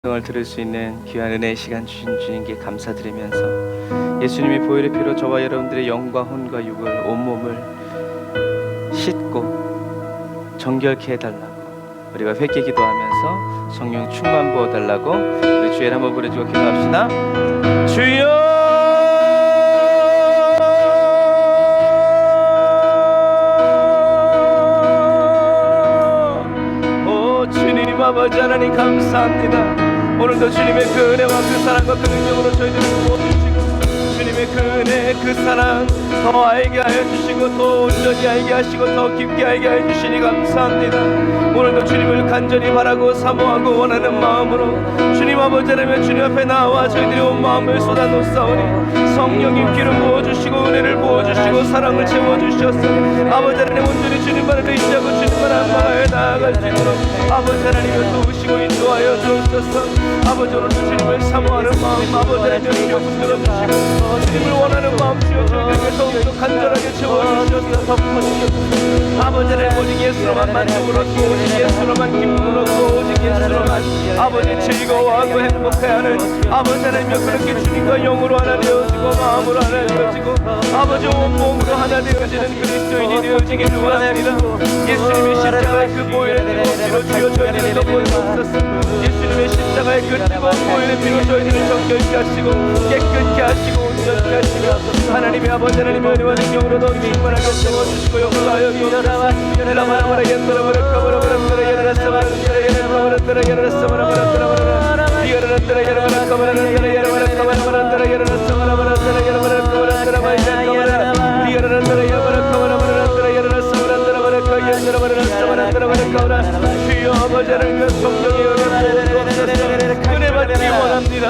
을 들을 수 있는 귀한 은혜의 시간 주신 주님께 감사드리면서 예수님이 보혈의 피로 저와 여러분들의 영과 혼과 육을 온몸을 씻고 정결케 해달라고 우리가 회개 기도하면서 성령 충만 부어달라고 우리 주의 한번 부르짖고 기도합시다. 주여 주님 아버지 하나님 감사합니다. 오늘도 주님의 그 은혜와 그 사랑과 그 능력으로 저희들을 부어주시고 주님의 그 은혜 그 사랑 더 알게 하여 주시고 더 온전히 알게 하시고 더 깊게 알게 하여 주시니 감사합니다. 오늘도 주님을 간절히 바라고 사모하고 원하는 마음으로 주님 아버지 하나님 주님 앞에 나와 저희들이 온 마음을 쏟아놓사오니 성령님 기름 부어주시고 은혜를 부어주시고 사랑을 채워주셔서 아버지 하나님 온전히 주님만을 의지하고 주님만 한 마음에 나아갈 수 있도록 아버지 하나님을 도우시고 인도하여 주옵소서. 아버지 오늘도 주님을 사모하는 마음 아버지 하나님 주여 붙들어주시고 주님을 원하는 마음 주여 저희들에게 더욱더 간절하게 채워주셔서 덮어주셔서 아버지 하나님 오직 예수로만 만족을 얻고 오직 예수로만 기쁨을 얻고 오직 예수로만 아버지 즐거워하고 행복해하는 아버지 하나님여 그렇게 주님과 영으로 하나 되어지고 마음으로 하나 되어지고 아버지 온몸으로 하나 되어지는 그리스도인이 되어지기를 원합니다. 예수님의 십자가의 그 보혈의 피로 주여 저희들을 덮어주옵소서. 예수님의 십자가의 그 뜨거운 보혈의 피로 저희들을 정결케 하시고 깨끗게 하시고 온전케 하시고 하나님의 아버지 하나님의 은혜와 능력으로 더 충만하게 채워주시고 역사하여 주옵소서. 주여 아버지 하나님 성령의 은혜 받기 원합니다.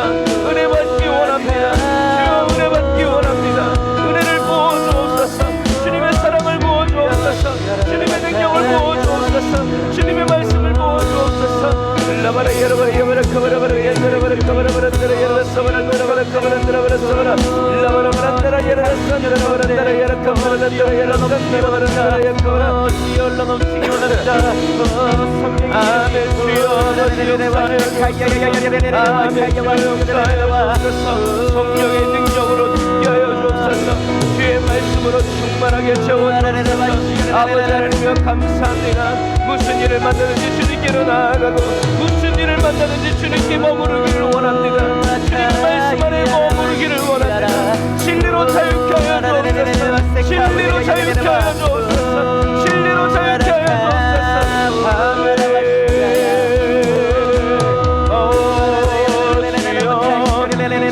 은혜 받기 원합니다. 주여 은혜 받기 원합니다. 은혜를 부어주옵소서. 주님의 사랑을 부어주옵소서. 주님의 능력을 부어주옵소서. 주님의 말씀을 부어주옵소서. 성령의 능력으로 듣게 하여 주옵소서. 주의 말씀으로 충만하게 채워주옵소서. 아버지 하나님여 감사합니다. 무슨 일을 만나든지 주님께로 나아가고 무슨 일을 만나든지 주님께 머무르기를 원합니다. 주님 말씀 안에 머무르기를 원합니다. 진리로 자유케 하여 주옵소서. 진리로 자유케 하여 주옵소서. 진리로 자유케 하여 주옵소서. 아멘.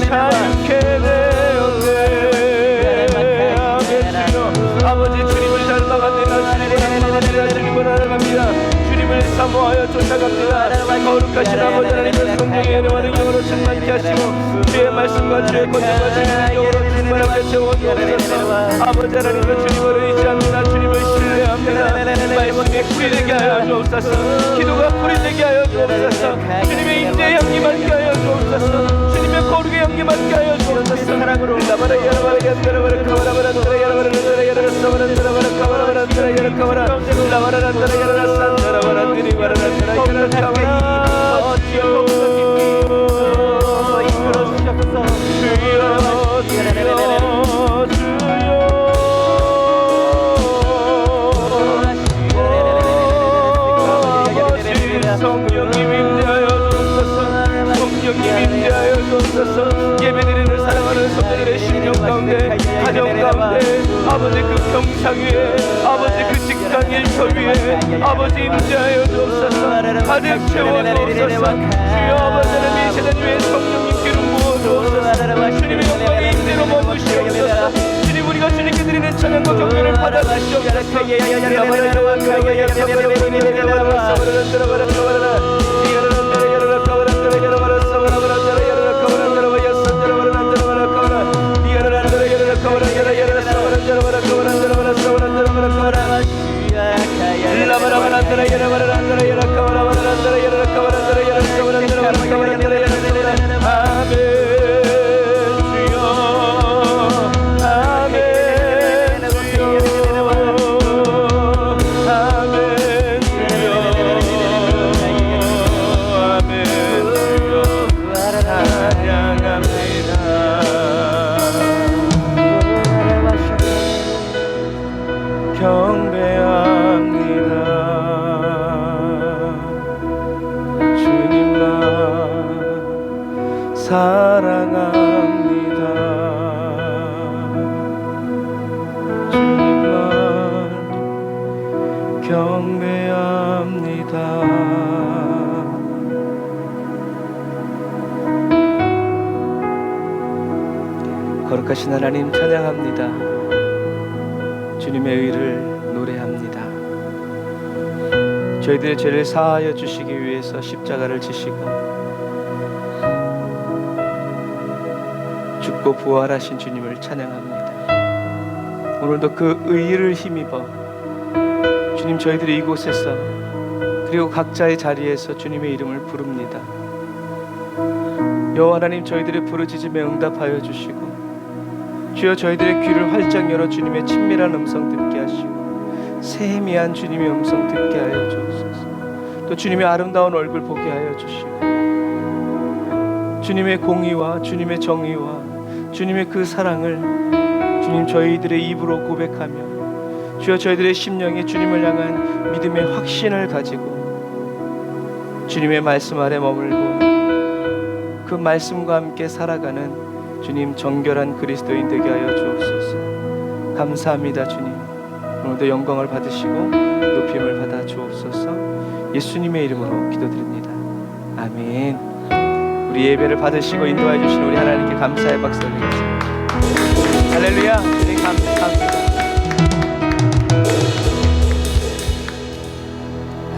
자유케 되었네. 아멘. 주여 아버지 주님을 닮아갑니다. 주님을 알아갑니다. 주님을 사모하여 쫓아갑니다. 거룩하신 아버지 하나님의 성령의 은혜와 능력으로 충만케 하시고 주의 말씀과 주의 권능과 주의 능력으로 충만하게 채워주옵소서. 아버지 하나님의 주님을 의지합니다. 주님을 신뢰합니다. 말씀에 뿌리 되게 하여 주옵소서. 기도가 뿌리 되게 하여 주옵소서. 주님의 인재의 향기 맡게 하여 주옵소서. 주님의 거룩의 향기 맡게 하여 주옵소서. 사랑으로 성령님 임재하여 주옵소서. 성령님 임재하여 주옵소서. 예배드리는 사랑하는 성도들의 심령 가운데 가정 가운데 아버지 그 평상 위에 아버지 그 직장 일터 위에 아버지 임재하여 주옵소서. 가득 채워 주옵소서. 주여 아버지 하나님 이 세상 위에 성령님 기름 부어 주옵소서. 주님의 영광의 임재로 머무시옵소서. 주님 우리가 주님께 드리는 찬양과 경배를 받아주시옵소서. 아멘 주여 사랑합니다. 주님만 경배합니다. 거룩하신 하나님 찬양합니다. 주님의 의를 노래합니다. 저희들의 죄를 사하여 주시기 위해서 십자가를 지시고 죽고 부활하신 주님을 찬양합니다. 오늘도 그 의를 힘입어 주님, 저희들이 이곳에서 그리고 각자의 자리에서 주님의 이름을 부릅니다. 여호와 하나님, 저희들의 부르짖음에 응답하여 주시고, 주여 저희들의 귀를 활짝 열어 주님의 친밀한 음성 듣게 하시고 세미한 주님의 음성 듣게 하여 주옵소서. 또 주님의 아름다운 얼굴 보게 하여 주시고, 주님의 공의와 주님의 정의와 주님의 그 사랑을 주님 저희들의 입으로 고백하며, 주여 저희들의 심령에 주님을 향한 믿음의 확신을 가지고 주님의 말씀 아래 머물고 그 말씀과 함께 살아가는 주님 정결한 그리스도인 되게 하여 주옵소서. 감사합니다. 주님, 오늘도 영광을 받으시고 높임을 받아 주옵소서. 예수님의 이름으로 기도드립니다. 아멘. 우리 예배를 받으시고 인도해 주신 우리 하나님께 감사의 박수 올리겠습니다. 할렐루야. 주님 감사합니다.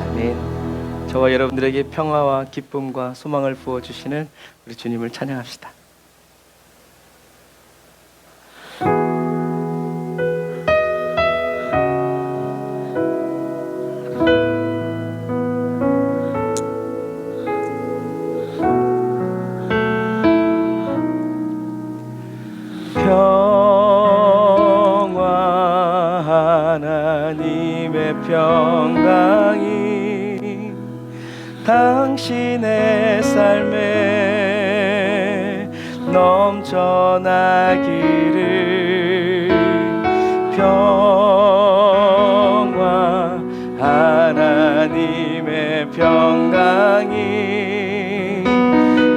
아멘. 저와 여러분들에게 평화와 기쁨과 소망을 부어주시는 우리 주님을 찬양합시다. 하나님의 평강이 당신의 삶에 넘쳐나기를. 평화 하나님의 평강이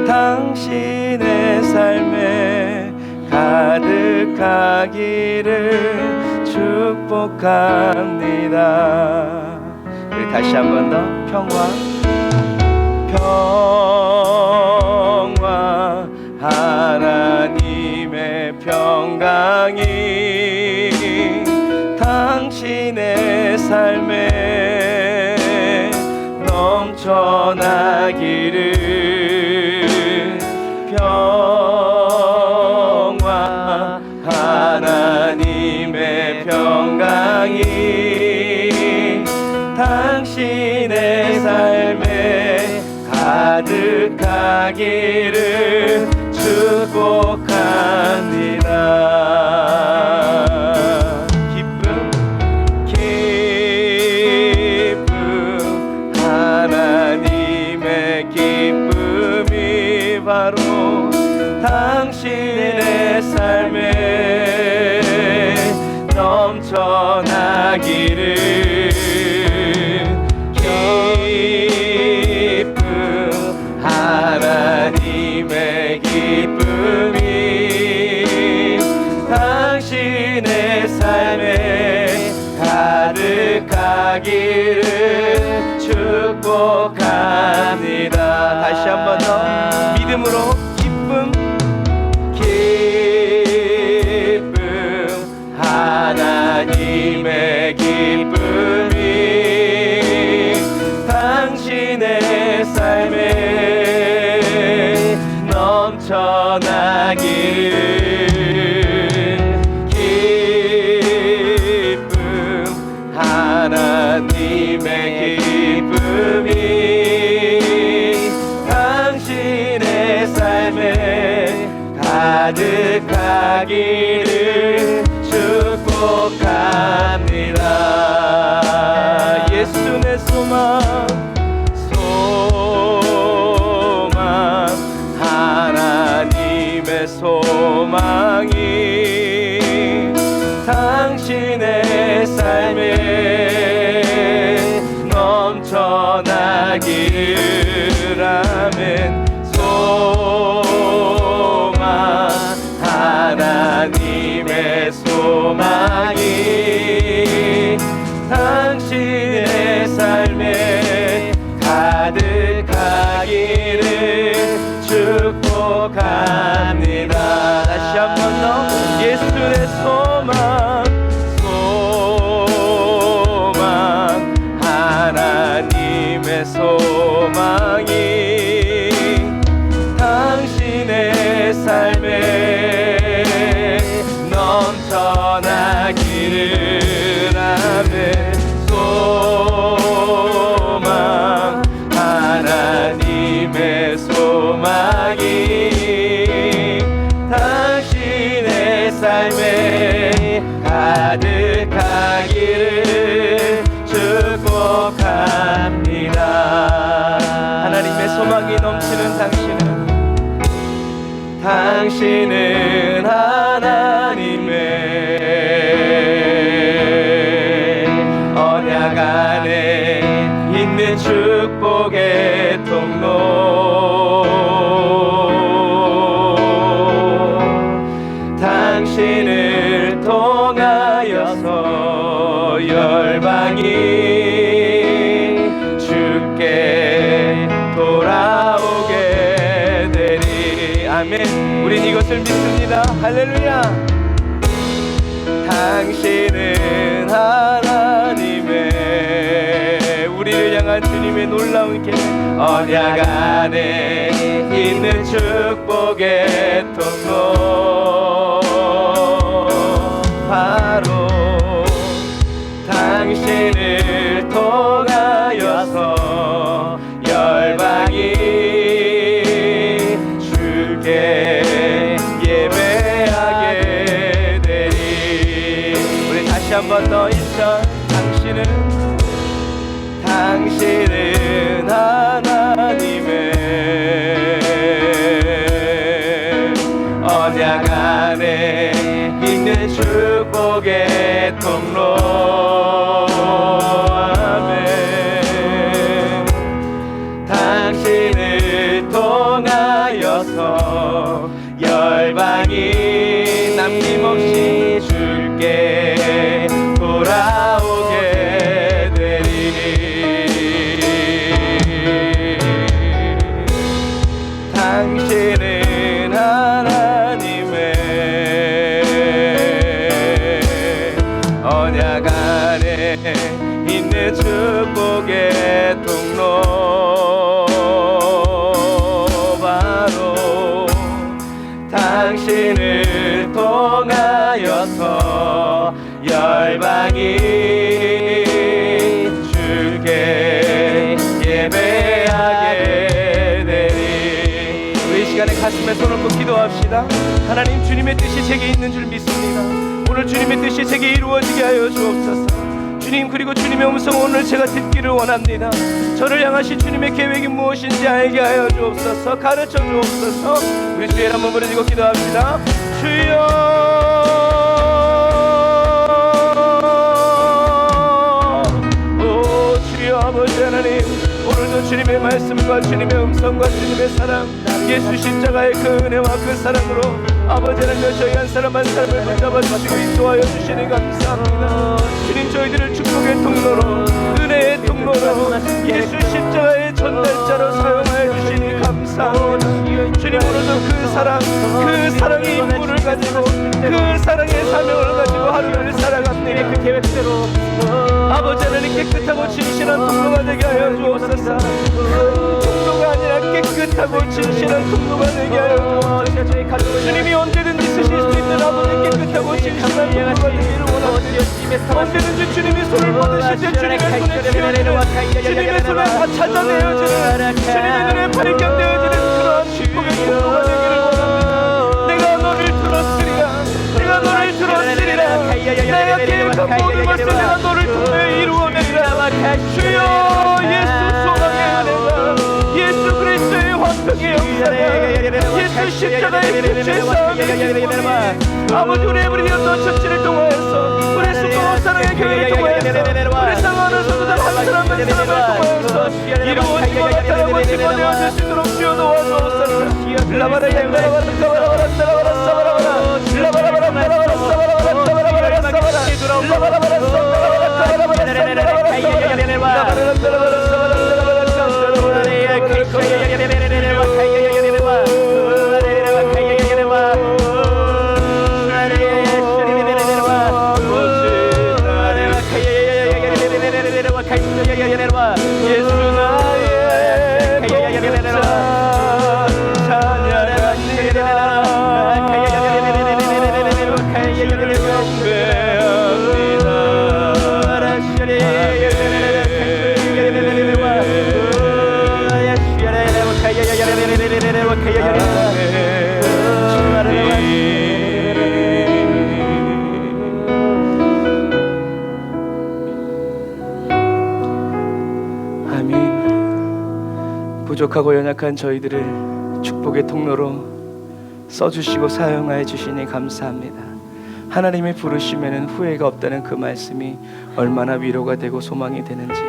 당신의 삶에 가득하기를 축복합니다. 우리 다시 한 번 더 평화 하나님의 평강이 당신의 삶에 넘쳐나기를. 평화 하나님의 평강이 당신의 삶에 가득하기를 축복합니다. 기쁨 하나님의 기쁨이 바로 당신의 삶에 넘쳐나기를. 기쁨 하나님의 기쁨이 당신의 삶에 가득하기를 축복합니다. 다시 한 번 더 믿음으로 기쁨 하나님의 기쁨이 당신의 삶에 넘쳐나기를. 기쁨 하나님의 기쁨이 당신의 삶에 가득하기를 축복합니다. 예수 내 소망 하나님의 소망이 당신의 삶에 넘쳐나기를. 아멘. 소망 열방이 당신의 삶에 가득하기를 축복합니다. 하나님의 소망이 넘치는 당신은 하나님의 언약 안에 있는 축복의 통로. 당신을 통하여서 열방이 주께 돌아오게 되리. 아멘. 우린 이것을 믿습니다. 할렐루야. 당신은 하나님의 우리를 향한 주님의 놀라운 계획, 언약 안에 있는 축복의 통로. 바로 당신을 통하여서 열방이 주께 예배하게 되리. 우리 다시 한 번 더 읽자. 당신은 하나님의 언약 안에 있는 축복의 통로. 아멘. 당신을 통하여서 열방이 남김없이 주께 돌아오게 되리. 당신은 하나님의 언약 안에 있는 축복의 통로. 바로 당신을 통하여서 열방이 주께 예배하게 되리. 우리 이 시간에 가슴에 손을 얹고 기도합시다. 하나님, 주님의 뜻이 제게 있는 줄 믿습니다. 오늘 주님의 뜻이 제게 이루어지게 하여 주옵소서. 주님, 그리고 주님의 음성 오늘 제가 듣기를 원합니다. 저를 향하신 주님의 계획이 무엇인지 알게 하여 주옵소서. 가르쳐 주옵소서. 우리 주의 한번 부르짖고 기도합시다. 주여, 아버지 하나님, 오늘도 주님의 말씀과 주님의 음성과 주님의 사랑, 예수 십자가의 그 은혜와 그 사랑으로 아버지 하나님, 저희 한 사람 한 사람을 붙잡아 주시고 인도하여 주시니 감사합니다. 주님, 저희들을 축복의 통로로, 은혜의 통로로, 예수 십자가의 전달자로 사용하여 주시니 감사합니다. 주님, 오늘도 그 사랑의 임무를 가지고, 그 사랑의 사명을 가지고 하루를 살아갑니다. 그 계획대로 아버지 하나님, 깨끗하고 진실한 통로가 되게 하여 주옵소서. 통로가 아니라 깨끗하고 진실한 통로가 되게 하여 주옵소서. 주님이 언제든지 쓰실 수 있는 아버지 깨끗하고 진실한 통로가 되기를 원합니다. 언제든지 주님이 손을 뻗으실 때 주님의 손에 쥐어지는, 주님의 손에 다 찾아내어지는, 주님의 눈에 발견되어지는 그러한 축복의 통로가 되기를 원합니다. 내가 너를 들었으리라, 내가 너를 들었으리라, 내가 계획한 모든 것을 내가 너를 통해 이루어내리라. 주여, 예수 소망의 은혜가, 예수 그리스도의 화평의 역사가, 예수 십자가의 빛의 싸움의 기쁨이 아버지 우리 에브리언더 처치를 통하여서, 우리 수고와 사랑의 교회를 통하여서, 우리 상하늘서도 단 한 사람 한 사람을 통하여서 이루어지고 나타나고 집어내어질 수 있도록 주여 도와주옵소서. 라바라 얀다라바라 따바라바라 따바라바라 싸바라바라 라바라바라 따바라바라 싸바라바라 따바라바라 싸바라 라바라바라 예수 나의 찬양합니다. 부족하고 연약한 저희들을 축복의 통로로 써주시고 사용하여 주시니 감사합니다. 하나님이 부르시면 후회가 없다는 그 말씀이 얼마나 위로가 되고 소망이 되는지,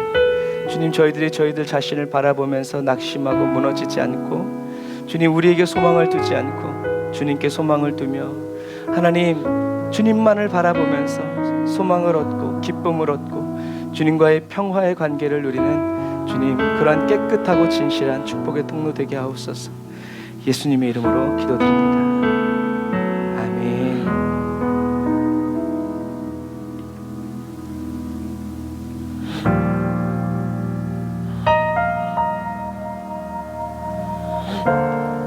주님, 저희들이 저희들 자신을 바라보면서 낙심하고 무너지지 않고, 주님, 우리에게 소망을 두지 않고 주님께 소망을 두며 하나님 주님만을 바라보면서 소망을 얻고 기쁨을 얻고 주님과의 평화의 관계를 누리는 주님, 그러한 깨끗하고 진실한 축복의 통로 되게 하옵소서. 예수님의 이름으로 기도드립니다. 아멘.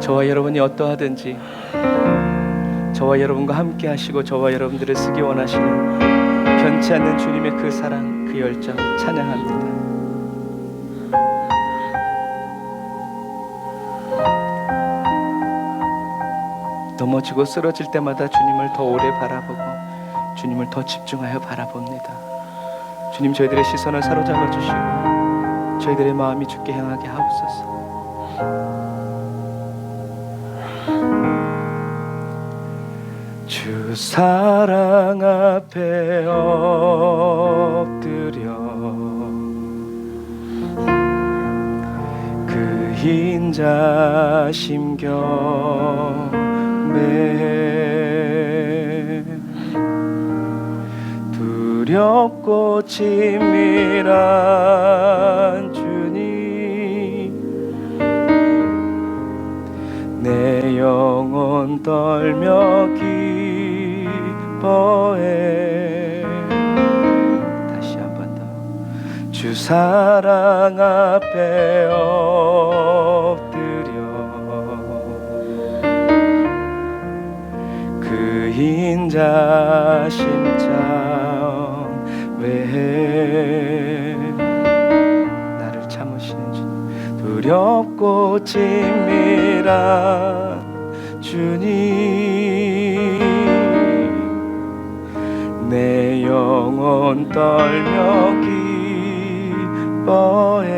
저와 여러분이 어떠하든지 저와 여러분과 함께 하시고 저와 여러분들을 쓰기 원하시는 변치 않는 주님의 그 사랑, 그 열정 찬양합니다. 넘어지고 쓰러질 때마다 주님을 더 오래 바라보고 주님을 더 집중하여 바라봅니다. 주님, 저희들의 시선을 사로잡아 주시고 저희들의 마음이 주께 향하게 하옵소서. 주 사랑 앞에 엎드려 그 인자 심경매 두렵고 친밀한 주님, 내 영혼 떨며 기뻐해. 다시 한 번 더. 주 사랑 앞에 엎드려 그 인자 심장 외에 나를 참으시는 주님, 두렵고 친밀한 주님, 내 영혼 떨며 기뻐해.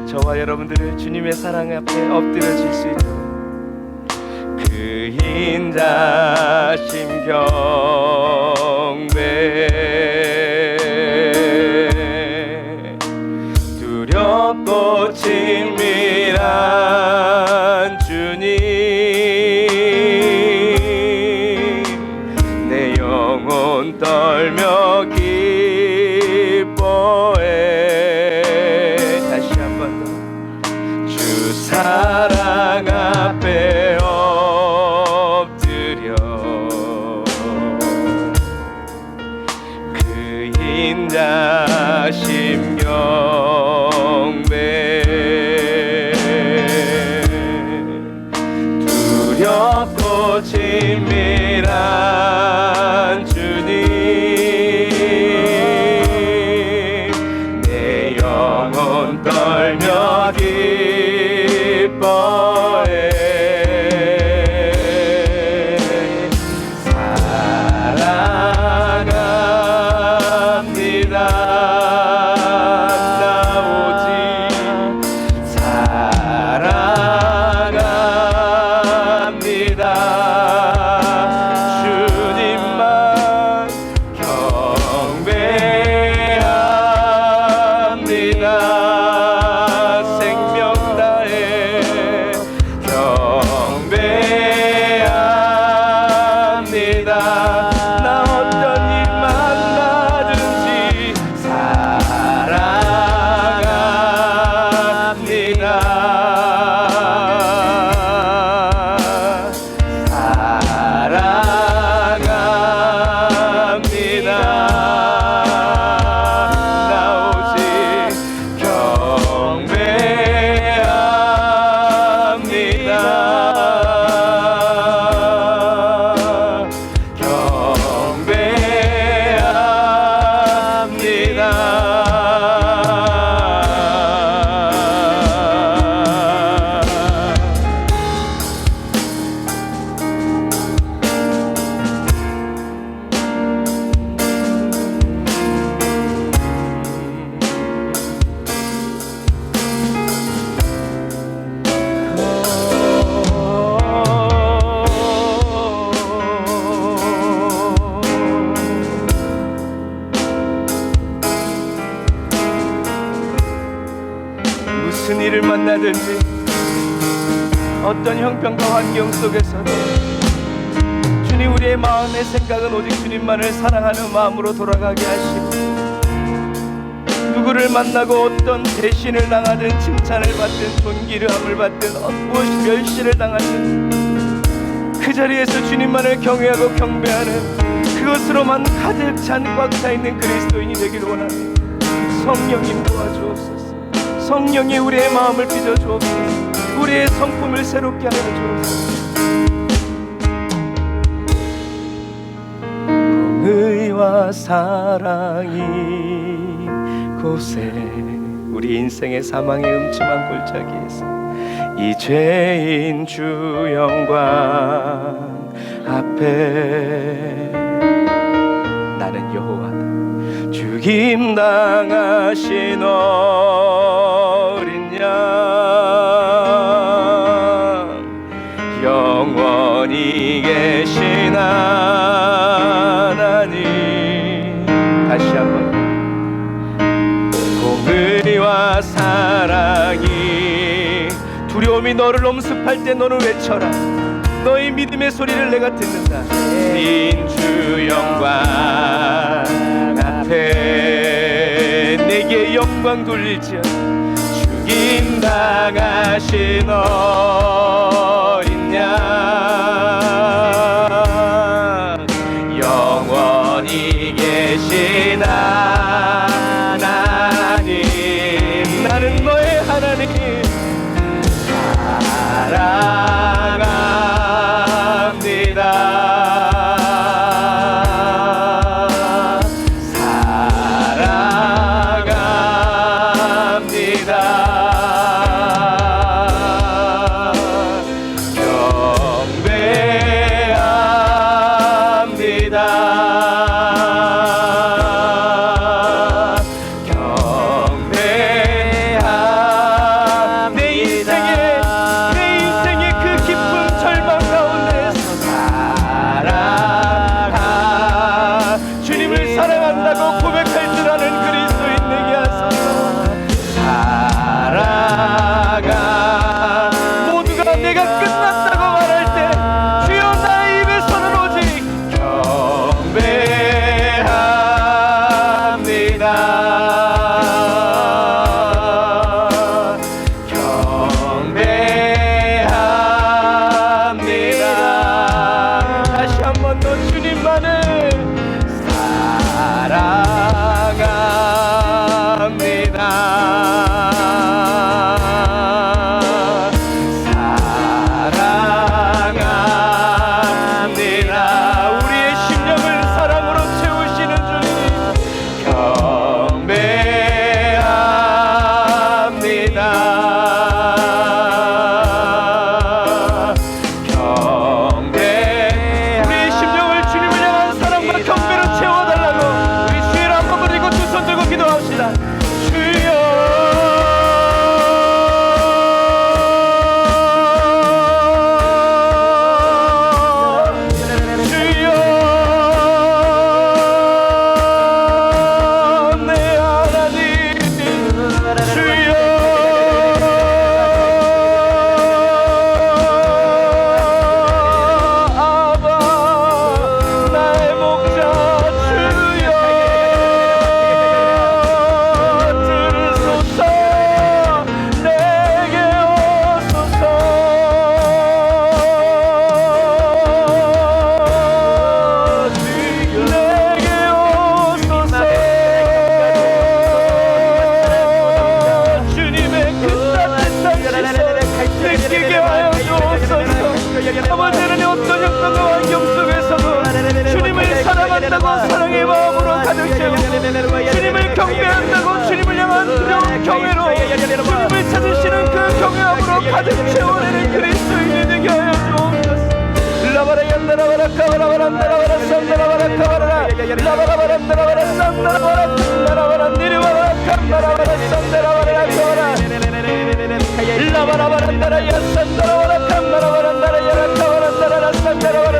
저와 여러분들을 주님의 사랑 앞에 엎드려질 수 있도록 그 인자 심경배 두렵고 친밀한 주님, 내 영혼 떨며 기뻐해. 다시 한 번 더. 주 사랑 앞에 엎드려 그 인자 심경배 두렵고 친밀한 주님, 내 영혼 떨며 기뻐 무슨 일을 만나든지 어떤 형편과 환경 속에서도 주님, 우리의 마음의 생각은 오직 주님만을 사랑하는 마음으로 돌아가게 하시고, 누구를 만나고 어떤 배신을 당하든 칭찬을 받든 존귀함을 받든 무엇이 멸시를 당하든 그 자리에서 주님만을 경외하고 경배하는 그것으로만 가득 찬 꽉 차 있는 그리스도인이 되기를 원합니다. 성령님 도와주옵소서. 성령이 우리의 마음을 빚어 주옵소서. 우리의 성품을 새롭게 하여 주옵소서. 공의와 사랑이 곳에 우리 인생의 사망의 음침한 골짜기에서 이 죄인 주 영광 앞에 나는 여호와다. 죽임 당하신 어린 양 영원히 계신 하나님. 다시 한번. 공의와 사랑이 두려움이 너를 엄습할 때 너는 외쳐라. 너의 믿음의 소리를 내가 듣는다. 주 영광 앞에 내게 영광 돌릴지어다. 죽임 당하신 어린 양 영원히 계신 하나님. 나는 너의 하나님 사랑합니다. 아버지 하나님 어떤 형편과 환경 속에서도 주님을 사랑한다고 사랑의 마음으로 가득 채우고 주님을 경배한다고 주님을 향한 두려운 경외로 주님을 찾으시는 그 경외함으로 가득 채워내는 그리스도인이 되게 하여 주옵소서. 라바라 얀다라바라 카바라바라 나라바라 산다라바라 카바라라 라바라바라 나라바라 산다라바라 나라바라 니르바라 칸다라바라 산다라바라 카바라 라바라바라 나라야 산다라바라 칸다라바라 나라야 카바라 나라라 산다라바라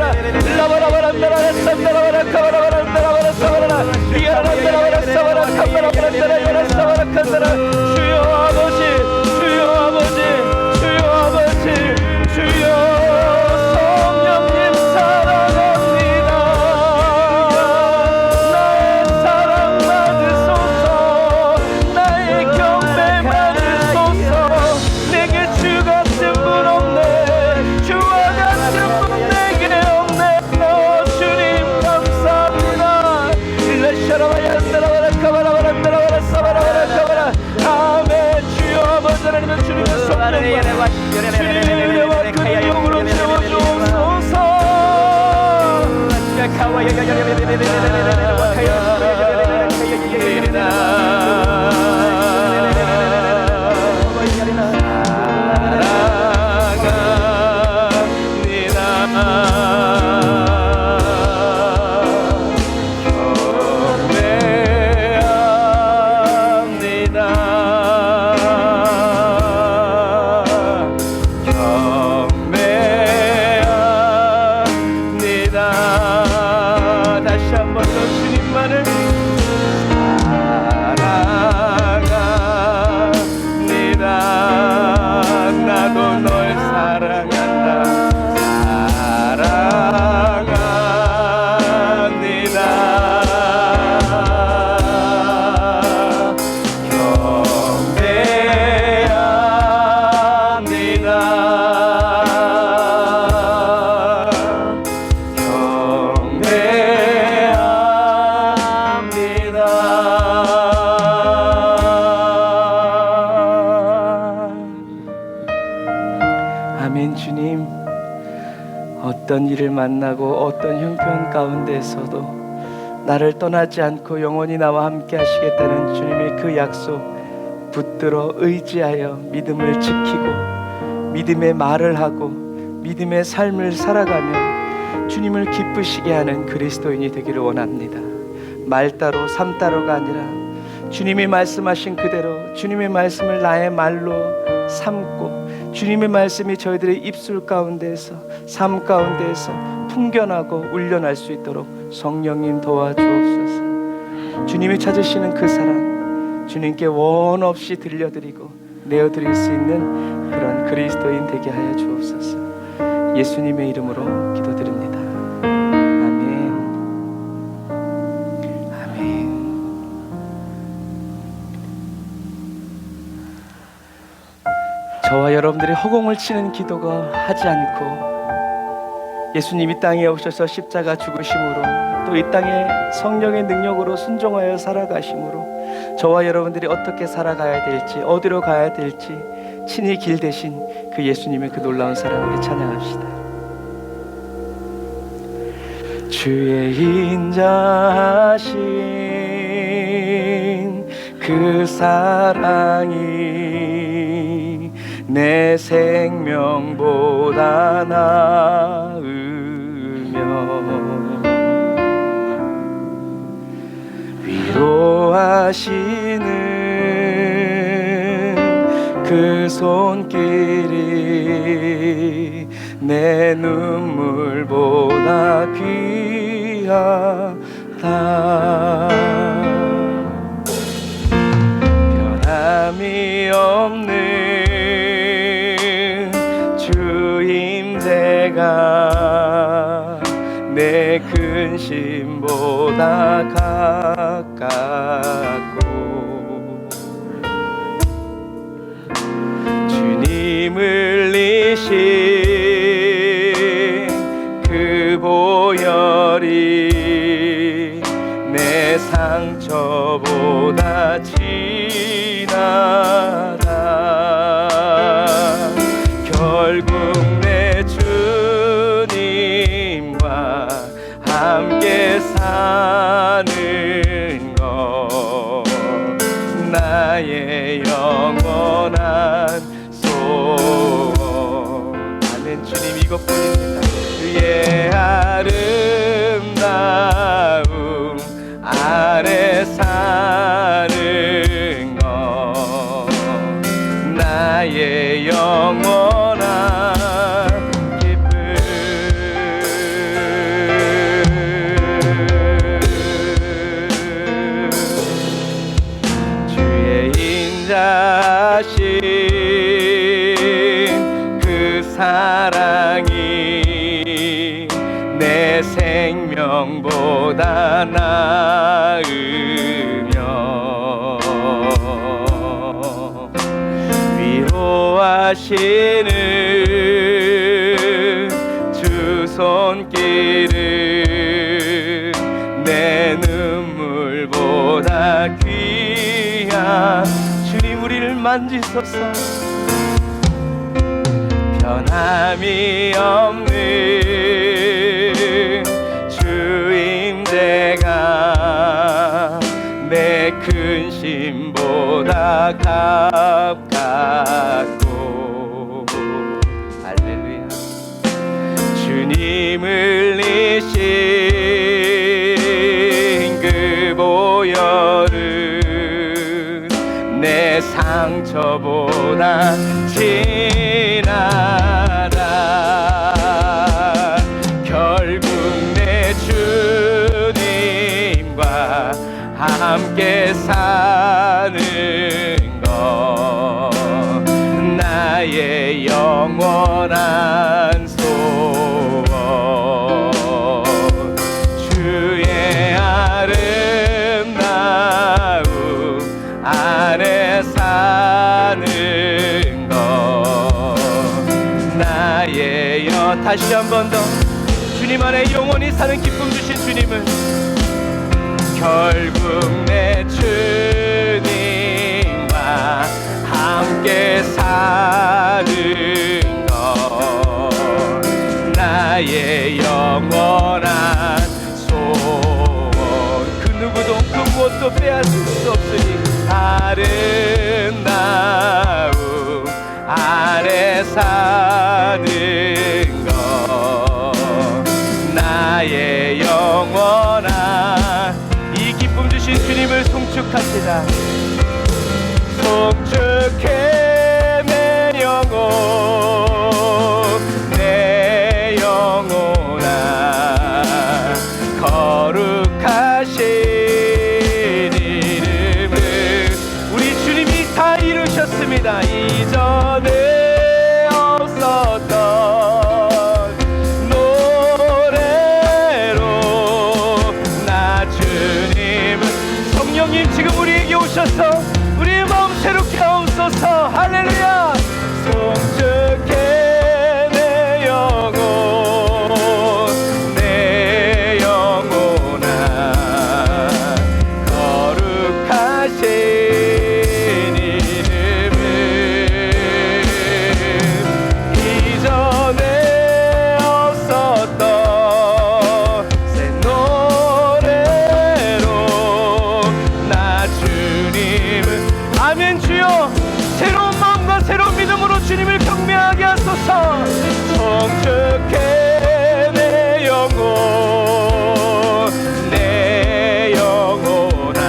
라바라바라 나라야 산다라바라 카바라바라 나라바라 사바라 리아라 나라바라 사바라 칸다라바라 나라야 사바라 칸다라 주여 아버지 주여 아버지 주여 아버지 주여 아멘. 주님, 어떤 일을 만나고 어떤 형편 가운데에서도 나를 떠나지 않고 영원히 나와 함께 하시겠다는 주님의 그 약속 붙들어 의지하여 믿음을 지키고 믿음의 말을 하고 믿음의 삶을 살아가며 주님을 기쁘시게 하는 그리스도인이 되기를 원합니다. 말 따로 삶 따로가 아니라 주님이 말씀하신 그대로 주님의 말씀을 나의 말로 삼고 주님의 말씀이 저희들의 입술 가운데에서 삶 가운데에서 풍겨나고 울려날 수 있도록 성령님 도와주옵소서. 주님이 찾으시는 그 사랑 주님께 원 없이 들려드리고 내어드릴 수 있는 그런 그리스도인 되게 하여 주옵소서. 예수님의 이름으로 기도드립니다. 아멘. 아멘. 저와 여러분들이 허공을 치는 기도가 하지 않고 예수님이 땅에 오셔서 십자가 죽으심으로 또 이 땅에 성령의 능력으로 순종하여 살아가심으로 저와 여러분들이 어떻게 살아가야 될지 어디로 가야 될지 친히 길 대신 그 예수님의 그 놀라운 사랑을 찬양합시다. 주의 인자하신 그 사랑이 내 생명보다 나으며 위로하시는 그 손길이 내 눈물보다 귀하다. 변함이 없는 주 임재가 내 근심보다 가깝고 주님 흘리신 그 보혈이 내 상처보다 진하다. 결국 내 주 이것뿐입니다. 그의 아름다움 아래 사는 것 나의 영원한 기쁨. 주의 인자신 그 사랑이 내 생명보다 나으며 위로하시는 주 손길은 내 눈물보다 귀한 주님 우리를 만지소서. 변함이 없는 주임대가 내 근심보다 가깝고 할렐루야. 주님을 이신 그 보혈은 내 상처보다 진하다. 결국 내 주님과 함께 사는 것 나의 영원한 소원. 주의 아름다움 안에 사는 것 나의 다시 한 번 더 주님 안에 영원히 사는 기쁨 주신 주님은 결국 내 주님과 함께 사는 것 나의 영원한 소원. 그 누구도 그 무엇도 빼앗을 수 없으니 아름다움 아래 사는 것 나의 영원한 이 기쁨 주신 주님을 송축합시다. 송축해 내 영혼 내 영혼아 거룩하신 이름을 우리 주님이 다 이루셨습니다. 이전에 없었던 노래로 나 주님은 성령님 지금 우리에게 오셔서 우리의 마음 새롭게 하옵소서. 할렐루야. 송축해 내 영혼 내 영혼아 거룩하신 이름을 이전에 없었던 새 노래로 나 주님을 아멘. 주여 새로운 마음과 새로운 믿음으로 주님을 경배하게 하소서. 송축해 내 영혼 내 영혼아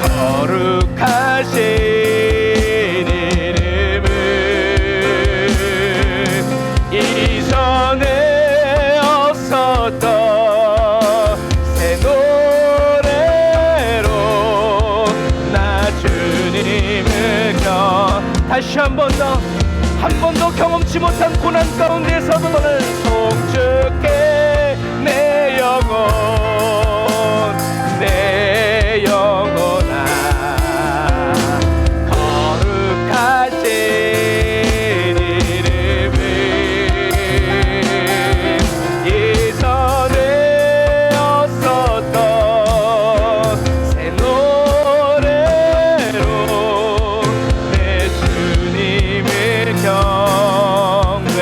거룩하신 이름을 이전에 없었던 새 노래로 나 주님을 다시 한 번 더 경험치 못한 고난 가운데서도 너를 송축해 내 영혼 내 영혼아 거룩하신 이름을 이전에 없었던 새 노래로 내 주님을 경배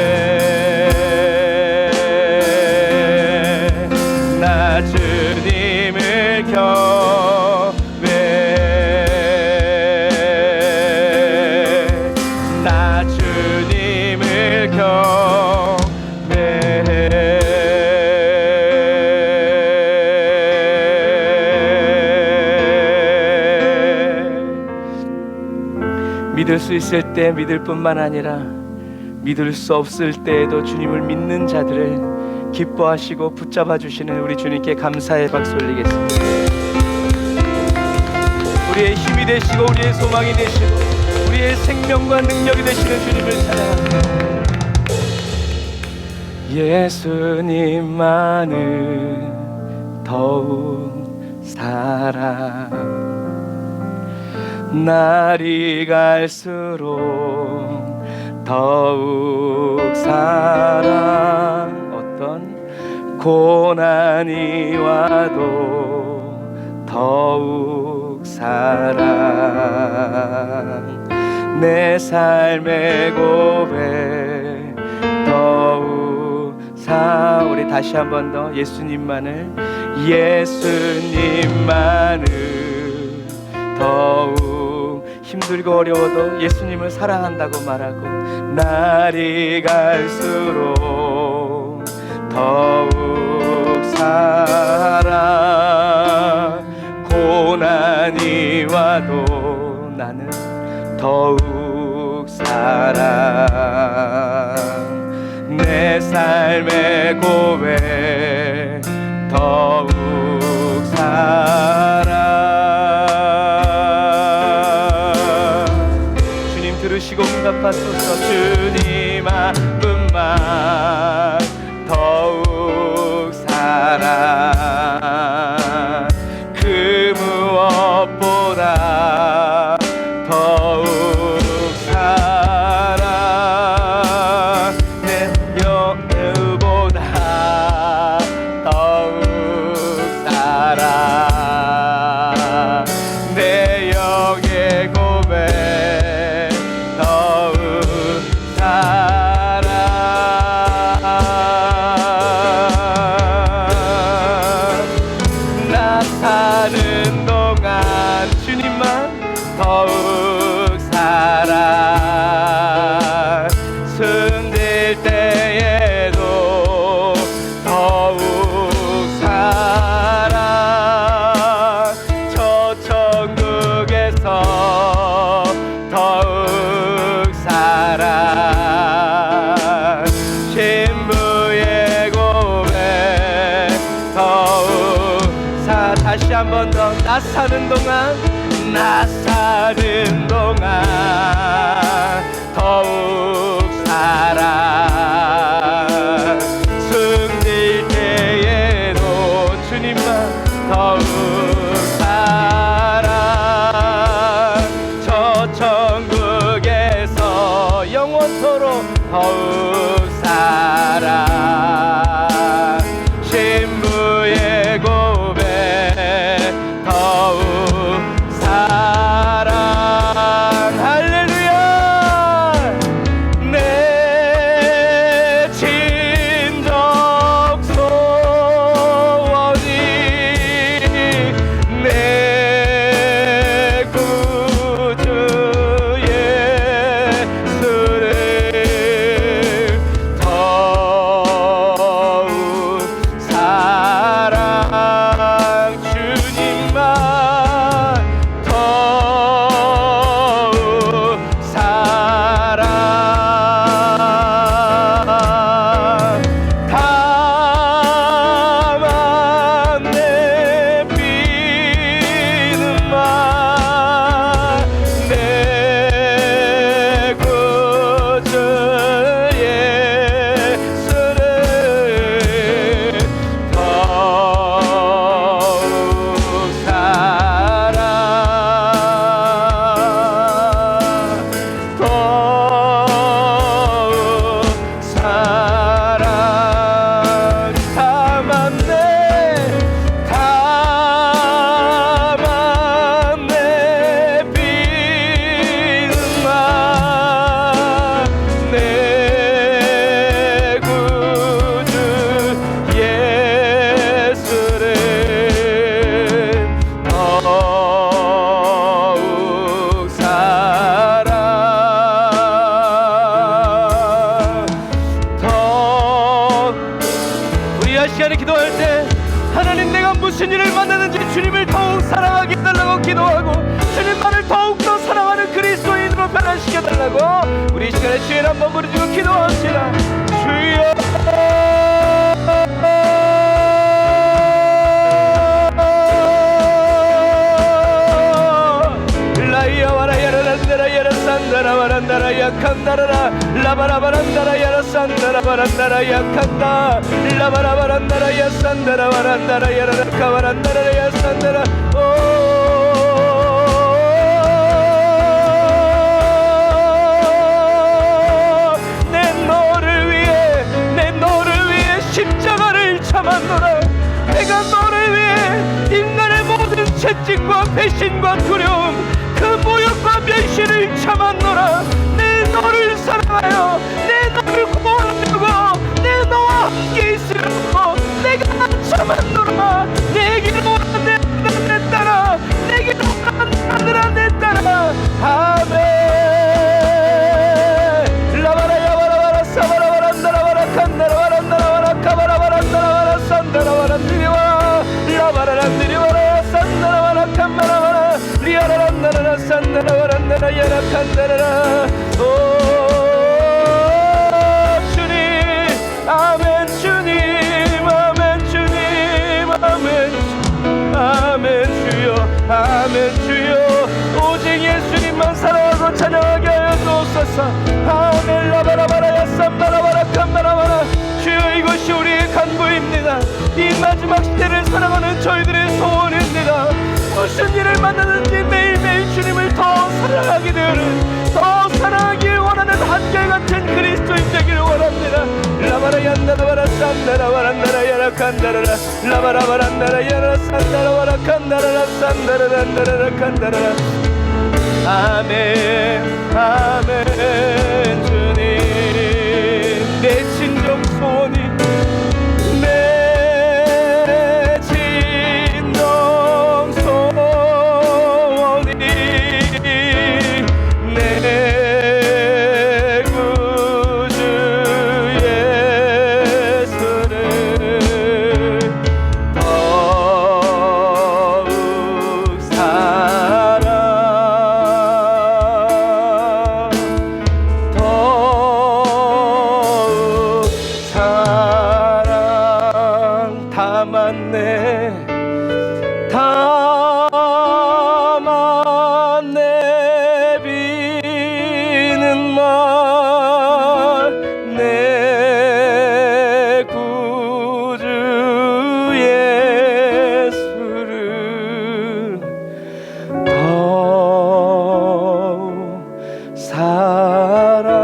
나 주 믿을 수 있을 때 믿을 뿐만 아니라 믿을 수 없을 때에도 주님을 믿는 자들을 기뻐하시고 붙잡아 주시는 우리 주님께 감사의 박수 올리겠습니다. 우리의 힘이 되시고 우리의 소망이 되시고 우리의 생명과 능력이 되시는 주님을 찬양합니다. 예수님만을 더욱 사랑 날이 갈수록 더욱 사랑 어떤 고난이 와도 더욱 사랑 내 삶의 고백 더욱 우리 다시 한 번 더 예수님만을 더욱 힘들고 어려워도 예수님을 사랑한다고 말하고 날이 갈수록 더욱 사랑 고난이 와도 나는 더욱 사랑 내 삶의 고백 더욱 사랑 주님 들으시고 응답하소서 주님 한 분만 더욱 사랑 그 무엇보다 더욱 사랑 내 영보다 더욱 사랑 내 영의 고백 더욱 사랑 나 사는 동안 주님만 더욱 사랑 숨질 때에도 더욱 사랑 저 천국에서 더욱 사랑 신부의 고백 더욱 다시 한 번 더 나 사는 동안 더욱 사랑 숨질 때에도 주님만 더욱 사랑 저 천국에서 영원토록 더욱 사랑 신부의 고백 더욱 사랑 할렐루야 내 진정 소원이 내 구주 예수를 더욱 사랑 주님만 더욱 사랑 다만 내 비는만 내 구주 예수를 더욱 사랑 더욱 사랑 다만 내 비는만 내 구주 예수를 더욱 사랑 우리 이 시간에 기도할 때 하나님 내가 무슨 일을 만나는지 주님을 더욱 사랑하게 해달라고 기도하고 주님만을 더욱더 사랑하는 그리스도인으로 변화시키고 시켜달라고 우리 이 시간에 주여 한번 부르짖고 기도합시다. 주여 산다라바란다라 약한다라라 라바라바란다라 야라 산다라바란다라 약한다 라바라바란다라 야 산다라바란다라 야라 카바란다라 야 산다라 내 너를 위해 십자가를 참았노라. 내가 너를 위해 인간의 모든 채찍과 배신과 두려움 그 모욕과 변신을 참았노라. 내 너를 사랑하여 내 너를 구원하려고 내 너와 함께 있으려고 내가 참았노라. 내게 오라 내 따라 내게 오라 내 따라. 아멘. 라바라야바라바라 사바라바란다라바라 칸다라바란다라바라 카바라바란다라바라 산다라바란디리와 라바라란디리와라 산다라바라 칸바라바라 리아라란다라라 산다라바란다라 야라칸다라라. 오 주님 아멘 주님 아멘 주님 아멘 아멘 주여 아멘 주여 오직 예수님만 사랑하고 찬양하게 하여 주옵소서. 아멘 라바라바라야 쌈바라바라 칸바라바라. 주여 이것이 우리의 간구입니다. 이 마지막 시대를 살아가는 저희들의 소원입니다. 무슨 일을 만나든지 매일매일 주님을 더 사랑하게 되는 더 사랑하길 원하는 한결같은 그리스도인 되기를 원합니다. 라바라얀다라바라 산다라바란다라 야라칸다라라 라바라바란다라 야라 산다라바라 칸다라라 산다라란다라라 칸다라라. 아멘 아멘 주님 내 진정 소원이 내 진정 소원이 내 구주 예수를 더욱 사랑 더욱 사랑 담았네 담았네 비는 말 내 구주 예수를 더욱 사랑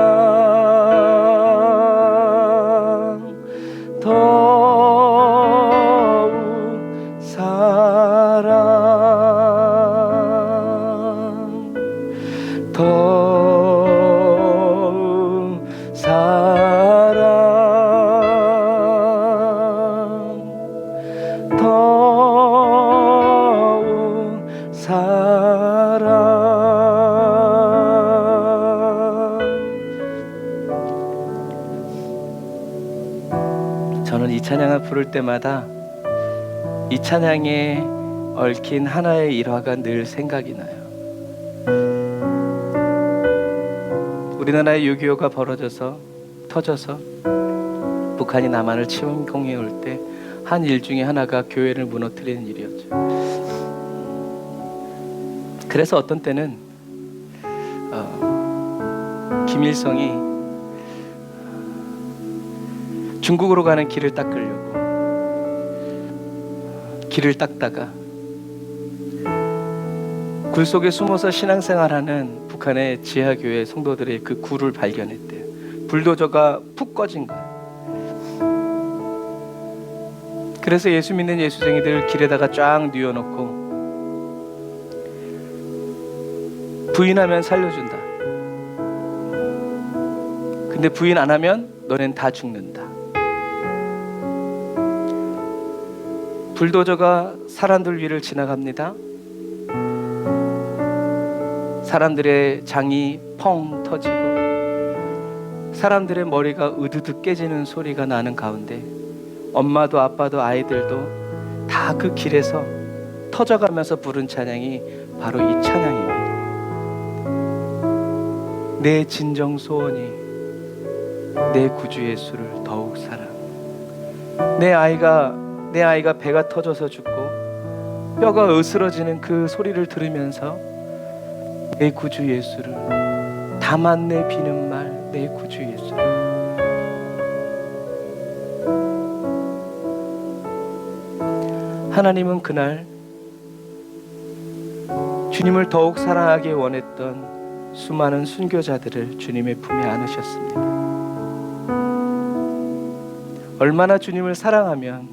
더욱 사랑 더욱 사랑 더욱 사랑. 저는 이 찬양을 부를 때마다 이 찬양에 얽힌 하나의 일화가 늘 생각이 나요. 우리나라의 6.25가 터져서 북한이 남한을 침공해 올 때 한 일 중에 하나가 교회를 무너뜨리는 일이었죠. 그래서 어떤 때는 김일성이 중국으로 가는 길을 닦으려고 길을 닦다가 굴 속에 숨어서 신앙생활하는 북한의 지하교회 성도들의 그 굴을 발견했대요. 불도저가 푹 꺼진 거예요. 그래서 예수 믿는 예수쟁이들 길에다가 쫙 뉘어놓고 부인하면 살려준다. 근데 부인 안 하면 너넨 다 죽는다. 불도저가 사람들 위를 지나갑니다. 사람들의 장이 펑 터지고 사람들의 머리가 으드득 깨지는 소리가 나는 가운데 엄마도 아빠도 아이들도 다 그 길에서 터져가면서 부른 찬양이 바로 이 찬양입니다. 내 진정 소원이 내 구주 예수를 더욱 사랑. 내 아이가 배가 터져서 죽고 뼈가 으스러지는 그 소리를 들으면서 내 구주 예수를, 다만 내 비는 말 내 구주 예수를, 하나님은 그날 주님을 더욱 사랑하기 원했던 수많은 순교자들을 주님의 품에 안으셨습니다. 얼마나 주님을 사랑하면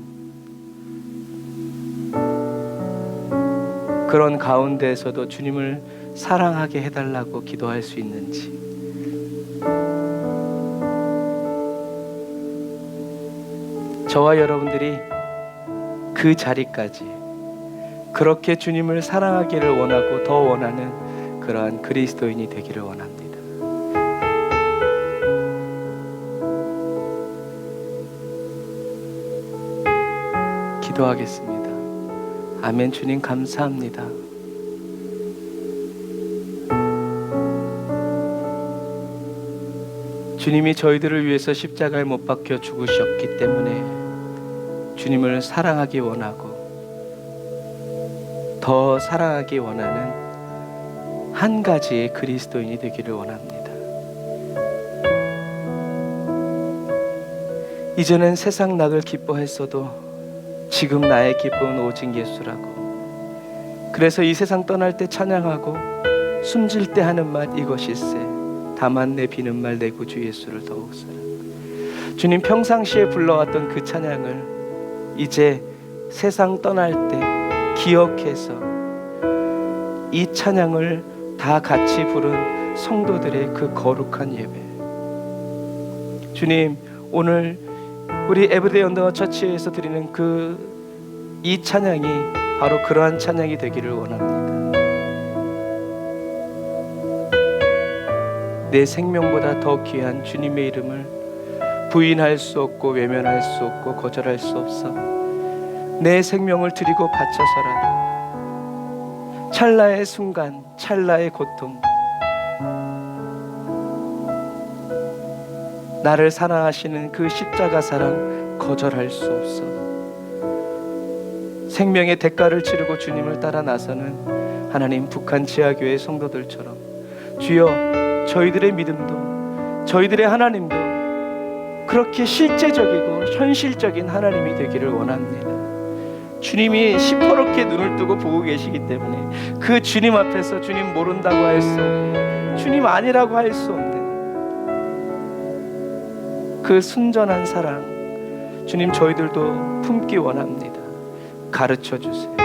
그런 가운데에서도 주님을 사랑하게 해달라고 기도할 수 있는지. 저와 여러분들이 그 자리까지 그렇게 주님을 사랑하기를 원하고 더 원하는 그러한 그리스도인이 되기를 원합니다. 기도하겠습니다. 아멘. 주님 감사합니다. 주님이 저희들을 위해서 십자가에 못 박혀 죽으셨기 때문에 주님을 사랑하기 원하고 더 사랑하기 원하는 한 가지의 그리스도인이 되기를 원합니다. 이전엔 세상 낙을 기뻐했어도 지금 나의 기쁨은 오직 예수라고. 그래서 이 세상 떠날 때 찬양하고 숨질 때 하는 말 이것일세, 다만 내 비는 말 내 구주 예수를 더욱 사랑. 주님 평상시에 불러왔던 그 찬양을 이제 세상 떠날 때 기억해서 이 찬양을 다 같이 부른 성도들의 그 거룩한 예배. 주님, 오늘 우리 에브리데이 언더 처치에서 드리는 이 찬양이 바로 그러한 찬양이 되기를 원합니다. 내 생명보다 더 귀한 주님의 이름을 부인할 수 없고 외면할 수 없고 거절할 수 없어 내 생명을 드리고 바쳐서라도 찰나의 순간, 찰나의 고통, 나를 사랑하시는 그 십자가 사랑 거절할 수 없어 생명의 대가를 치르고 주님을 따라 나서는 하나님 북한 지하교회 성도들처럼 주여, 저희들의 믿음도 저희들의 하나님도 그렇게 실제적이고 현실적인 하나님이 되기를 원합니다. 주님이 시퍼렇게 눈을 뜨고 보고 계시기 때문에 그 주님 앞에서 주님 모른다고 할 수 없는, 주님 아니라고 할 수 없는 그 순전한 사랑, 주님 저희들도 품기 원합니다. 가르쳐 주세요.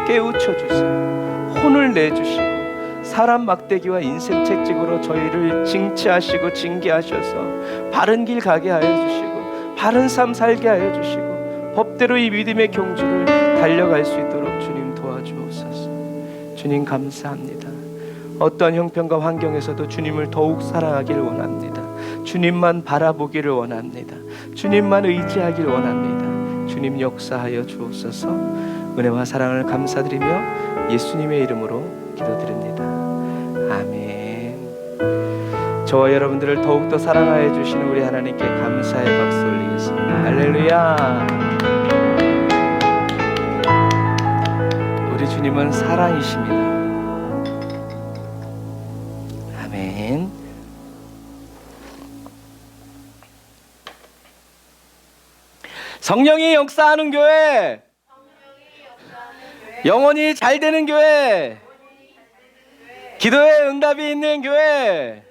깨우쳐 주세요. 혼을 내주시고 사람 막대기와 인생 채찍으로 저희를 징치하시고 징계하셔서 바른 길 가게 하여 주시고 바른 삶 살게 하여 주시고 법대로 이 믿음의 경주를 달려갈 수 있도록 주님 도와주옵소서. 주님 감사합니다. 어떠한 형편과 환경에서도 주님을 더욱 사랑하기를 원합니다. 주님만 바라보기를 원합니다. 주님만 의지하기를 원합니다. 주님 역사하여 주옵소서. 은혜와 사랑을 감사드리며 예수님의 이름으로 기도드립니다. 아멘. 저와 여러분들을 더욱더 사랑하여 주시는 우리 하나님께 감사의 박수 올리겠습니다. 할렐루야. 우리 주님은 사랑이십니다. 아멘. 성령이 역사하는 교회, 영원히 잘 되는 교회, 기도에 응답이 있는 교회.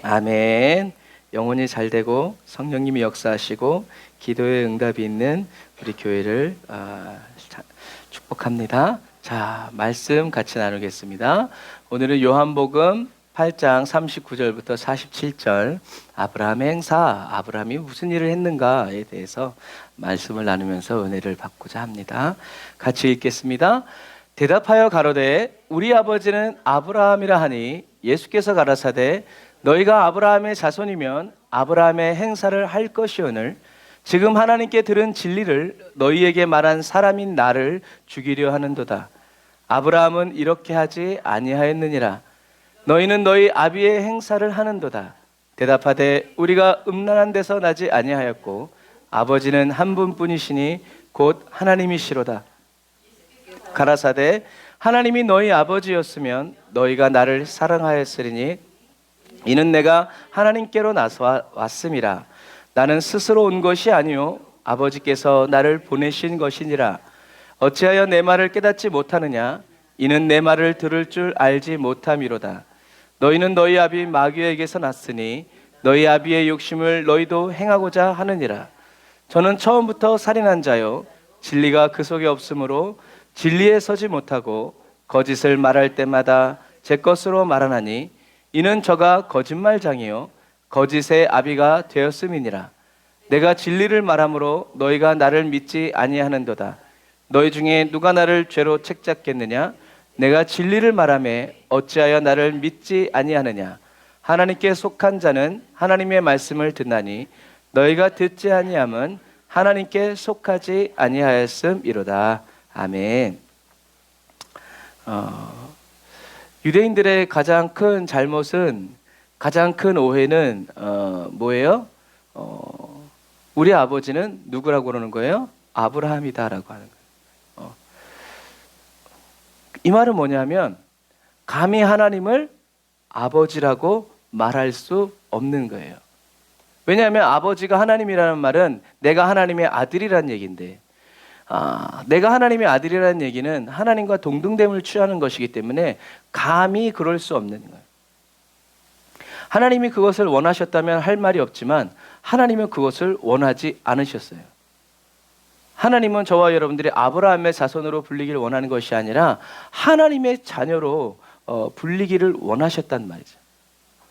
아멘. 영혼이 잘 되고 성령님이 역사하시고 기도에 응답이 있는 우리 교회를 축복합니다. 자, 말씀 같이 나누겠습니다. 오늘은 요한복음 8장 39절부터 47절 아브라함의 행사, 아브라함이 무슨 일을 했는가에 대해서 말씀을 나누면서 은혜를 받고자 합니다. 같이 읽겠습니다. 대답하여 가로되 우리 아버지는 아브라함이라 하니 예수께서 가라사대 너희가 아브라함의 자손이면 아브라함의 행사를 할 것이오늘 지금 하나님께 들은 진리를 너희에게 말한 사람인 나를 죽이려 하는도다. 아브라함은 이렇게 하지 아니하였느니라. 너희는 너희 아비의 행사를 하는도다. 대답하되 우리가 음란한 데서 나지 아니하였고 아버지는 한 분뿐이시니 곧 하나님이시로다. 가라사대 하나님이 너희 아버지였으면 너희가 나를 사랑하였으리니 이는 내가 하나님께로 나서 왔음이라. 나는 스스로 온 것이 아니요 아버지께서 나를 보내신 것이니라. 어찌하여 내 말을 깨닫지 못하느냐? 이는 내 말을 들을 줄 알지 못함이로다. 너희는 너희 아비 마귀에게서 났으니 너희 아비의 욕심을 너희도 행하고자 하느니라. 저는 처음부터 살인한 자요 진리가 그 속에 없으므로 진리에 서지 못하고 거짓을 말할 때마다 제 것으로 말하나니 이는 저가 거짓말장이요 거짓의 아비가 되었음이니라. 내가 진리를 말함으로 너희가 나를 믿지 아니하는도다. 너희 중에 누가 나를 죄로 책잡겠느냐? 내가 진리를 말하매 어찌하여 나를 믿지 아니하느냐? 하나님께 속한 자는 하나님의 말씀을 듣나니 너희가 듣지 아니함은 하나님께 속하지 아니하였음이로다. 아멘. 유대인들의 가장 큰 잘못은, 가장 큰 오해는 뭐예요? 우리 아버지는 누구라고 그러는 거예요? 아브라함이다라고 하는 거예요. 이 말은 뭐냐면 감히 하나님을 아버지라고 말할 수 없는 거예요. 왜냐하면 아버지가 하나님이라는 말은 내가 하나님의 아들이라는 얘기인데, 내가 하나님의 아들이라는 얘기는 하나님과 동등됨을 취하는 것이기 때문에 감히 그럴 수 없는 거예요. 하나님이 그것을 원하셨다면 할 말이 없지만 하나님은 그것을 원하지 않으셨어요. 하나님은 저와 여러분들이 아브라함의 자손으로 불리기를 원하는 것이 아니라 하나님의 자녀로 불리기를 원하셨단 말이죠.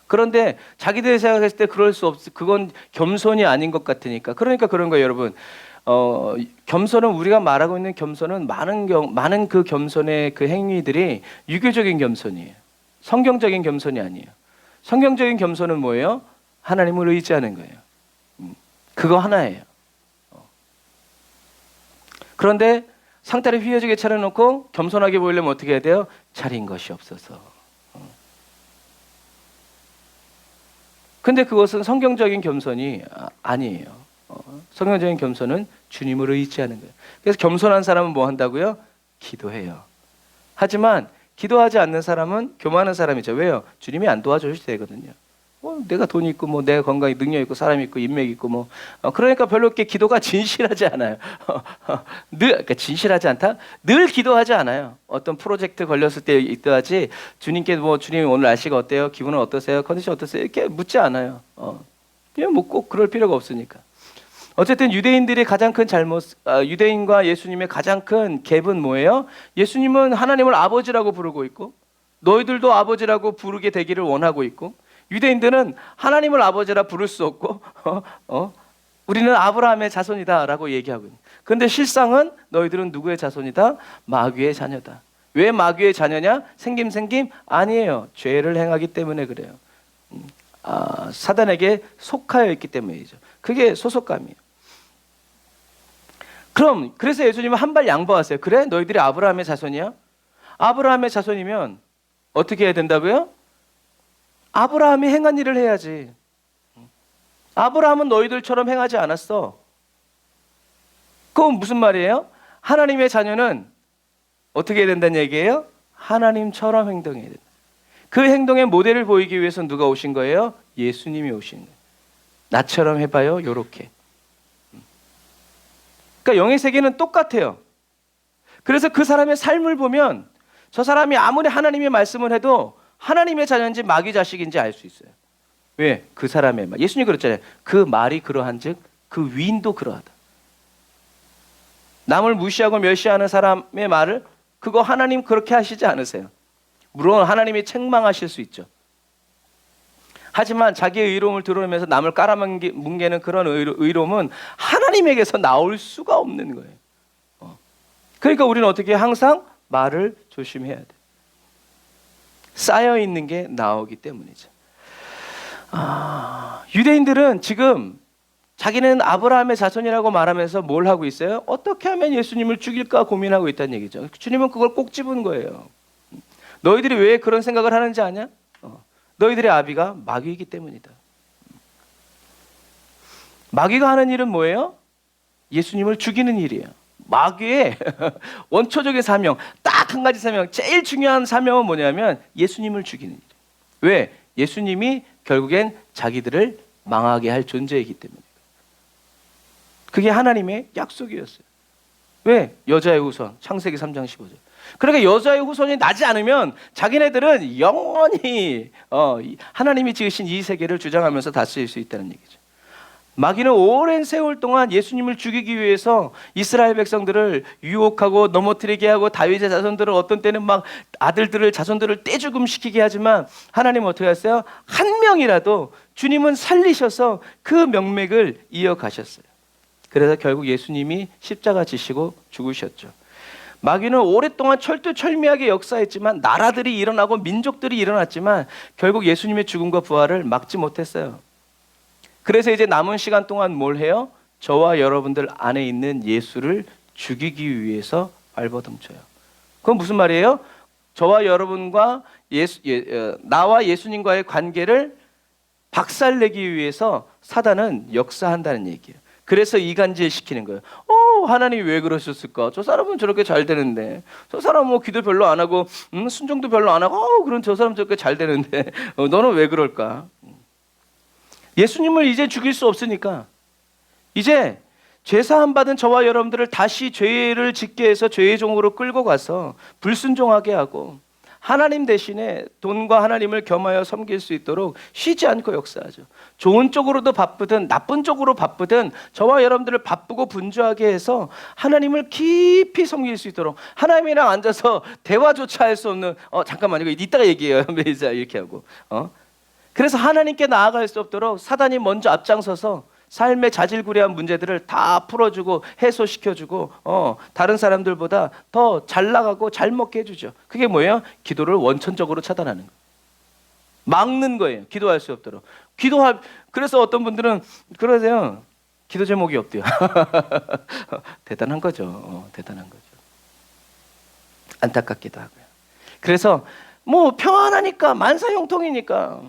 그런데 자기들이 생각했을 때 그럴 수 없어. 그건 겸손이 아닌 것 같으니까. 그러니까 그런 거예요, 여러분. 겸손은, 우리가 말하고 있는 겸손은 많은 그 겸손의 그 행위들이 유교적인 겸손이에요. 성경적인 겸손이 아니에요. 성경적인 겸손은 뭐예요? 하나님을 의지하는 거예요. 그거 하나예요. 그런데 상태를 휘어지게 차려놓고 겸손하게 보이려면 어떻게 해야 돼요? 차린 것이 없어서. 근데 그것은 성경적인 겸손이 아니에요. 성경적인 겸손은 주님을 의지하는 거예요. 그래서 겸손한 사람은 뭐 한다고요? 기도해요. 하지만 기도하지 않는 사람은 교만한 사람이죠. 왜요? 주님이 안 도와줄 되거든요. 내가 돈이 있고 뭐 내가 건강이 능력 있고 사람 있고 인맥 있고 뭐 그러니까 별로 이렇게 기도가 진실하지 않아요. 그러니까 진실하지 않다. 늘 기도하지 않아요. 어떤 프로젝트 걸렸을 때 기도하지 주님께 뭐 주님 오늘 날씨가 어때요? 기분은 어떠세요? 컨디션 어떠세요? 이렇게 묻지 않아요. 그냥 뭐 꼭 그럴 필요가 없으니까. 어쨌든 유대인들의 가장 큰 잘못, 유대인과 예수님의 가장 큰 갭은 뭐예요? 예수님은 하나님을 아버지라고 부르고 있고 너희들도 아버지라고 부르게 되기를 원하고 있고, 유대인들은 하나님을 아버지라 부를 수 없고 우리는 아브라함의 자손이다라고 얘기하고 있는. 그런데 실상은 너희들은 누구의 자손이다? 마귀의 자녀다. 왜 마귀의 자녀냐? 생김 아니에요. 죄를 행하기 때문에 그래요. 사단에게 속하여 있기 때문이죠. 그게 소속감이에요. 그래서 예수님은 한 발 양보하세요. 그래? 너희들이 아브라함의 자손이야? 아브라함의 자손이면 어떻게 해야 된다고요? 아브라함이 행한 일을 해야지. 아브라함은 너희들처럼 행하지 않았어. 그건 무슨 말이에요? 하나님의 자녀는 어떻게 해야 된다는 얘기예요? 하나님처럼 행동해야 된다. 그 행동의 모델을 보이기 위해서 누가 오신 거예요? 예수님이 오신 거예요. 나처럼 해봐요. 요렇게. 그러니까 영의 세계는 똑같아요. 그래서 그 사람의 삶을 보면 저 사람이 아무리 하나님의 말씀을 해도 하나님의 자녀인지 마귀 자식인지 알 수 있어요. 왜? 그 사람의 말. 예수님이 그랬잖아요. 그 말이 그러한즉 그 위인도 그러하다. 남을 무시하고 멸시하는 사람의 말을, 그거 하나님 그렇게 하시지 않으세요. 물론 하나님이 책망하실 수 있죠. 하지만 자기의 의로움을 드러내면서 남을 깔아뭉개는 그런 의로움은 하나님에게서 나올 수가 없는 거예요. 그러니까 우리는 어떻게 항상 말을 조심해야 돼. 쌓여있는 게 나오기 때문이죠. 유대인들은 지금 자기는 아브라함의 자손이라고 말하면서 뭘 하고 있어요? 어떻게 하면 예수님을 죽일까 고민하고 있다는 얘기죠. 주님은 그걸 꼭 집은 거예요. 너희들이 왜 그런 생각을 하는지 아냐? 너희들의 아비가 마귀이기 때문이다. 마귀가 하는 일은 뭐예요? 예수님을 죽이는 일이에요. 마귀의 원초적인 사명, 딱 한 가지 사명, 제일 중요한 사명은 뭐냐면 예수님을 죽이는 일이에요. 왜? 예수님이 결국엔 자기들을 망하게 할 존재이기 때문이에요. 그게 하나님의 약속이었어요. 왜? 여자의 후손, 창세기 3장 15절. 그러니까 여자의 후손이 나지 않으면 자기네들은 영원히 하나님이 지으신 이 세계를 주장하면서 다스릴 수 있다는 얘기죠. 마귀는 오랜 세월 동안 예수님을 죽이기 위해서 이스라엘 백성들을 유혹하고 넘어뜨리게 하고 다윗의 자손들을 어떤 때는 막 아들들을 자손들을 떼죽음시키게 하지만 하나님은 어떻게 하셨어요? 한 명이라도 주님은 살리셔서 그 명맥을 이어가셨어요. 그래서 결국 예수님이 십자가 지시고 죽으셨죠. 마귀는 오랫동안 철두철미하게 역사했지만 나라들이 일어나고 민족들이 일어났지만 결국 예수님의 죽음과 부활을 막지 못했어요. 그래서 이제 남은 시간 동안 뭘 해요? 저와 여러분들 안에 있는 예수를 죽이기 위해서 발버둥쳐요. 그건 무슨 말이에요? 저와 여러분과 나와 예수님과의 관계를 박살내기 위해서 사단은 역사한다는 얘기예요. 그래서 이간질 시키는 거예요. 하나님이 왜 그러셨을까? 저 사람은 저렇게 잘 되는데, 저 사람은 뭐 기도 별로 안 하고 순종도 별로 안 하고 그럼 저 사람 저렇게 잘 되는데 너는 왜 그럴까? 예수님을 이제 죽일 수 없으니까 이제 죄사함 받은 저와 여러분들을 다시 죄를 짓게 해서 죄의 종으로 끌고 가서 불순종하게 하고 하나님 대신에 돈과 하나님을 겸하여 섬길 수 있도록 쉬지 않고 역사하죠. 좋은 쪽으로도 바쁘든 나쁜 쪽으로 바쁘든 저와 여러분들을 바쁘고 분주하게 해서 하나님을 깊이 섬길 수 있도록 하나님이랑 앉아서 대화조차 할 수 없는 잠깐만 이거 이따가 얘기해요. 매자 이렇게 하고 그래서 하나님께 나아갈 수 없도록 사단이 먼저 앞장서서 삶의 자질구레한 문제들을 다 풀어주고 해소시켜주고 다른 사람들보다 더 잘 나가고 잘 먹게 해주죠. 그게 뭐예요? 기도를 원천적으로 차단하는 거예요. 막는 거예요. 기도할 수 없도록. 그래서 어떤 분들은 그러세요. 기도 제목이 없대요. 대단한 거죠. 대단한 거죠. 안타깝기도 하고요. 그래서 뭐 평안하니까 만사형통이니까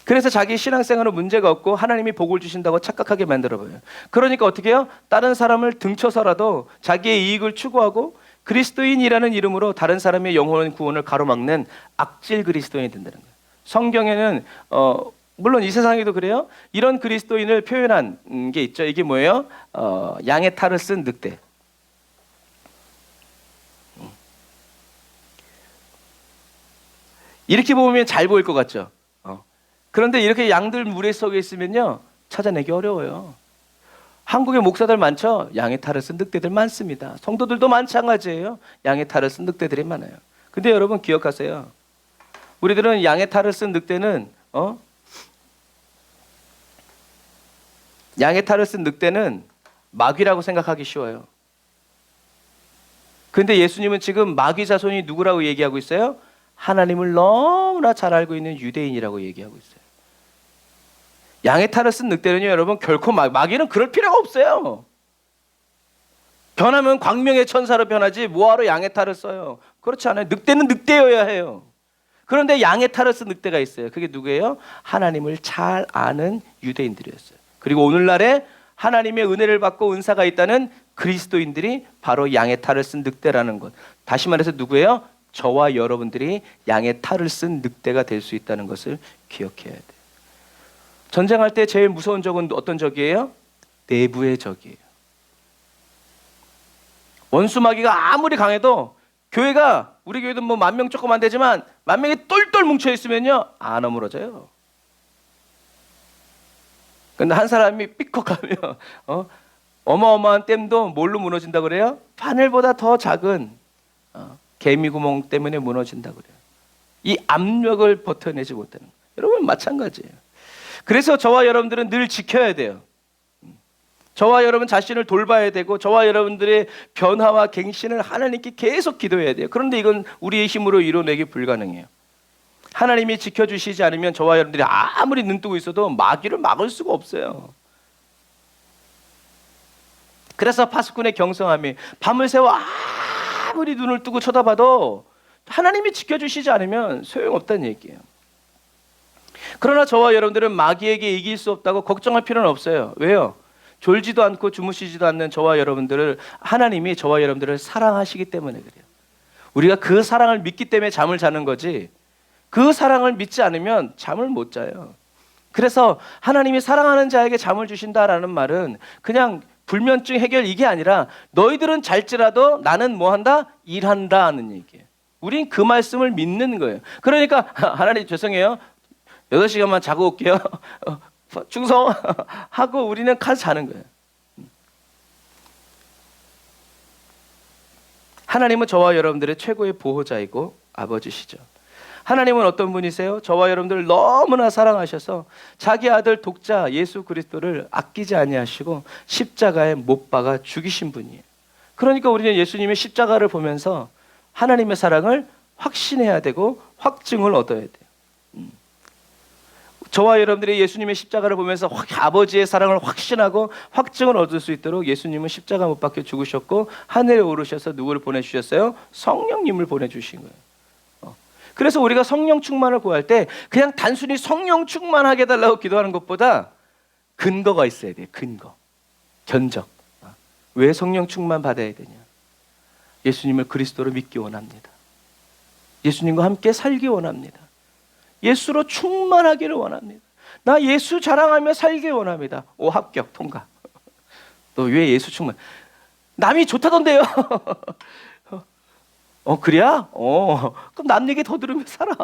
그래서 자기 신앙생활은 문제가 없고 하나님이 복을 주신다고 착각하게 만들어버려요. 그러니까 어떻게 해요? 다른 사람을 등쳐서라도 자기의 이익을 추구하고 그리스도인이라는 이름으로 다른 사람의 영혼 구원을 가로막는 악질 그리스도인이 된다는 거예요. 성경에는 물론 이 세상에도 그래요. 이런 그리스도인을 표현한 게 있죠. 이게 뭐예요? 양의 탈을 쓴 늑대. 이렇게 보면 잘 보일 것 같죠? 그런데 이렇게 양들 무리 속에 있으면요 찾아내기 어려워요. 한국에 목사들 많죠? 양의 탈을 쓴 늑대들 많습니다. 성도들도 마찬가지예요. 양의 탈을 쓴 늑대들이 많아요. 근데 여러분 기억하세요. 우리들은 양의 탈을 쓴 늑대는 양의 탈을 쓴 늑대는 마귀라고 생각하기 쉬워요. 근데 예수님은 지금 마귀 자손이 누구라고 얘기하고 있어요? 하나님을 너무나 잘 알고 있는 유대인이라고 얘기하고 있어요. 양의 탈을 쓴 늑대는요, 여러분 결코 마귀는 그럴 필요가 없어요. 변하면 광명의 천사로 변하지 뭐하러 양의 탈을 써요? 그렇지 않아요. 늑대는 늑대여야 해요. 그런데 양의 탈을 쓴 늑대가 있어요. 그게 누구예요? 하나님을 잘 아는 유대인들이었어요. 그리고 오늘날에 하나님의 은혜를 받고 은사가 있다는 그리스도인들이 바로 양의 탈을 쓴 늑대라는 것. 다시 말해서 누구예요? 저와 여러분들이 양의 탈을 쓴 늑대가 될 수 있다는 것을 기억해야 돼요. 전쟁할 때 제일 무서운 적은 어떤 적이에요? 내부의 적이에요. 원수 마귀가 아무리 강해도 교회가 우리 교회도 뭐 10,000명 조금 안 되지만 10,000명이 똘똘 뭉쳐 있으면요 안 어물어져요. 근데 한 사람이 삐걱하면 어마어마한 댐도 뭘로 무너진다 그래요? 바늘보다 더 작은 개미 구멍 때문에 무너진다 그래요. 이 압력을 버텨내지 못하는 거예요. 여러분 마찬가지예요. 그래서 저와 여러분들은 늘 지켜야 돼요. 저와 여러분 자신을 돌봐야 되고 저와 여러분들의 변화와 갱신을 하나님께 계속 기도해야 돼요. 그런데 이건 우리의 힘으로 이뤄내기 불가능해요. 하나님이 지켜주시지 않으면 저와 여러분들이 아무리 눈뜨고 있어도 마귀를 막을 수가 없어요. 그래서 파수꾼의 경성함이 밤을 새워 아무리 눈을 뜨고 쳐다봐도 하나님이 지켜주시지 않으면 소용없다는 얘기예요. 그러나 저와 여러분들은 마귀에게 이길 수 없다고 걱정할 필요는 없어요. 왜요? 졸지도 않고 주무시지도 않는 저와 여러분들을 하나님이 저와 여러분들을 사랑하시기 때문에 그래요. 우리가 그 사랑을 믿기 때문에 잠을 자는 거지, 그 사랑을 믿지 않으면 잠을 못 자요. 그래서 하나님이 사랑하는 자에게 잠을 주신다라는 말은 그냥 불면증 해결 이게 아니라 너희들은 잘지라도 나는 뭐 한다? 일한다 하는 얘기예요. 우린 그 말씀을 믿는 거예요. 그러니까 하나님 죄송해요. 8시간만 자고 올게요. 충성하고 우리는 가서 자는 거예요. 하나님은 저와 여러분들의 최고의 보호자이고 아버지시죠. 하나님은 어떤 분이세요? 저와 여러분들을 너무나 사랑하셔서 자기 아들 독자 예수 그리스도를 아끼지 아니하시고 십자가에 못 박아 죽이신 분이에요. 그러니까 우리는 예수님의 십자가를 보면서 하나님의 사랑을 확신해야 되고 확증을 얻어야 돼요. 저와 여러분들이 예수님의 십자가를 보면서 아버지의 사랑을 확신하고 확증을 얻을 수 있도록 예수님은 십자가 못 박혀 죽으셨고 하늘에 오르셔서 누구를 보내주셨어요? 성령님을 보내주신 거예요. 그래서 우리가 성령 충만을 구할 때 그냥 단순히 성령 충만하게 해달라고 기도하는 것보다 근거가 있어야 돼요. 근거, 견적. 왜 성령 충만 받아야 되냐? 예수님을 그리스도로 믿기 원합니다. 예수님과 함께 살기 원합니다. 예수로 충만하기를 원합니다. 나 예수 자랑하며 살기 원합니다. 오, 합격, 통과. 너 왜 예수 충만? 남이 좋다던데요. 그래야? 그럼 남 얘기 더 들으며 살아.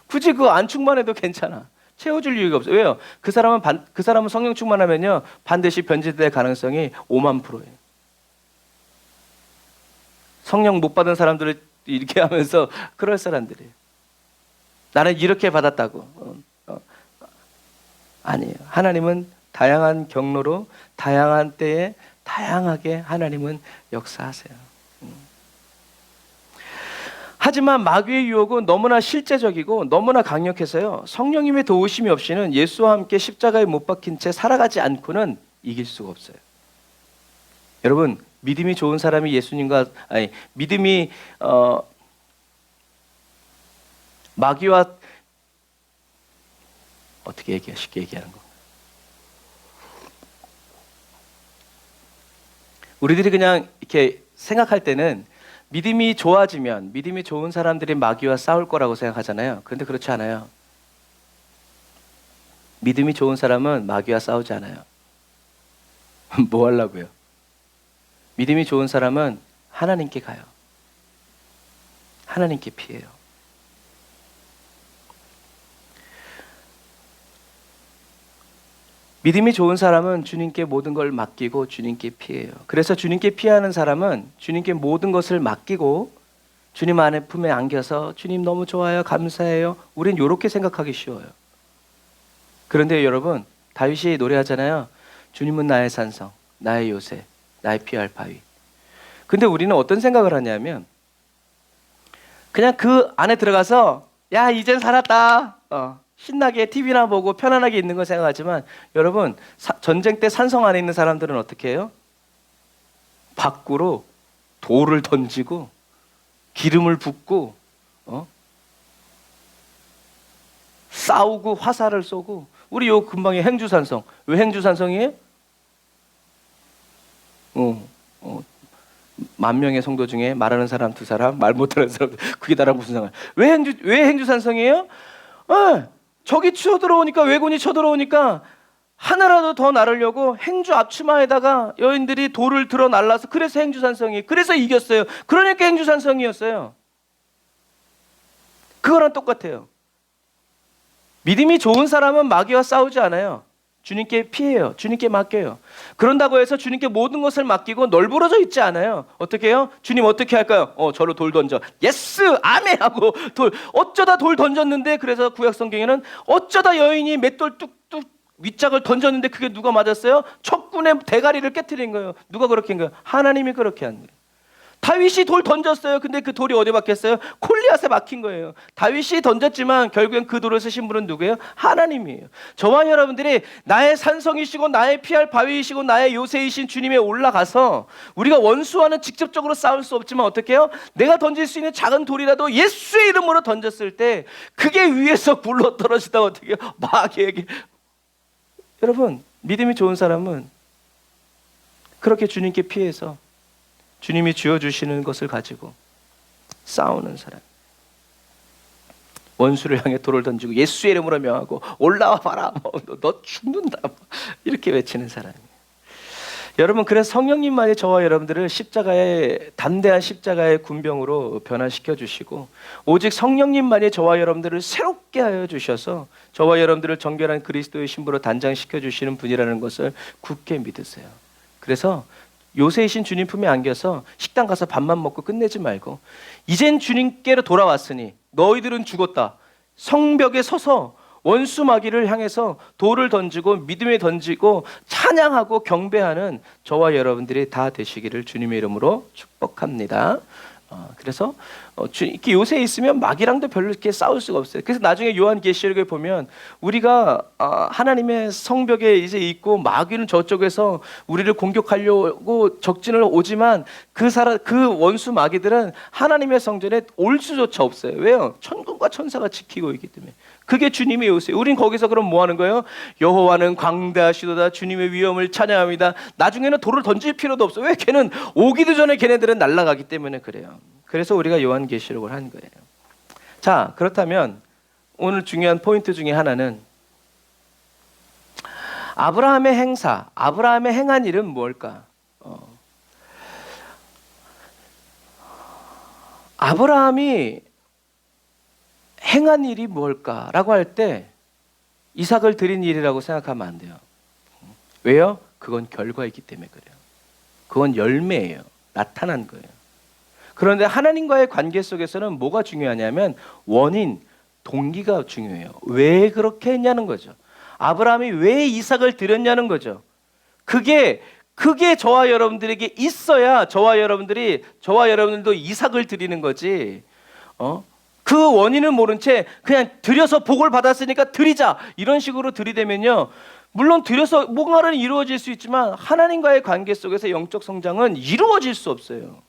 굳이 그거 안 충만해도 괜찮아. 채워줄 이유가 없어요. 왜요? 그 사람은 성령 충만하면요 반드시 변질될 가능성이 5만 %예요. 성령 못 받은 사람들을 이렇게 하면서 그럴 사람들이에요. 나는 이렇게 받았다고. 아니에요. 하나님은 다양한 경로로 다양한 때에 다양하게 하나님은 역사하세요. 하지만 마귀의 유혹은 너무나 실제적이고 너무나 강력해서요. 성령님의 도우심이 없이는 예수와 함께 십자가에 못 박힌 채 살아가지 않고는 이길 수가 없어요. 여러분, 믿음이 좋은 사람이 믿음이 마귀와 어떻게 쉽게 얘기하는 거? 우리들이 그냥 이렇게 생각할 때는 믿음이 좋아지면 믿음이 좋은 사람들이 마귀와 싸울 거라고 생각하잖아요. 그런데 그렇지 않아요. 믿음이 좋은 사람은 마귀와 싸우지 않아요. 뭐 하려고요? 믿음이 좋은 사람은 하나님께 가요. 하나님께 피해요. 믿음이 좋은 사람은 주님께 모든 걸 맡기고 주님께 피해요. 그래서 주님께 피하는 사람은 주님께 모든 것을 맡기고 주님 안에 품에 안겨서 주님 너무 좋아요, 감사해요. 우린 이렇게 생각하기 쉬워요. 그런데 여러분, 다윗이 노래하잖아요. 주님은 나의 산성, 나의 요새, 나의 피할 바위. 근데 우리는 어떤 생각을 하냐면 그냥 그 안에 들어가서 야 이젠 살았다. 신나게 TV나 보고 편안하게 있는 거 생각하지만 여러분 전쟁 때 산성 안에 있는 사람들은 어떻게 해요? 밖으로 돌을 던지고 기름을 붓고 싸우고 화살을 쏘고 우리 요 근방에 행주산성. 왜 행주산성이에요? 10,000명의 성도 중에 말하는 사람 2사람, 말 못하는 사람 그게 나랑 무슨 상관? 왜 행주산성이에요? 적이 쳐들어오니까 왜군이 쳐들어오니까 하나라도 더 나르려고 행주 앞치마에다가 여인들이 돌을 들어 날라서 그래서 행주산성이 그래서 이겼어요. 그러니까 행주산성이었어요. 그거랑 똑같아요. 믿음이 좋은 사람은 마귀와 싸우지 않아요. 주님께 피해요. 주님께 맡겨요. 그런다고 해서 주님께 모든 것을 맡기고 널브러져 있지 않아요. 어떻게 해요? 주님 어떻게 할까요? 저로 돌 던져. 예스! 아멘! 하고 어쩌다 돌 던졌는데 그래서 구약성경에는 어쩌다 여인이 맷돌 뚝뚝 윗짝을 던졌는데 그게 누가 맞았어요? 척군의 대가리를 깨트린 거예요. 누가 그렇게 한 거예요? 하나님이 그렇게 한 거예요. 다윗이 돌 던졌어요. 근데 그 돌이 어디 박혔어요? 골리앗에 막힌 거예요. 다윗이 던졌지만 결국엔 그 돌을 쓰신 분은 누구예요? 하나님이에요. 저와 여러분들이 나의 산성이시고 나의 피할 바위이시고 나의 요새이신 주님에 올라가서 우리가 원수와는 직접적으로 싸울 수 없지만 어떻게 해요? 내가 던질 수 있는 작은 돌이라도 예수의 이름으로 던졌을 때 그게 위에서 굴러 떨어지다 어떻게 해요? 마귀에게. 여러분, 믿음이 좋은 사람은 그렇게 주님께 피해서 주님이 주어주시는 것을 가지고 싸우는 사람, 원수를 향해 돌을 던지고 예수의 이름으로 명하고 올라와 봐라, 너 죽는다, 이렇게 외치는 사람이에요. 여러분, 그래서 성령님만이 저와 여러분들을 십자가의 담대한 십자가의 군병으로 변화시켜 주시고 오직 성령님만이 저와 여러분들을 새롭게 하여 주셔서 저와 여러분들을 정결한 그리스도의 신부로 단장시켜 주시는 분이라는 것을 굳게 믿으세요. 그래서 요새이신 주님 품에 안겨서 식당 가서 밥만 먹고 끝내지 말고 이젠 주님께로 돌아왔으니 너희들은 죽었다. 성벽에 서서 원수 마귀를 향해서 돌을 던지고 믿음에 던지고 찬양하고 경배하는 저와 여러분들이 다 되시기를 주님의 이름으로 축복합니다. 그래서 이렇게 요새 있으면 마귀랑도 별로 이렇게 싸울 수가 없어요. 그래서 나중에 요한계시록에 보면 우리가 하나님의 성벽에 이제 있고 마귀는 저쪽에서 우리를 공격하려고 적진을 오지만 그 원수 마귀들은 하나님의 성전에 올 수조차 없어요. 왜요? 천군과 천사가 지키고 있기 때문에. 그게 주님의 요새. 우린 거기서 그럼 뭐 하는 거예요? 여호와는 광대하시도다. 주님의 위엄을 찬양합니다. 나중에는 돌을 던질 필요도 없어. 왜? 걔는 오기도 전에 걔네들은 날아가기 때문에 그래요. 그래서 우리가 요한계시록을 한 거예요. 자, 그렇다면 오늘 중요한 포인트 중에 하나는 아브라함의 행사, 아브라함의 행한 일은 무엇일까? 아브라함이 행한 일이 무엇일까라고 할 때 이삭을 드린 일이라고 생각하면 안 돼요. 왜요? 그건 결과이기 때문에 그래요. 그건 열매예요. 나타난 거예요. 그런데 하나님과의 관계 속에서는 뭐가 중요하냐면 원인, 동기가 중요해요. 왜 그렇게 했냐는 거죠. 아브라함이 왜 이삭을 드렸냐는 거죠. 그게 저와 여러분들에게 있어야 저와 여러분들도 이삭을 드리는 거지. 그 원인을 모른 채 그냥 드려서 복을 받았으니까 드리자 이런 식으로 들이대면요, 물론 드려서 뭔가는 이루어질 수 있지만 하나님과의 관계 속에서 영적 성장은 이루어질 수 없어요.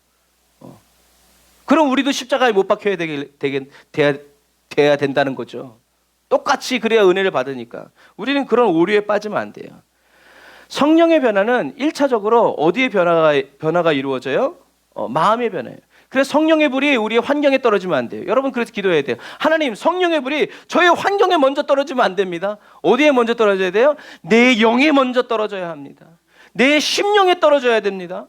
그럼 우리도 십자가에 못 박혀야 돼야 된다는 거죠. 똑같이 그래야 은혜를 받으니까. 우리는 그런 오류에 빠지면 안 돼요. 성령의 변화는 1차적으로 어디에 변화가 이루어져요? 마음의 변화예요. 그래서 성령의 불이 우리의 환경에 떨어지면 안 돼요. 여러분, 그래서 기도해야 돼요. 하나님, 성령의 불이 저의 환경에 먼저 떨어지면 안 됩니다. 어디에 먼저 떨어져야 돼요? 내 영에 먼저 떨어져야 합니다. 내 심령에 떨어져야 됩니다.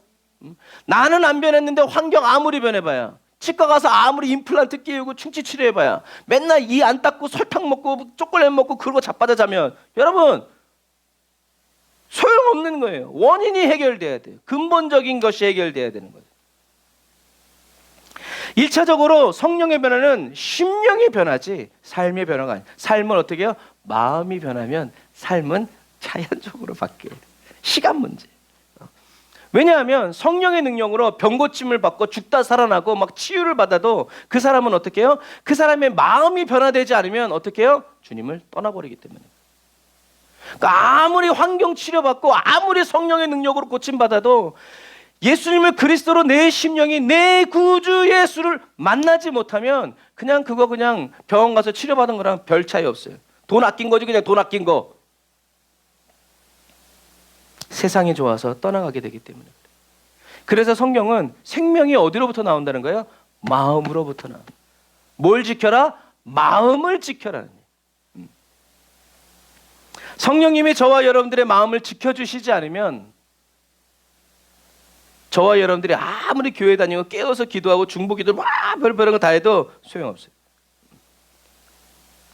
나는 안 변했는데 환경 아무리 변해봐야, 치과 가서 아무리 임플란트 끼우고 충치 치료해봐야, 맨날 이 안 닦고 설탕 먹고 초콜릿 먹고 그러고 자빠져 자면 여러분 소용없는 거예요. 원인이 해결돼야 돼요. 근본적인 것이 해결돼야 되는 거예요. 1차적으로 성령의 변화는 심령의 변화지 삶의 변화가 아니에요. 삶은 어떻게 해요? 마음이 변하면 삶은 자연적으로 바뀌어요. 시간 문제. 왜냐하면 성령의 능력으로 병고침을 받고 죽다 살아나고 막 치유를 받아도 그 사람은 어떻게 해요? 그 사람의 마음이 변화되지 않으면 어떻게 해요? 주님을 떠나버리기 때문에. 그러니까 아무리 환경 치료받고 아무리 성령의 능력으로 고침받아도 예수님을 그리스도로 내 심령이 내 구주 예수를 만나지 못하면 그냥 병원 가서 치료받은 거랑 별 차이 없어요. 돈 아낀 거지, 그냥 돈 아낀 거. 세상이 좋아서 떠나가게 되기 때문에. 그래서 성경은 생명이 어디로부터 나온다는 거예요? 마음으로부터 나와. 뭘 지켜라? 마음을 지켜라. 성령님이 저와 여러분들의 마음을 지켜주시지 않으면 저와 여러분들이 아무리 교회 다니고 깨어서 기도하고 중보기도 막 별거 다 해도 소용없어요.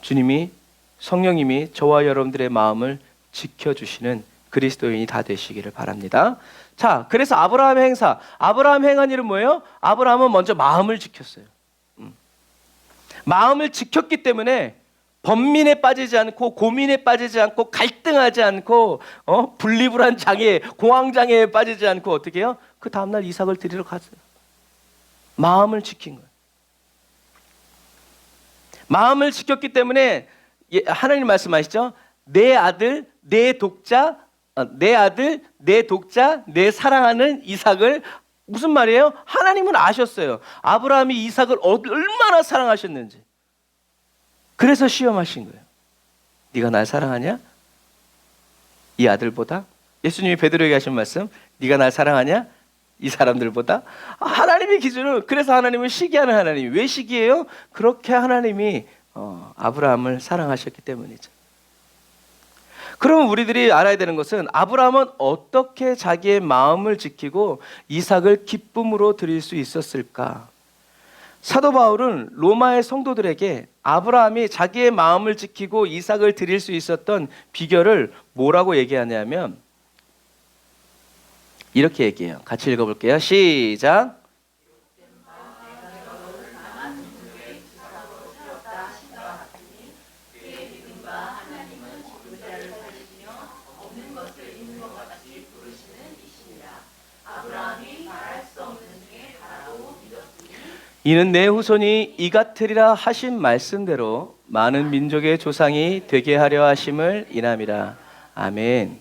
주님이, 성령님이 저와 여러분들의 마음을 지켜주시는 그리스도인이 다 되시기를 바랍니다. 자, 그래서 아브라함의 행사, 아브라함 행한 일은 뭐예요? 아브라함은 먼저 마음을 지켰어요. 마음을 지켰기 때문에 번민에 빠지지 않고 고민에 빠지지 않고 갈등하지 않고 분리불안 장애, 공황 장애에 빠지지 않고 어떻게 해요? 그 다음날 이삭을 드리러 갔어요. 마음을 지킨 거예요. 마음을 지켰기 때문에 하나님 말씀하시죠. 내 아들, 내 독자, 내 사랑하는 이삭을, 무슨 말이에요? 하나님은 아셨어요. 아브라함이 이삭을 얼마나 사랑하셨는지. 그래서 시험하신 거예요. 네가 날 사랑하냐? 이 아들보다? 예수님이 베드로에게 하신 말씀, 네가 날 사랑하냐? 이 사람들보다? 하나님의 기준은, 그래서 하나님은 시기하는 하나님이. 왜 시기해요? 그렇게 하나님이 아브라함을 사랑하셨기 때문이죠. 그러면 우리들이 알아야 되는 것은 아브라함은 어떻게 자기의 마음을 지키고 이삭을 기쁨으로 드릴 수 있었을까? 사도 바울은 로마의 성도들에게 아브라함이 자기의 마음을 지키고 이삭을 드릴 수 있었던 비결을 뭐라고 얘기하냐면 이렇게 얘기해요. 같이 읽어볼게요. 시작. 이는 내 후손이 이 같으리라 하신 말씀대로 많은 민족의 조상이 되게 하려 하심을 인함이라. 아멘.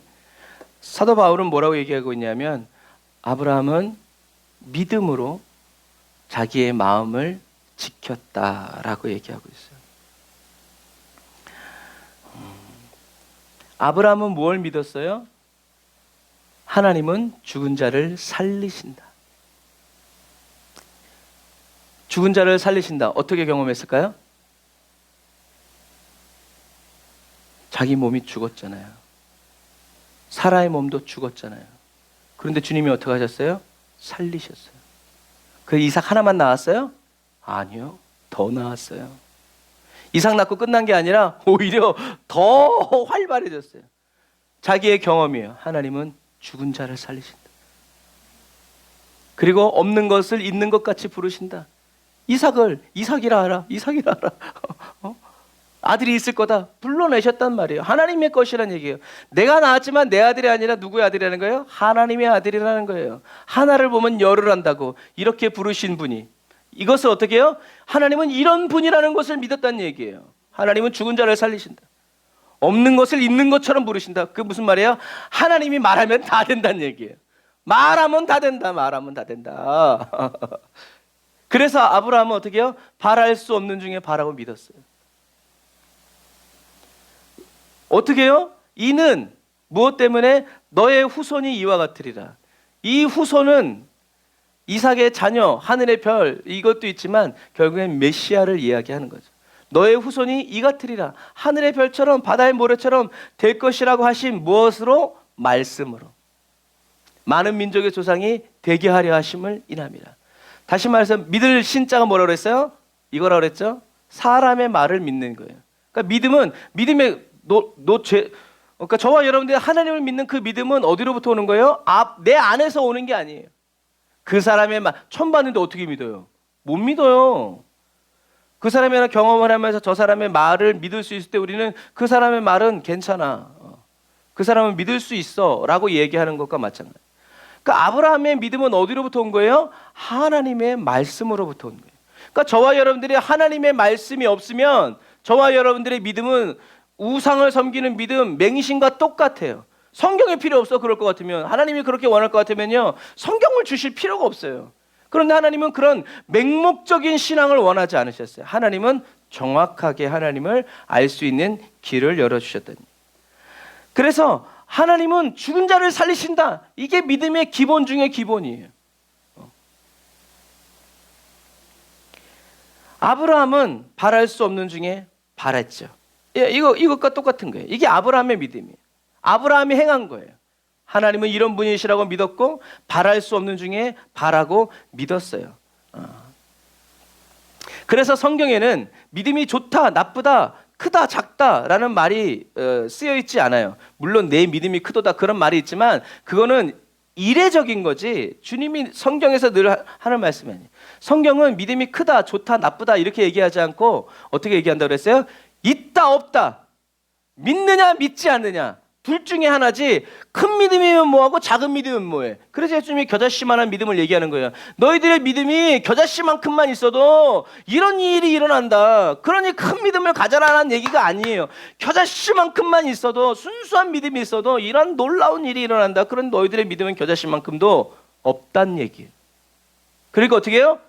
사도 바울은 뭐라고 얘기하고 있냐면 아브라함은 믿음으로 자기의 마음을 지켰다라고 얘기하고 있어요. 아브라함은 뭘 믿었어요? 하나님은 죽은 자를 살리신다. 죽은 자를 살리신다. 어떻게 경험했을까요? 자기 몸이 죽었잖아요. 사라의 몸도 죽었잖아요. 그런데 주님이 어떻게 하셨어요? 살리셨어요. 그 이삭 하나만 낳았어요? 아니요. 더 낳았어요. 이삭 낳고 끝난 게 아니라 오히려 더 활발해졌어요. 자기의 경험이에요. 하나님은 죽은 자를 살리신다. 그리고 없는 것을 있는 것 같이 부르신다. 이삭이라 하라. 아들이 있을 거다. 불러내셨단 말이에요. 하나님의 것이란 얘기예요. 내가 낳았지만 내 아들이 아니라 누구의 아들이라는 거예요? 하나님의 아들이라는 거예요. 하나를 보면 열을 한다고 이렇게 부르신 분이, 이것을 어떻게 해요? 하나님은 이런 분이라는 것을 믿었다는 얘기예요. 하나님은 죽은 자를 살리신다. 없는 것을 있는 것처럼 부르신다. 그게 무슨 말이에요? 하나님이 말하면 다 된다는 얘기예요. 말하면 다 된다. 그래서 아브라함은 어떻게 해요? 바랄 수 없는 중에 바라고 믿었어요. 어떻게 해요? 이는 무엇 때문에? 너의 후손이 이와 같으리라. 이 후손은 이삭의 자녀, 하늘의 별, 이것도 있지만 결국엔 메시아를 이야기하는 거죠. 너의 후손이 이 같으리라. 하늘의 별처럼 바다의 모래처럼 될 것이라고 하신 무엇으로? 말씀으로. 많은 민족의 조상이 되게 하려 하심을 인함이라. 다시 말해서 믿을 신자가 뭐라고 그랬어요? 이거라고 그랬죠? 사람의 말을 믿는 거예요. 그러니까 믿음의 그러니까 저와 여러분들이 하나님을 믿는 그 믿음은 어디로부터 오는 거예요? 내 안에서 오는 게 아니에요. 그 사람의 말, 처음 봤는데 어떻게 믿어요? 못 믿어요. 그 사람이랑 경험을 하면서 저 사람의 말을 믿을 수 있을 때 우리는 그 사람의 말은 괜찮아. 그 사람은 믿을 수 있어 라고 얘기하는 것과 마찬가지예요. 그러니까 아브라함의 믿음은 어디로부터 온 거예요? 하나님의 말씀으로부터 온 거예요. 그러니까 저와 여러분들이 하나님의 말씀이 없으면 저와 여러분들의 믿음은 우상을 섬기는 믿음, 맹신과 똑같아요. 성경이 필요 없어. 그럴 것 같으면, 하나님이 그렇게 원할 것 같으면요, 성경을 주실 필요가 없어요. 그런데 하나님은 그런 맹목적인 신앙을 원하지 않으셨어요. 하나님은 정확하게 하나님을 알 수 있는 길을 열어주셨더니. 그래서 하나님은 죽은 자를 살리신다. 이게 믿음의 기본 중에 기본이에요. 아브라함은 바랄 수 없는 중에 바랐죠. 이것과 똑같은 거예요. 이게 아브라함의 믿음이에요. 아브라함이 행한 거예요. 하나님은 이런 분이시라고 믿었고 바랄 수 없는 중에 바라고 믿었어요. 그래서 성경에는 믿음이 좋다, 나쁘다, 크다, 작다라는 말이 쓰여 있지 않아요. 물론 내 믿음이 크도다 그런 말이 있지만 그거는 이례적인 거지 주님이 성경에서 늘 하는 말씀이 아니에요. 성경은 믿음이 크다, 좋다, 나쁘다 이렇게 얘기하지 않고 어떻게 얘기한다고 그랬어요? 있다, 없다, 믿느냐, 믿지 않느냐, 둘 중에 하나지. 큰 믿음이면 뭐하고 작은 믿음이면 뭐해. 그래서 예수님이 겨자씨만한 믿음을 얘기하는 거예요. 너희들의 믿음이 겨자씨만큼만 있어도 이런 일이 일어난다. 그러니 큰 믿음을 가져라는 얘기가 아니에요. 겨자씨만큼만 있어도, 순수한 믿음이 있어도 이런 놀라운 일이 일어난다. 그런 너희들의 믿음은 겨자씨만큼도 없단 얘기예요. 그러니까 어떻게 해요?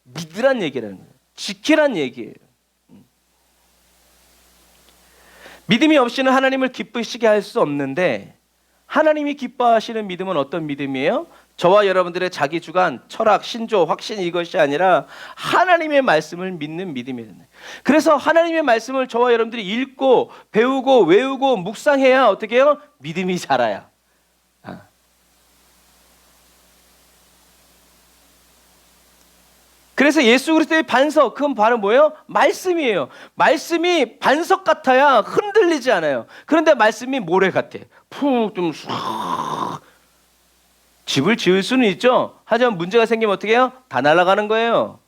믿으란 얘기라는 거예요. 지키란 얘기예요. 믿음이 없이는 하나님을 기쁘시게 할 수 없는데, 하나님이 기뻐하시는 믿음은 어떤 믿음이에요? 저와 여러분들의 자기 주관, 철학, 신조, 확신 이것이 아니라 하나님의 말씀을 믿는 믿음이에요. 그래서 하나님의 말씀을 저와 여러분들이 읽고 배우고 외우고 묵상해야 어떻게 해요? 믿음이 자라요. 그래서 예수 그리스도의 반석, 그건 바로 뭐예요? 말씀이에요. 말씀이 반석 같아야 흔들리지 않아요. 그런데 말씀이 모래 같아. 푹 좀 싹. 집을 지을 수는 있죠. 하지만 문제가 생기면 어떻게 해요? 다 날아가는 거예요.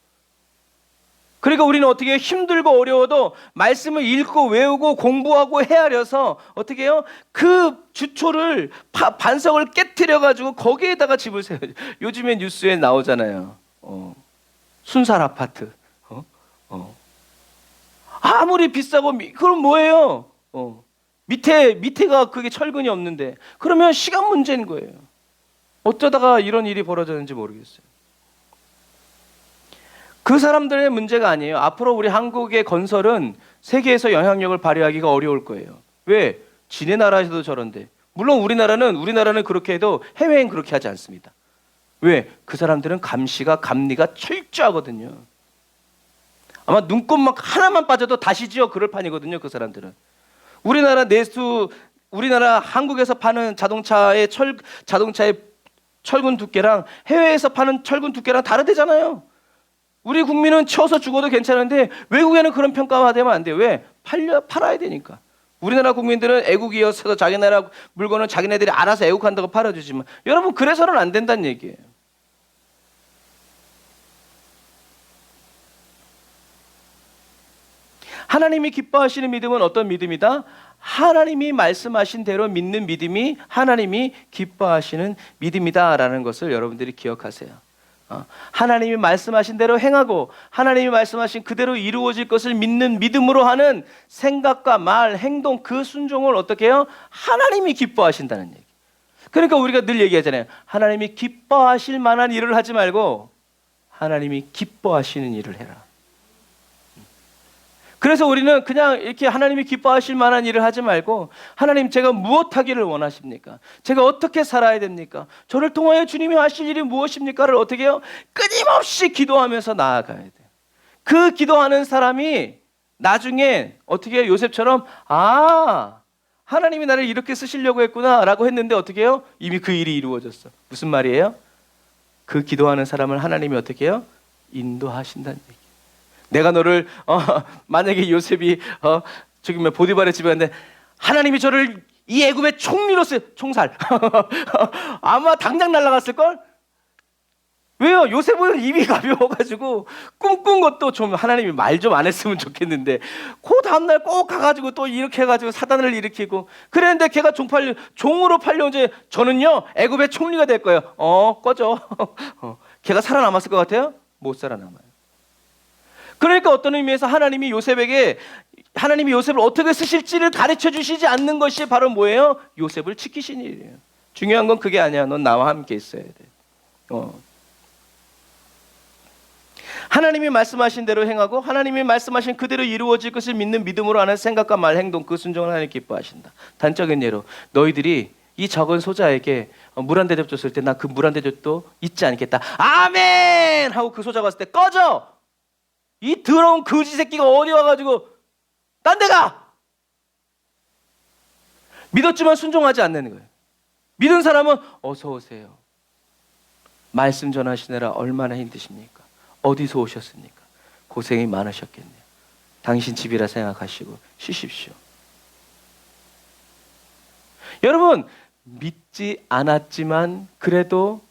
그러니까 우리는 어떻게 해요? 힘들고 어려워도 말씀을 읽고 외우고 공부하고 헤아려서 어떻게 해요? 그 주초를 반석을 깨트려 가지고 거기에다가 집을 세워요. 요즘에 뉴스에 나오잖아요. 순살 아파트. 아무리 비싸고 그럼 뭐예요? 밑에가 그게 철근이 없는데 그러면 시간 문제인 거예요. 어쩌다가 이런 일이 벌어졌는지 모르겠어요. 그 사람들의 문제가 아니에요. 앞으로 우리 한국의 건설은 세계에서 영향력을 발휘하기가 어려울 거예요. 왜? 지네 나라에서도 저런데. 물론 우리나라는 그렇게 해도 해외엔 그렇게 하지 않습니다. 왜? 그 사람들은 감리가 철저하거든요. 아마 눈곱만 하나만 빠져도 다시 지어 그럴 판이거든요. 그 사람들은. 우리나라 한국에서 파는 자동차의 철근 두께랑 해외에서 파는 철근 두께랑 다르대잖아요. 우리 국민은 치워서 죽어도 괜찮은데 외국에는 그런 평가가 되면 안 돼요. 왜? 팔아야 되니까. 우리나라 국민들은 애국이어서 자기 나라 물건은 자기네들이 알아서 애국한다고 팔아주지만 여러분 그래서는 안 된다는 얘기예요. 하나님이 기뻐하시는 믿음은 어떤 믿음이다? 하나님이 말씀하신 대로 믿는 믿음이 하나님이 기뻐하시는 믿음이다라는 것을 여러분들이 기억하세요. 하나님이 말씀하신 대로 행하고 하나님이 말씀하신 그대로 이루어질 것을 믿는 믿음으로 하는 생각과 말, 행동, 그 순종을 어떻게 해요? 하나님이 기뻐하신다는 얘기. 그러니까 우리가 늘 얘기하잖아요. 하나님이 기뻐하실 만한 일을 하지 말고 하나님이 기뻐하시는 일을 해라. 그래서 우리는 그냥 이렇게 하나님이 기뻐하실 만한 일을 하지 말고 하나님 제가 무엇 하기를 원하십니까? 제가 어떻게 살아야 됩니까? 저를 통하여 주님이 하실 일이 무엇입니까를 어떻게 해요? 끊임없이 기도하면서 나아가야 돼요. 그 기도하는 사람이 나중에 어떻게 해요? 요셉처럼 하나님이 나를 이렇게 쓰시려고 했구나 라고 했는데 어떻게 해요? 이미 그 일이 이루어졌어. 무슨 말이에요? 그 기도하는 사람을 하나님이 어떻게 해요? 인도하신다는 얘기. 내가 너를 만약에 요셉이 저기 보디발의 집에 갔는데 하나님이 저를 이 애굽의 총리로 총살 아마 당장 날아갔을걸? 왜요? 요셉은 입이 가벼워가지고 꿈꾼 것도 좀 하나님이 말 좀 안 했으면 좋겠는데 그 다음날 꼭 가가지고 또 이렇게 해가지고 사단을 일으키고 그랬는데 걔가 종으로 팔려온 지 저는요 애굽의 총리가 될 거예요. 꺼져. 걔가 살아남았을 것 같아요? 못 살아남아요. 그러니까 어떤 의미에서 하나님이 요셉을 어떻게 쓰실지를 가르쳐 주시지 않는 것이 바로 뭐예요? 요셉을 지키신 일이에요. 중요한 건 그게 아니야. 넌 나와 함께 있어야 돼. 하나님이 말씀하신 대로 행하고 하나님이 말씀하신 그대로 이루어질 것을 믿는 믿음으로 하는 생각과 말, 행동, 그 순종을 하나님 기뻐하신다. 단적인 예로 너희들이 이 적은 소자에게 물 한 대접 줬을 때 나 그 물 한 대접도 잊지 않겠다. 아멘! 하고 그 소자가 왔을 때 꺼져! 이 더러운 거지 새끼가 어디 와가지고 딴 데 가! 믿었지만 순종하지 않는 거예요. 믿은 사람은 어서 오세요. 말씀 전하시느라 얼마나 힘드십니까? 어디서 오셨습니까? 고생이 많으셨겠네요. 당신 집이라 생각하시고 쉬십시오. 여러분 믿지 않았지만 그래도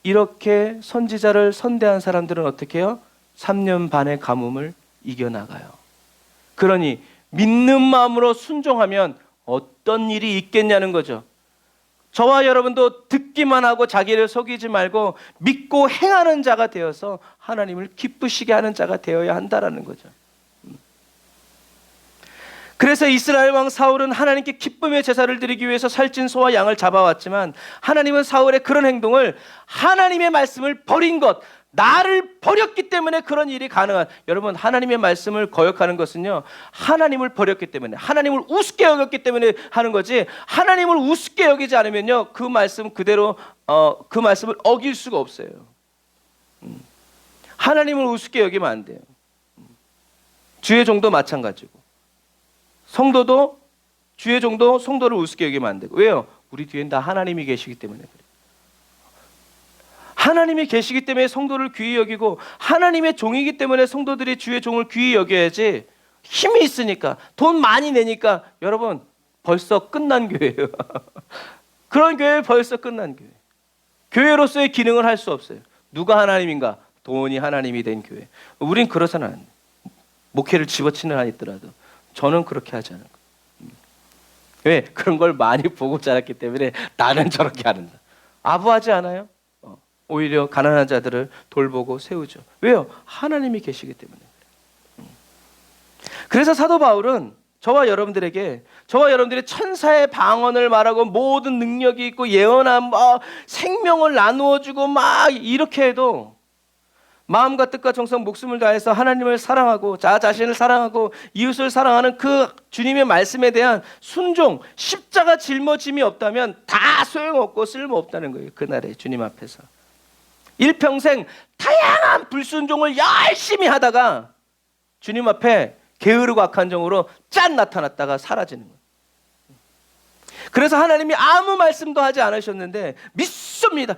이렇게 선지자를 선대한 사람들은 어떻게 해요? 3년 반의 가뭄을 이겨나가요. 그러니 믿는 마음으로 순종하면 어떤 일이 있겠냐는 거죠. 저와 여러분도 듣기만 하고 자기를 속이지 말고 믿고 행하는 자가 되어서 하나님을 기쁘시게 하는 자가 되어야 한다라는 거죠. 그래서 이스라엘 왕 사울은 하나님께 기쁨의 제사를 드리기 위해서 살찐 소와 양을 잡아왔지만 하나님은 사울의 그런 행동을 하나님의 말씀을 버린 것, 나를 버렸기 때문에 그런 일이 가능한, 여러분 하나님의 말씀을 거역하는 것은요 하나님을 버렸기 때문에, 하나님을 우습게 여겼기 때문에 하는 거지, 하나님을 우습게 여기지 않으면요 그 말씀 그대로 그 말씀을 어길 수가 없어요. 하나님을 우습게 여기면 안 돼요. 주의 종도 마찬가지고, 성도도 주의 종도 성도를 우습게 여기면 안 되고. 왜요? 우리 뒤엔 다 하나님이 계시기 때문에 그래요. 하나님이 계시기 때문에 성도를 귀히 여기고, 하나님의 종이기 때문에 성도들이 주의 종을 귀히 여겨야지. 힘이 있으니까, 돈 많이 내니까, 여러분 벌써 끝난 교회예요. 그런 교회 벌써 끝난 교회. 교회로서의 기능을 할 수 없어요. 누가 하나님인가? 돈이 하나님이 된 교회. 우린 그러서는 안 돼요. 목회를 집어치는 한 있더라도 저는 그렇게 하지 않을 거예요. 왜? 그런 걸 많이 보고 자랐기 때문에 나는 저렇게 하는다. 아부하지 않아요? 오히려 가난한 자들을 돌보고 세우죠. 왜요? 하나님이 계시기 때문에. 그래서 사도 바울은 저와 여러분들에게, 저와 여러분들이 천사의 방언을 말하고 모든 능력이 있고 예언함, 생명을 나누어주고 막 이렇게 해도 마음과 뜻과 정성 목숨을 다해서 하나님을 사랑하고 자 자신을 사랑하고 이웃을 사랑하는 그 주님의 말씀에 대한 순종, 십자가 짊어짐이 없다면 다 소용없고 쓸모없다는 거예요. 그날에 주님 앞에서 일평생 다양한 불순종을 열심히 하다가 주님 앞에 게으르고 악한 종으로 짠 나타났다가 사라지는 거예요. 그래서 하나님이 아무 말씀도 하지 않으셨는데 믿습니다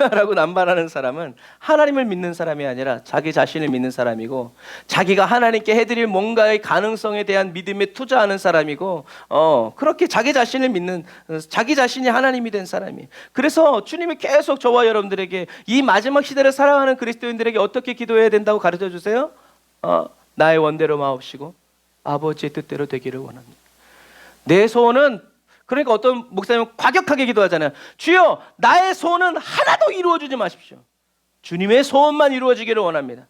라고 남발하는 사람은 하나님을 믿는 사람이 아니라 자기 자신을 믿는 사람이고, 자기가 하나님께 해드릴 뭔가의 가능성에 대한 믿음에 투자하는 사람이고, 그렇게 자기 자신을 믿는, 자기 자신이 하나님이 된 사람이에요. 그래서 주님이 계속 저와 여러분들에게 이 마지막 시대를 살아가는 그리스도인들에게 어떻게 기도해야 된다고 가르쳐 주세요. 나의 원대로 마옵시고 아버지의 뜻대로 되기를 원합니다. 내 소원은, 그러니까 어떤 목사님은 과격하게 기도하잖아요. 주여, 나의 소원은 하나도 이루어주지 마십시오. 주님의 소원만 이루어지기를 원합니다.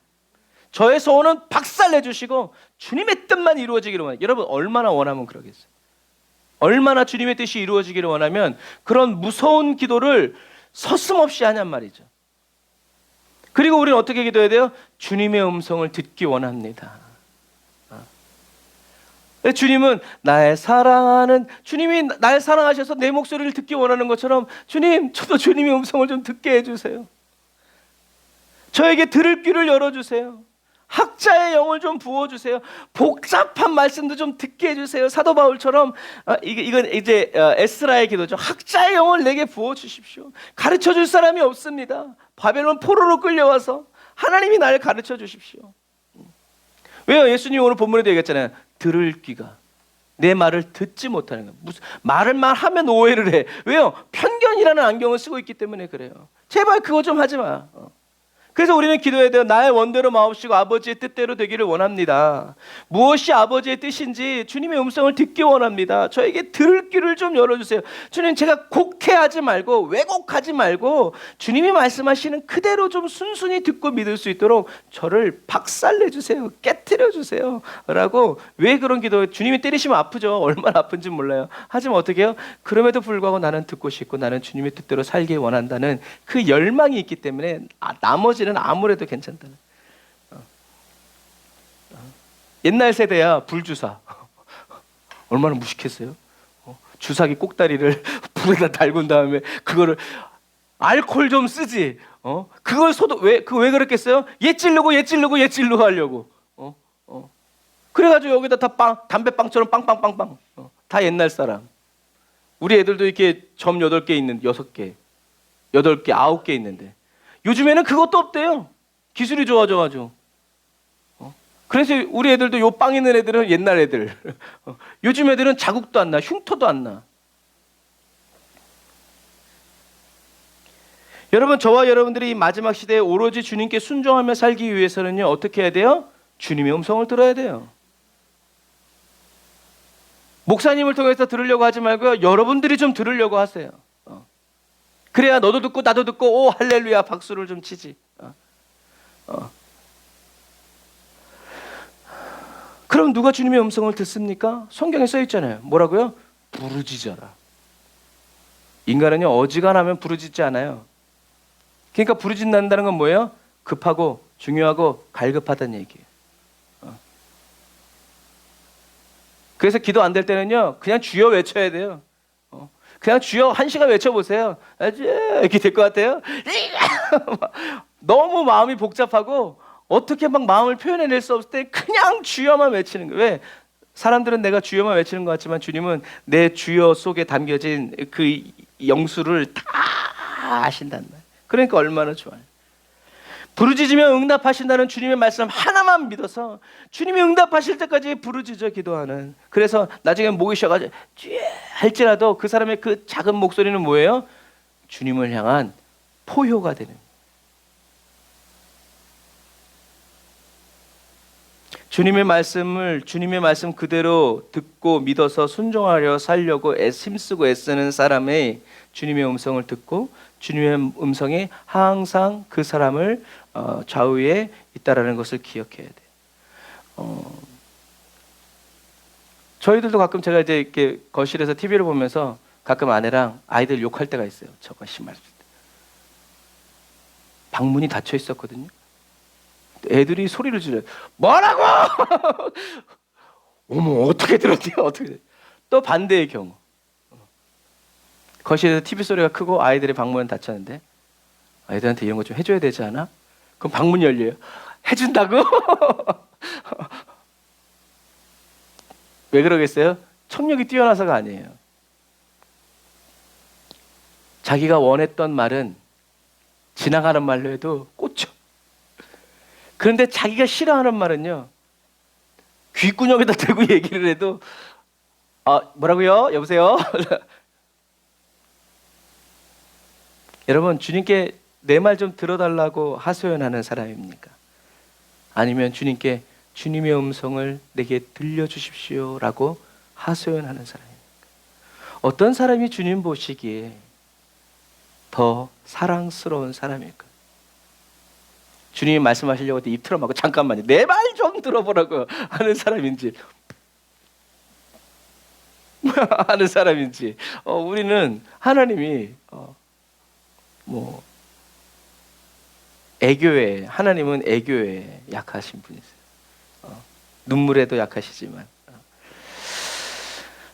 저의 소원은 박살내주시고 주님의 뜻만 이루어지기를 원합니다. 여러분 얼마나 원하면 그러겠어요? 얼마나 주님의 뜻이 이루어지기를 원하면 그런 무서운 기도를 서슴없이 하냔 말이죠. 그리고 우리는 어떻게 기도해야 돼요? 주님의 음성을 듣기 원합니다. 주님은 나의 사랑하는, 주님이 날 사랑하셔서 내 목소리를 듣기 원하는 것처럼, 주님, 저도 주님의 음성을 좀 듣게 해주세요. 저에게 들을 귀를 열어주세요. 학자의 영을 좀 부어주세요. 복잡한 말씀도 좀 듣게 해주세요. 사도 바울처럼 이건 이제 에스라의 기도죠. 학자의 영을 내게 부어주십시오. 가르쳐줄 사람이 없습니다. 바벨론 포로로 끌려와서 하나님이 나를 가르쳐 주십시오. 왜요? 예수님 오늘 본문에도 얘기했잖아요. 들을 귀가, 내 말을 듣지 못하는 거예요. 무슨 말을만 하면 오해를 해. 왜요? 편견이라는 안경을 쓰고 있기 때문에 그래요. 제발 그거 좀 하지 마. 그래서 우리는 기도해야 돼요. 나의 원대로 마옵시고 아버지의 뜻대로 되기를 원합니다. 무엇이 아버지의 뜻인지 주님의 음성을 듣기 원합니다. 저에게 들을 귀를 좀 열어주세요. 주님, 제가 곡해하지 말고 왜곡하지 말고 주님이 말씀하시는 그대로 좀 순순히 듣고 믿을 수 있도록 저를 박살내주세요. 깨트려주세요 라고. 왜 그런 기도? 주님이 때리시면 아프죠. 얼마나 아픈지 몰라요. 하지만 어떻게 해요? 그럼에도 불구하고 나는 듣고 싶고 나는 주님의 뜻대로 살기 원한다는 그 열망이 있기 때문에 나머지는 아무래도 괜찮다는. 옛날 세대야 불주사. 얼마나 무식했어요. 주사기 꼭다리를 불에다 달군 다음에 그거를 알코올 좀 쓰지. 그걸 왜 그랬겠어요? 얘 찌르고 하려고. 그래가지고 여기다 다 담배빵처럼 빵빵빵빵. 다 옛날 사람. 우리 애들도 이렇게 점 8개 있는 6개, 8개, 9개 있는데 요즘에는 그것도 없대요. 기술이 좋아져가지고. 그래서 우리 애들도 요 빵 있는 애들은 옛날 애들. 요즘 애들은 자국도 안 나, 흉터도 안 나. 여러분, 저와 여러분들이 이 마지막 시대에 오로지 주님께 순종하며 살기 위해서는요, 어떻게 해야 돼요? 주님의 음성을 들어야 돼요. 목사님을 통해서 들으려고 하지 말고요, 여러분들이 좀 들으려고 하세요. 그래야 너도 듣고 나도 듣고 오 할렐루야 박수를 좀 치지. 그럼 누가 주님의 음성을 듣습니까? 성경에 써 있잖아요. 뭐라고요? 부르짖어라. 인간은요, 어지간하면 부르짖지 않아요. 그러니까 부르짖는다는 건 뭐예요? 급하고 중요하고 갈급하다는 얘기예요. 그래서 기도 안 될 때는요, 그냥 주여 외쳐야 돼요. 그냥 주여 1시간 외쳐보세요. 이렇게 될 것 같아요? 너무 마음이 복잡하고 어떻게 막 마음을 표현해낼 수 없을 때 그냥 주여만 외치는 거예요. 왜? 사람들은 내가 주여만 외치는 것 같지만 주님은 내 주여 속에 담겨진 그 영수를 다 아신단 말이에요. 그러니까 얼마나 좋아요. 부르짖으면 응답하신다는 주님의 말씀 하나만 믿어서 주님이 응답하실 때까지 부르짖어 기도하는. 그래서 나중에 목이 쉬어가지고 할지라도 그 사람의 그 작은 목소리는 뭐예요? 주님을 향한 포효가 되는. 주님의 말씀 그대로 듣고 믿어서 순종하려 살려고 힘쓰고 애쓰는 사람의 주님의 음성을 듣고 주님의 음성이 항상 그 사람을 좌우에 있다라는 것을 기억해야 돼요. 저희들도 가끔 제가 이제 이렇게 거실에서 TV를 보면서 가끔 아내랑 아이들 욕할 때가 있어요. 저거 심할 때. 방문이 닫혀 있었거든요. 애들이 소리를 지르요. 뭐라고? 어머 어떻게 들었대요? 어떻게? 또 반대의 경우. 거실에서 TV 소리가 크고 아이들의 방문은 닫혔는데 아이들한테 이런 거 좀 해줘야 되지 않아? 그럼 방문이 열려요. 해준다고? 왜 그러겠어요? 청력이 뛰어나서가 아니에요. 자기가 원했던 말은 지나가는 말로 해도 꽂혀. 그런데 자기가 싫어하는 말은요, 귓구녕에다 대고 얘기를 해도 뭐라고요? 여보세요? 여러분, 주님께 내 말 좀 들어달라고 하소연하는 사람입니까? 아니면 주님께 주님의 음성을 내게 들려주십시오 라고 하소연하는 사람입니까? 어떤 사람이 주님 보시기에 더 사랑스러운 사람일까? 주님이 말씀하시려고 입 틀어막고 잠깐만요, 내 말 좀 들어보라고 하는 사람인지 하는 사람인지. 우리는 하나님이 애교에, 하나님은 애교에 약하신 분이세요. 눈물에도 약하시지만.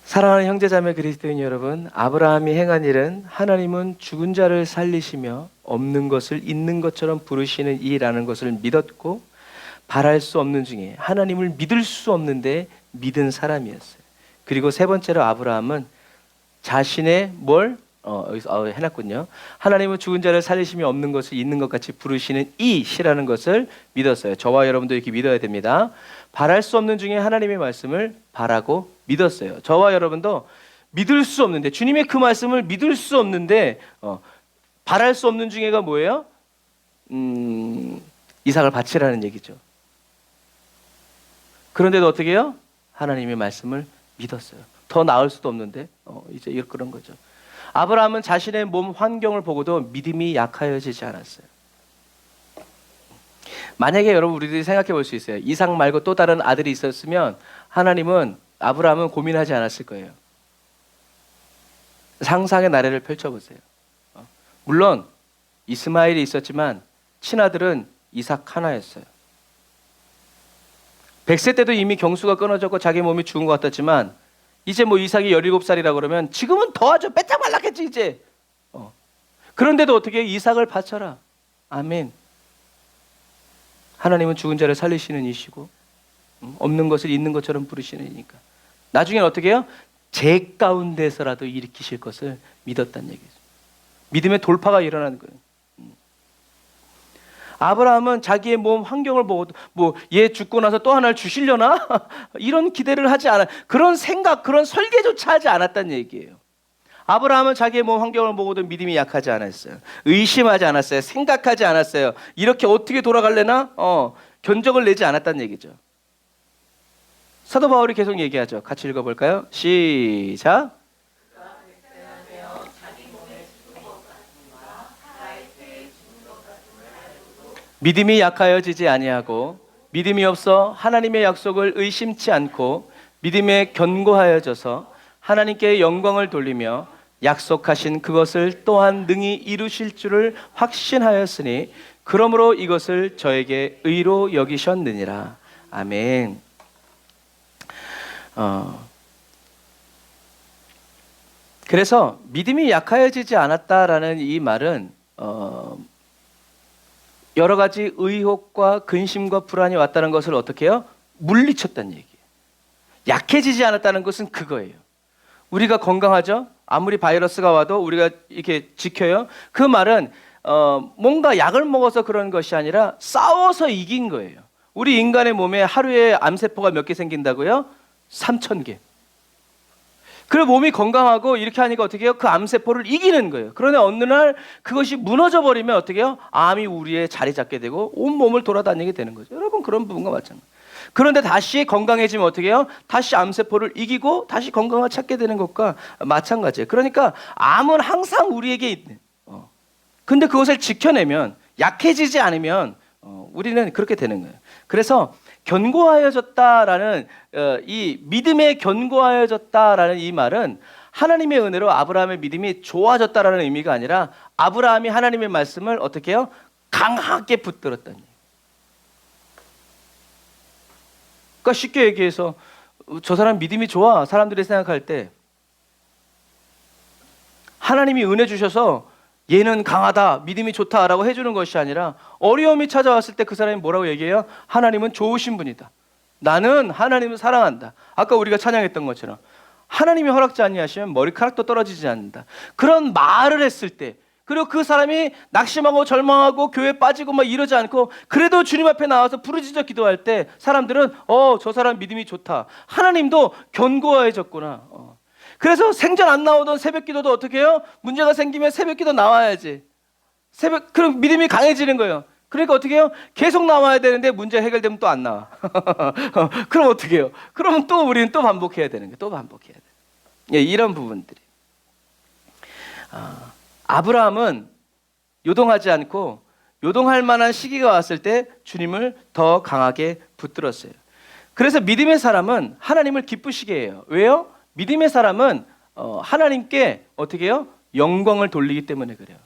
사랑하는 형제자매 그리스도인 여러분, 아브라함이 행한 일은 하나님은 죽은 자를 살리시며 없는 것을 있는 것처럼 부르시는 이라는 것을 믿었고, 바랄 수 없는 중에 하나님을 믿을 수 없는데 믿은 사람이었어요. 그리고 세 번째로 아브라함은 자신의 여기서 해놨군요. 하나님은 죽은 자를 살리시며 없는 것을 있는 것 같이 부르시는 이시라는 것을 믿었어요. 저와 여러분도 이렇게 믿어야 됩니다. 바랄 수 없는 중에 하나님의 말씀을 바라고 믿었어요. 저와 여러분도 믿을 수 없는데, 주님의 그 말씀을 믿을 수 없는데 바랄 수 없는 중에가 뭐예요? 이삭을 바치라는 얘기죠. 그런데도 어떻게 해요? 하나님의 말씀을 믿었어요. 더 나을 수도 없는데 이제 그런 거죠. 아브라함은 자신의 몸 환경을 보고도 믿음이 약하여지지 않았어요. 만약에 여러분 우리들이 생각해 볼 수 있어요. 이삭 말고 또 다른 아들이 있었으면 아브라함은 고민하지 않았을 거예요. 상상의 나래를 펼쳐보세요. 물론 이스마엘이 있었지만 친아들은 이삭 하나였어요. 100세 때도 이미 경수가 끊어졌고 자기 몸이 죽은 것 같았지만 이제 이삭이 17살이라 그러면 지금은 더 아주 빼짝 말랐겠지 이제. 그런데도 어떻게 이삭을 바쳐라. 아멘. 하나님은 죽은 자를 살리시는 이시고 없는 것을 있는 것처럼 부르시는 이니까 나중에는 어떻게 해요? 제 가운데서라도 일으키실 것을 믿었다는 얘기죠. 믿음의 돌파가 일어나는 거예요. 아브라함은 자기의 몸 환경을 보고 얘 죽고 나서 또 하나를 주시려나? 이런 기대를 하지 않아. 그런 생각, 그런 설계조차 하지 않았다는 얘기예요. 아브라함은 자기의 몸 환경을 보고도 믿음이 약하지 않았어요. 의심하지 않았어요. 생각하지 않았어요. 이렇게 어떻게 돌아갈래나? 견적을 내지 않았다는 얘기죠. 사도 바울이 계속 얘기하죠. 같이 읽어볼까요? 시작. 믿음이 약하여지지 아니하고 믿음이 없어 하나님의 약속을 의심치 않고 믿음에 견고하여져서 하나님께 영광을 돌리며 약속하신 그것을 또한 능히 이루실 줄을 확신하였으니 그러므로 이것을 저에게 의로 여기셨느니라. 아멘. 그래서 믿음이 약하여지지 않았다라는 이 말은 여러 가지 의혹과 근심과 불안이 왔다는 것을 어떻게 해요? 물리쳤다는 얘기예요. 약해지지 않았다는 것은 그거예요. 우리가 건강하죠? 아무리 바이러스가 와도 우리가 이렇게 지켜요. 그 말은 뭔가 약을 먹어서 그런 것이 아니라 싸워서 이긴 거예요. 우리 인간의 몸에 하루에 암세포가 몇 개 생긴다고요? 3,000개. 그리고 몸이 건강하고 이렇게 하니까 어떻게 해요? 그 암세포를 이기는 거예요. 그런데 어느 날 그것이 무너져 버리면 어떻게 해요? 암이 우리에 자리 잡게 되고 온 몸을 돌아다니게 되는 거죠. 여러분 그런 부분과 마찬가지예요. 그런데 다시 건강해지면 어떻게 해요? 다시 암세포를 이기고 다시 건강을 찾게 되는 것과 마찬가지예요. 그러니까 암은 항상 우리에게 있는. 근데 그것을 지켜내면 약해지지 않으면 우리는 그렇게 되는 거예요. 그래서 견고하여졌다라는 이 믿음에 견고하여졌다라는 이 말은 하나님의 은혜로 아브라함의 믿음이 좋아졌다라는 의미가 아니라 아브라함이 하나님의 말씀을 어떻게 해요? 강하게 붙들었다는 얘기예요. 그러니까 쉽게 얘기해서 저 사람 믿음이 좋아 사람들이 생각할 때 하나님이 은혜 주셔서 얘는 강하다, 믿음이 좋다라고 해주는 것이 아니라 어려움이 찾아왔을 때 그 사람이 뭐라고 얘기해요? 하나님은 좋으신 분이다. 나는 하나님을 사랑한다. 아까 우리가 찬양했던 것처럼 하나님이 허락지 아니하시면 머리카락도 떨어지지 않는다. 그런 말을 했을 때 그리고 그 사람이 낙심하고 절망하고 교회 빠지고 막 이러지 않고 그래도 주님 앞에 나와서 부르짖어 기도할 때 사람들은 저 사람 믿음이 좋다. 하나님도 견고해졌구나. 그래서 생전 안 나오던 새벽 기도도 어떻게 해요? 문제가 생기면 새벽 기도 나와야지. 그럼 믿음이 강해지는 거예요. 그러니까 어떻게 해요? 계속 나와야 되는데 문제 해결되면 또 안 나와. 그럼 어떻게 해요? 그러면 또 우리는 또 반복해야 되는 거예요. 또 반복해야 돼요. 예, 이런 부분들이. 아브라함은 요동하지 않고 요동할 만한 시기가 왔을 때 주님을 더 강하게 붙들었어요. 그래서 믿음의 사람은 하나님을 기쁘시게 해요. 왜요? 믿음의 사람은 하나님께 어떻게 해요? 영광을 돌리기 때문에 그래요.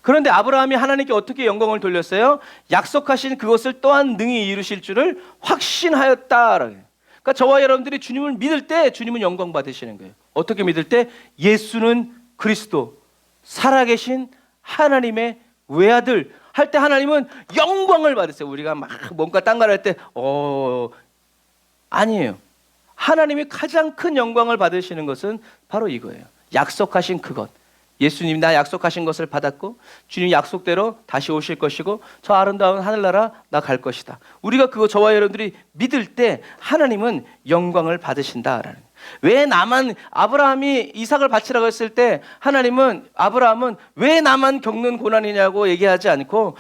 그런데 아브라함이 하나님께 어떻게 영광을 돌렸어요? 약속하신 그것을 또한 능히 이루실 줄을 확신하였다. 그러니까 저와 여러분들이 주님을 믿을 때 주님은 영광 받으시는 거예요. 어떻게 믿을 때? 예수는 그리스도, 살아계신 하나님의 외아들 할 때 하나님은 영광을 받으세요. 우리가 막 뭔가 딴 걸 할 때 아니에요. 하나님이 가장 큰 영광을 받으시는 것은 바로 이거예요. 약속하신 그것. 예수님이 나 약속하신 것을 받았고 주님 약속대로 다시 오실 것이고 저 아름다운 하늘나라 나 갈 것이다. 우리가 그거 저와 여러분들이 믿을 때 하나님은 영광을 받으신다라는 거예요. 왜 나만 아브라함이 이삭을 바치라고 했을 때 아브라함은 왜 나만 겪는 고난이냐고 얘기하지 않고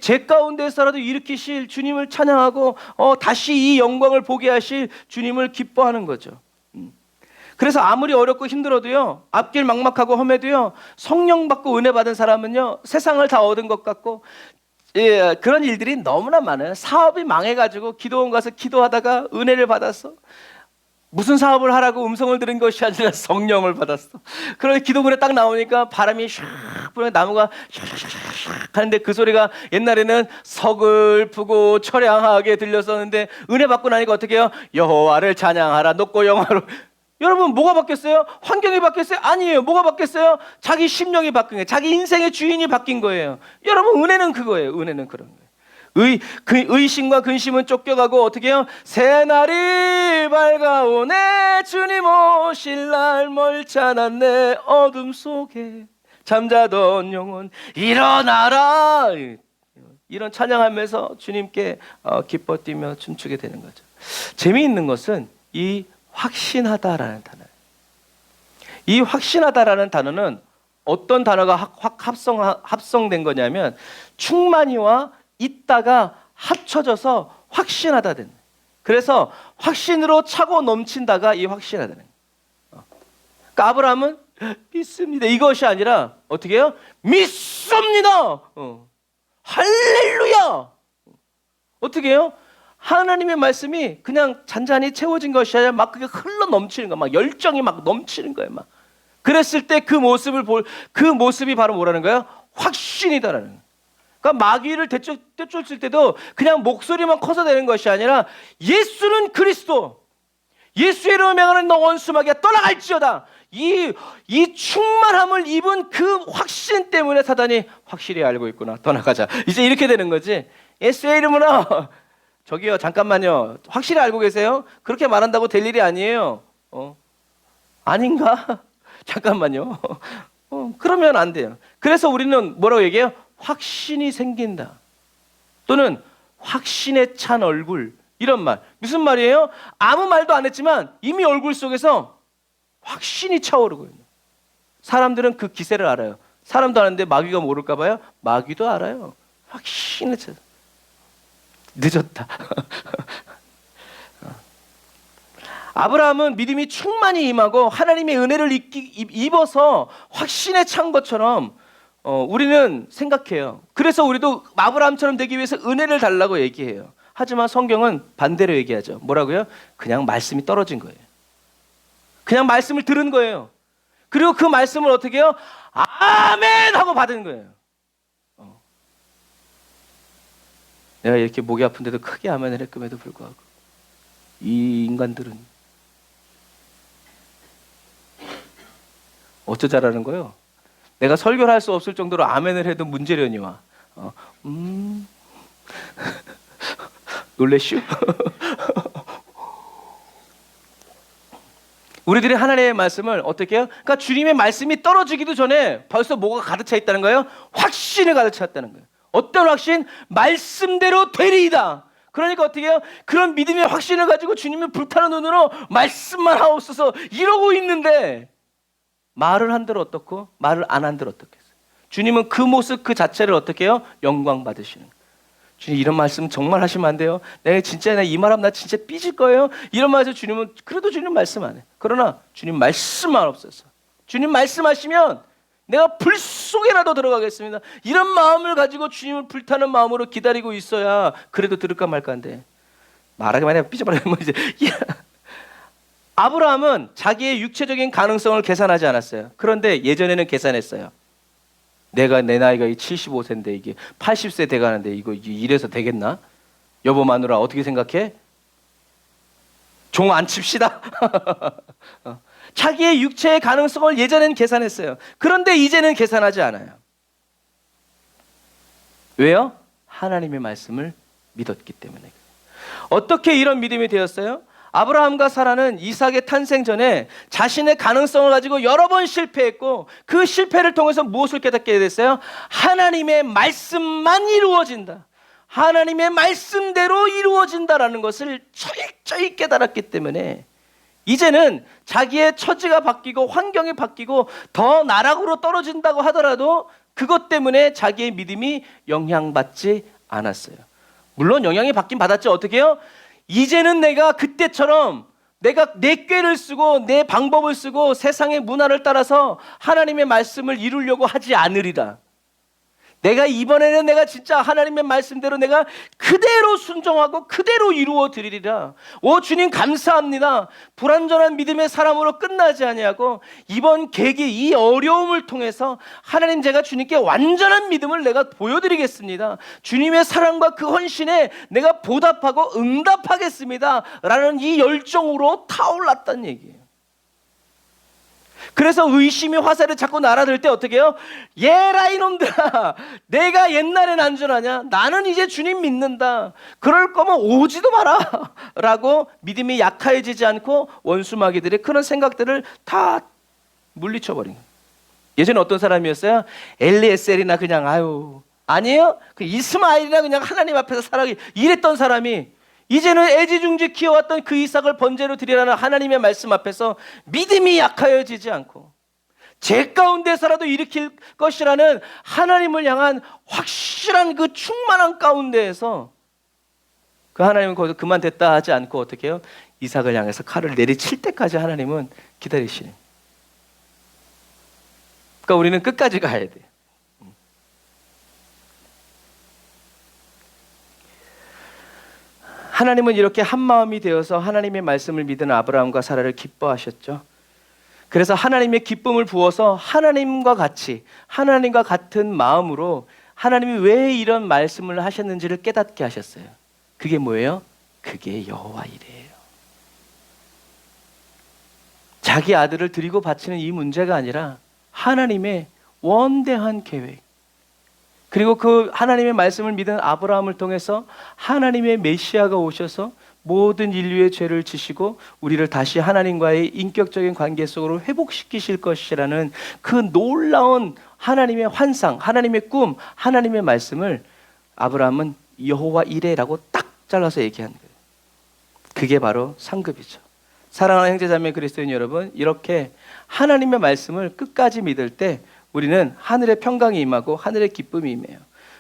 제 가운데서라도 일으키실 주님을 찬양하고 다시 이 영광을 보게 하실 주님을 기뻐하는 거죠. 그래서 아무리 어렵고 힘들어도요, 앞길 막막하고 험해도요, 성령 받고 은혜 받은 사람은요, 세상을 다 얻은 것 같고 그런 일들이 너무나 많아요. 사업이 망해가지고 기도원 가서 기도하다가 은혜를 받았어. 무슨 사업을 하라고 음성을 들은 것이 아니라 성령을 받았어. 그런데 기도문에 딱 나오니까 바람이 샥 불어 나무가 샥 하는데 그 소리가 옛날에는 서글프고 처량하게 들렸었는데 은혜 받고 나니까 어떻게 해요? 여호와를 찬양하라 높고 영화로. 여러분 뭐가 바뀌었어요? 환경이 바뀌었어요? 아니에요. 뭐가 바뀌었어요? 자기 심령이 바뀐 거예요. 자기 인생의 주인이 바뀐 거예요. 여러분 은혜는 그거예요. 은혜는 그런 거예요. 의심과 근심은 쫓겨가고 어떻게 해요? 새날이 밝아오네 주님 오실 날 멀지 않았네 어둠 속에 잠자던 영혼 일어나라 이런 찬양하면서 주님께 기뻐 뛰며 춤추게 되는 거죠. 재미있는 것은 이 확신하다라는 단어예요. 이 확신하다라는 단어는 어떤 단어가 합성된 거냐면 충만이와 있다가 합쳐져서 확신하다 된. 그래서 확신으로 차고 넘친다가 이 확신하다는 거예요. 그러니까 아브라함은 믿습니다. 이것이 아니라 어떻게 해요? 믿습니다. 할렐루야. 어떻게 해요? 하나님의 말씀이 그냥 잔잔히 채워진 것이 아니라 막 그게 흘러 넘치는 거야. 막 열정이 막 넘치는 거예요. 막. 그랬을 때 그 모습이 바로 뭐라는 거예요? 확신이다라는 거예요. 그러니까 마귀를 떼쫓을 때도 그냥 목소리만 커서 되는 것이 아니라 예수는 그리스도, 예수의 이름을 명하는 너 원수 마귀야 떠나갈지어다. 이 충만함을 입은 그 확신 때문에 사단이 확실히 알고 있구나. 떠나가자. 이제 이렇게 되는 거지. 예수의 이름으로 저기요 잠깐만요. 확실히 알고 계세요? 그렇게 말한다고 될 일이 아니에요. 아닌가? 잠깐만요. 그러면 안 돼요. 그래서 우리는 뭐라고 얘기해요? 확신이 생긴다. 또는 확신에 찬 얼굴. 이런 말. 무슨 말이에요? 아무 말도 안 했지만 이미 얼굴 속에서 확신이 차오르고 있는. 사람들은 그 기세를 알아요. 사람도 아는데 마귀가 모를까 봐요? 마귀도 알아요. 확신에 차. 늦었다. 아브라함은 믿음이 충만히 임하고 하나님의 은혜를 입어서 확신에 찬 것처럼 우리는 생각해요. 그래서 우리도 아브라함처럼 되기 위해서 은혜를 달라고 얘기해요. 하지만 성경은 반대로 얘기하죠. 뭐라고요? 그냥 말씀이 떨어진 거예요. 그냥 말씀을 들은 거예요. 그리고 그 말씀을 어떻게 해요? 아멘 하고 받은 거예요. 내가 이렇게 목이 아픈데도 크게 아멘을 했음에도 불구하고 이 인간들은 어쩌자라는 거예요? 내가 설교를 할 수 없을 정도로 아멘을 해도 문제려니와 놀래슈? 우리들이 하나님의 말씀을 어떻게 해요? 그러니까 주님의 말씀이 떨어지기도 전에 벌써 뭐가 가득 차 있다는 거예요? 확신이 가득 찼다는 거예요. 어떤 확신? 말씀대로 되리이다. 그러니까 어떻게 해요? 그런 믿음의 확신을 가지고 주님의 불타는 눈으로 말씀만 하옵소서 이러고 있는데 말을 한 대로 어떻고 말을 안 한 대로 어떻겠어요? 주님은 그 모습 그 자체를 어떻게 해요? 영광 받으시는 거예요. 주님 이런 말씀 정말 하시면 안 돼요. 내가 진짜 이 말하면 나 진짜 삐질 거예요. 이런 말에서 주님은 그래도 주님 말씀 안 해. 그러나 주님 말씀만 없어서 주님 말씀하시면 내가 불 속에라도 들어가겠습니다. 이런 마음을 가지고 주님을 불타는 마음으로 기다리고 있어야 그래도 들을까 말까 한데 말하기만 해도 삐져버리면 이제 아브라함은 자기의 육체적인 가능성을 계산하지 않았어요. 그런데 예전에는 계산했어요. 내 나이가 75세인데 이게 80세 돼가는데 이거 이래서 되겠나? 여보 마누라 어떻게 생각해? 종 안 칩시다. 자기의 육체의 가능성을 예전에는 계산했어요. 그런데 이제는 계산하지 않아요. 왜요? 하나님의 말씀을 믿었기 때문에. 어떻게 이런 믿음이 되었어요? 아브라함과 사라는 이삭의 탄생 전에 자신의 가능성을 가지고 여러 번 실패했고 그 실패를 통해서 무엇을 깨닫게 됐어요? 하나님의 말씀만 이루어진다. 하나님의 말씀대로 이루어진다라는 것을 철저히 깨달았기 때문에 이제는 자기의 처지가 바뀌고 환경이 바뀌고 더 나락으로 떨어진다고 하더라도 그것 때문에 자기의 믿음이 영향받지 않았어요. 물론 영향이 받긴 받았죠. 어떻게 해요? 이제는 내가 그때처럼 내가 내 꾀를 쓰고 내 방법을 쓰고 세상의 문화를 따라서 하나님의 말씀을 이루려고 하지 않으리라. 내가 이번에는 내가 진짜 하나님의 말씀대로 내가 그대로 순종하고 그대로 이루어 드리리라. 오 주님 감사합니다. 불완전한 믿음의 사람으로 끝나지 아니하고 이번 계기 이 어려움을 통해서 하나님 제가 주님께 완전한 믿음을 내가 보여드리겠습니다. 주님의 사랑과 그 헌신에 내가 보답하고 응답하겠습니다. 라는 이 열정으로 타올랐다는 얘기예요. 그래서 의심의 화살을 자꾸 날아들 때 어떻게 해요? 예라 이놈들아 내가 옛날엔 안전하냐? 나는 이제 주님 믿는다. 그럴 거면 오지도 마라 라고 믿음이 약해지지 않고 원수마귀들의 그런 생각들을 다 물리쳐버린 거예요. 예전에 어떤 사람이었어요? 엘리에셀이나 그냥 아니에요? 그 이스마엘이나 그냥 하나님 앞에서 살아가기 이랬던 사람이 이제는 애지중지 키워왔던 그 이삭을 번제로 드리라는 하나님의 말씀 앞에서 믿음이 약하여지지 않고 제 가운데서라도 일으킬 것이라는 하나님을 향한 확실한 그 충만한 가운데에서 그 하나님은 거기서 그만 됐다 하지 않고 어떻게 해요? 이삭을 향해서 칼을 내리칠 때까지 하나님은 기다리시는. 그러니까 우리는 끝까지 가야 돼요. 하나님은 이렇게 한 마음이 되어서 하나님의 말씀을 믿은 아브라함과 사라를 기뻐하셨죠. 그래서 하나님의 기쁨을 부어서 하나님과 같은 마음으로 하나님이 왜 이런 말씀을 하셨는지를 깨닫게 하셨어요. 그게 뭐예요? 그게 여호와 이레예요. 자기 아들을 드리고 바치는 이 문제가 아니라 하나님의 원대한 계획, 그리고 그 하나님의 말씀을 믿은 아브라함을 통해서 하나님의 메시아가 오셔서 모든 인류의 죄를 지시고 우리를 다시 하나님과의 인격적인 관계 속으로 회복시키실 것이라는 그 놀라운 하나님의 환상, 하나님의 꿈, 하나님의 말씀을 아브라함은 여호와 이레라고 딱 잘라서 얘기한 거예요. 그게 바로 상급이죠. 사랑하는 형제자매 그리스도인 여러분, 이렇게 하나님의 말씀을 끝까지 믿을 때 우리는 하늘의 평강이 임하고 하늘의 기쁨이 임해요.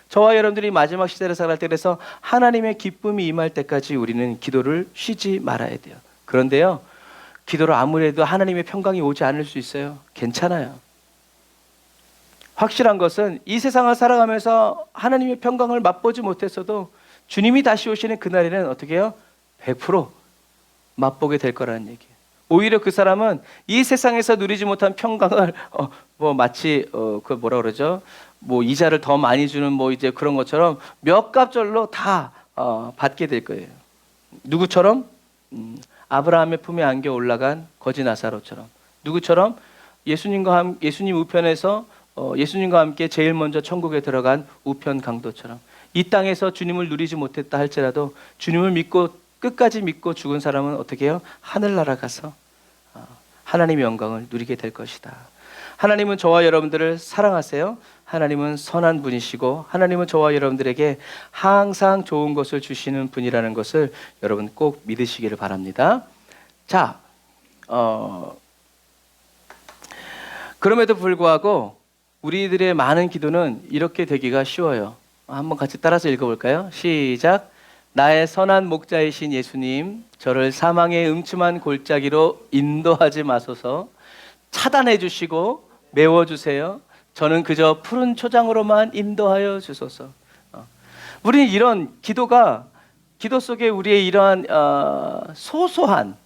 저와 여러분들이 마지막 시대를 살아갈 때, 그래서 하나님의 기쁨이 임할 때까지 우리는 기도를 쉬지 말아야 돼요. 그런데요, 기도를 아무리 해도 하나님의 평강이 오지 않을 수 있어요. 괜찮아요. 확실한 것은 이 세상을 살아가면서 하나님의 평강을 맛보지 못했어도 주님이 다시 오시는 그날에는 어떻게 해요? 100% 맛보게 될 거라는 얘기예요. 오히려 그 사람은 이 세상에서 누리지 못한 평강을 마치 그 뭐라 그러죠? 뭐 이자를 더 많이 주는 뭐 이제 그런 것처럼 몇 갑절로 다 받게 될 거예요. 누구처럼? 아브라함의 품에 안겨 올라간 거지 나사로처럼. 누구처럼? 예수님 우편에서 예수님과 함께 제일 먼저 천국에 들어간 우편 강도처럼. 이 땅에서 주님을 누리지 못했다 할지라도 주님을 믿고 끝까지 믿고 죽은 사람은 어떻게 해요? 하늘나라 가서 하나님의 영광을 누리게 될 것이다. 하나님은 저와 여러분들을 사랑하세요. 하나님은 선한 분이시고 하나님은 저와 여러분들에게 항상 좋은 것을 주시는 분이라는 것을 여러분 꼭 믿으시기를 바랍니다. 자, 그럼에도 불구하고 우리들의 많은 기도는 이렇게 되기가 쉬워요. 한번 같이 따라서 읽어볼까요? 시작. 나의 선한 목자이신 예수님, 저를 사망의 음침한 골짜기로 인도하지 마소서. 차단해 주시고 메워주세요. 저는 그저 푸른 초장으로만 인도하여 주소서. 우리는 이런 기도 속에 우리의 이러한 소소한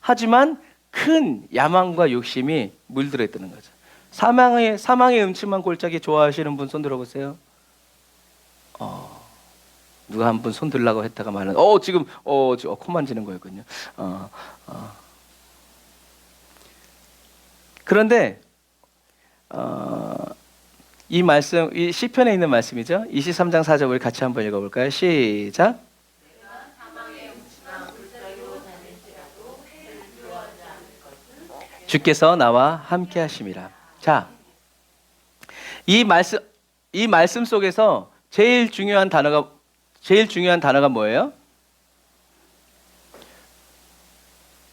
하지만 큰 야망과 욕심이 물들어 있다는 거죠. 사망의 음침한 골짜기 좋아하시는 분 손 들어보세요. 누가 한 분 손 들라고 했다가 말은 지금 코 만지는 거였군요. 그런데 이 말씀, 이 시편에 있는 말씀이죠. 23장 4절 우리 같이 한번 읽어볼까요? 시작. 주께서 나와 함께 하심이라. 자, 이 말씀 속에서 제일 중요한 단어가 뭐예요?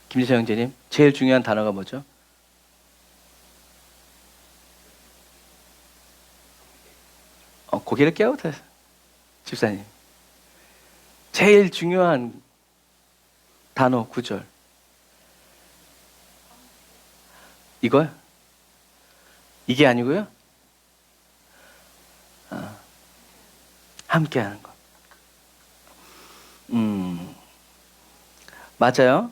김지성 형제님, 제일 중요한 단어가 뭐죠? 고개를 깨우세요, 집사님. 제일 중요한 단어, 구절. 이거요? 이게 아니고요? 함께하는 것. 맞아요.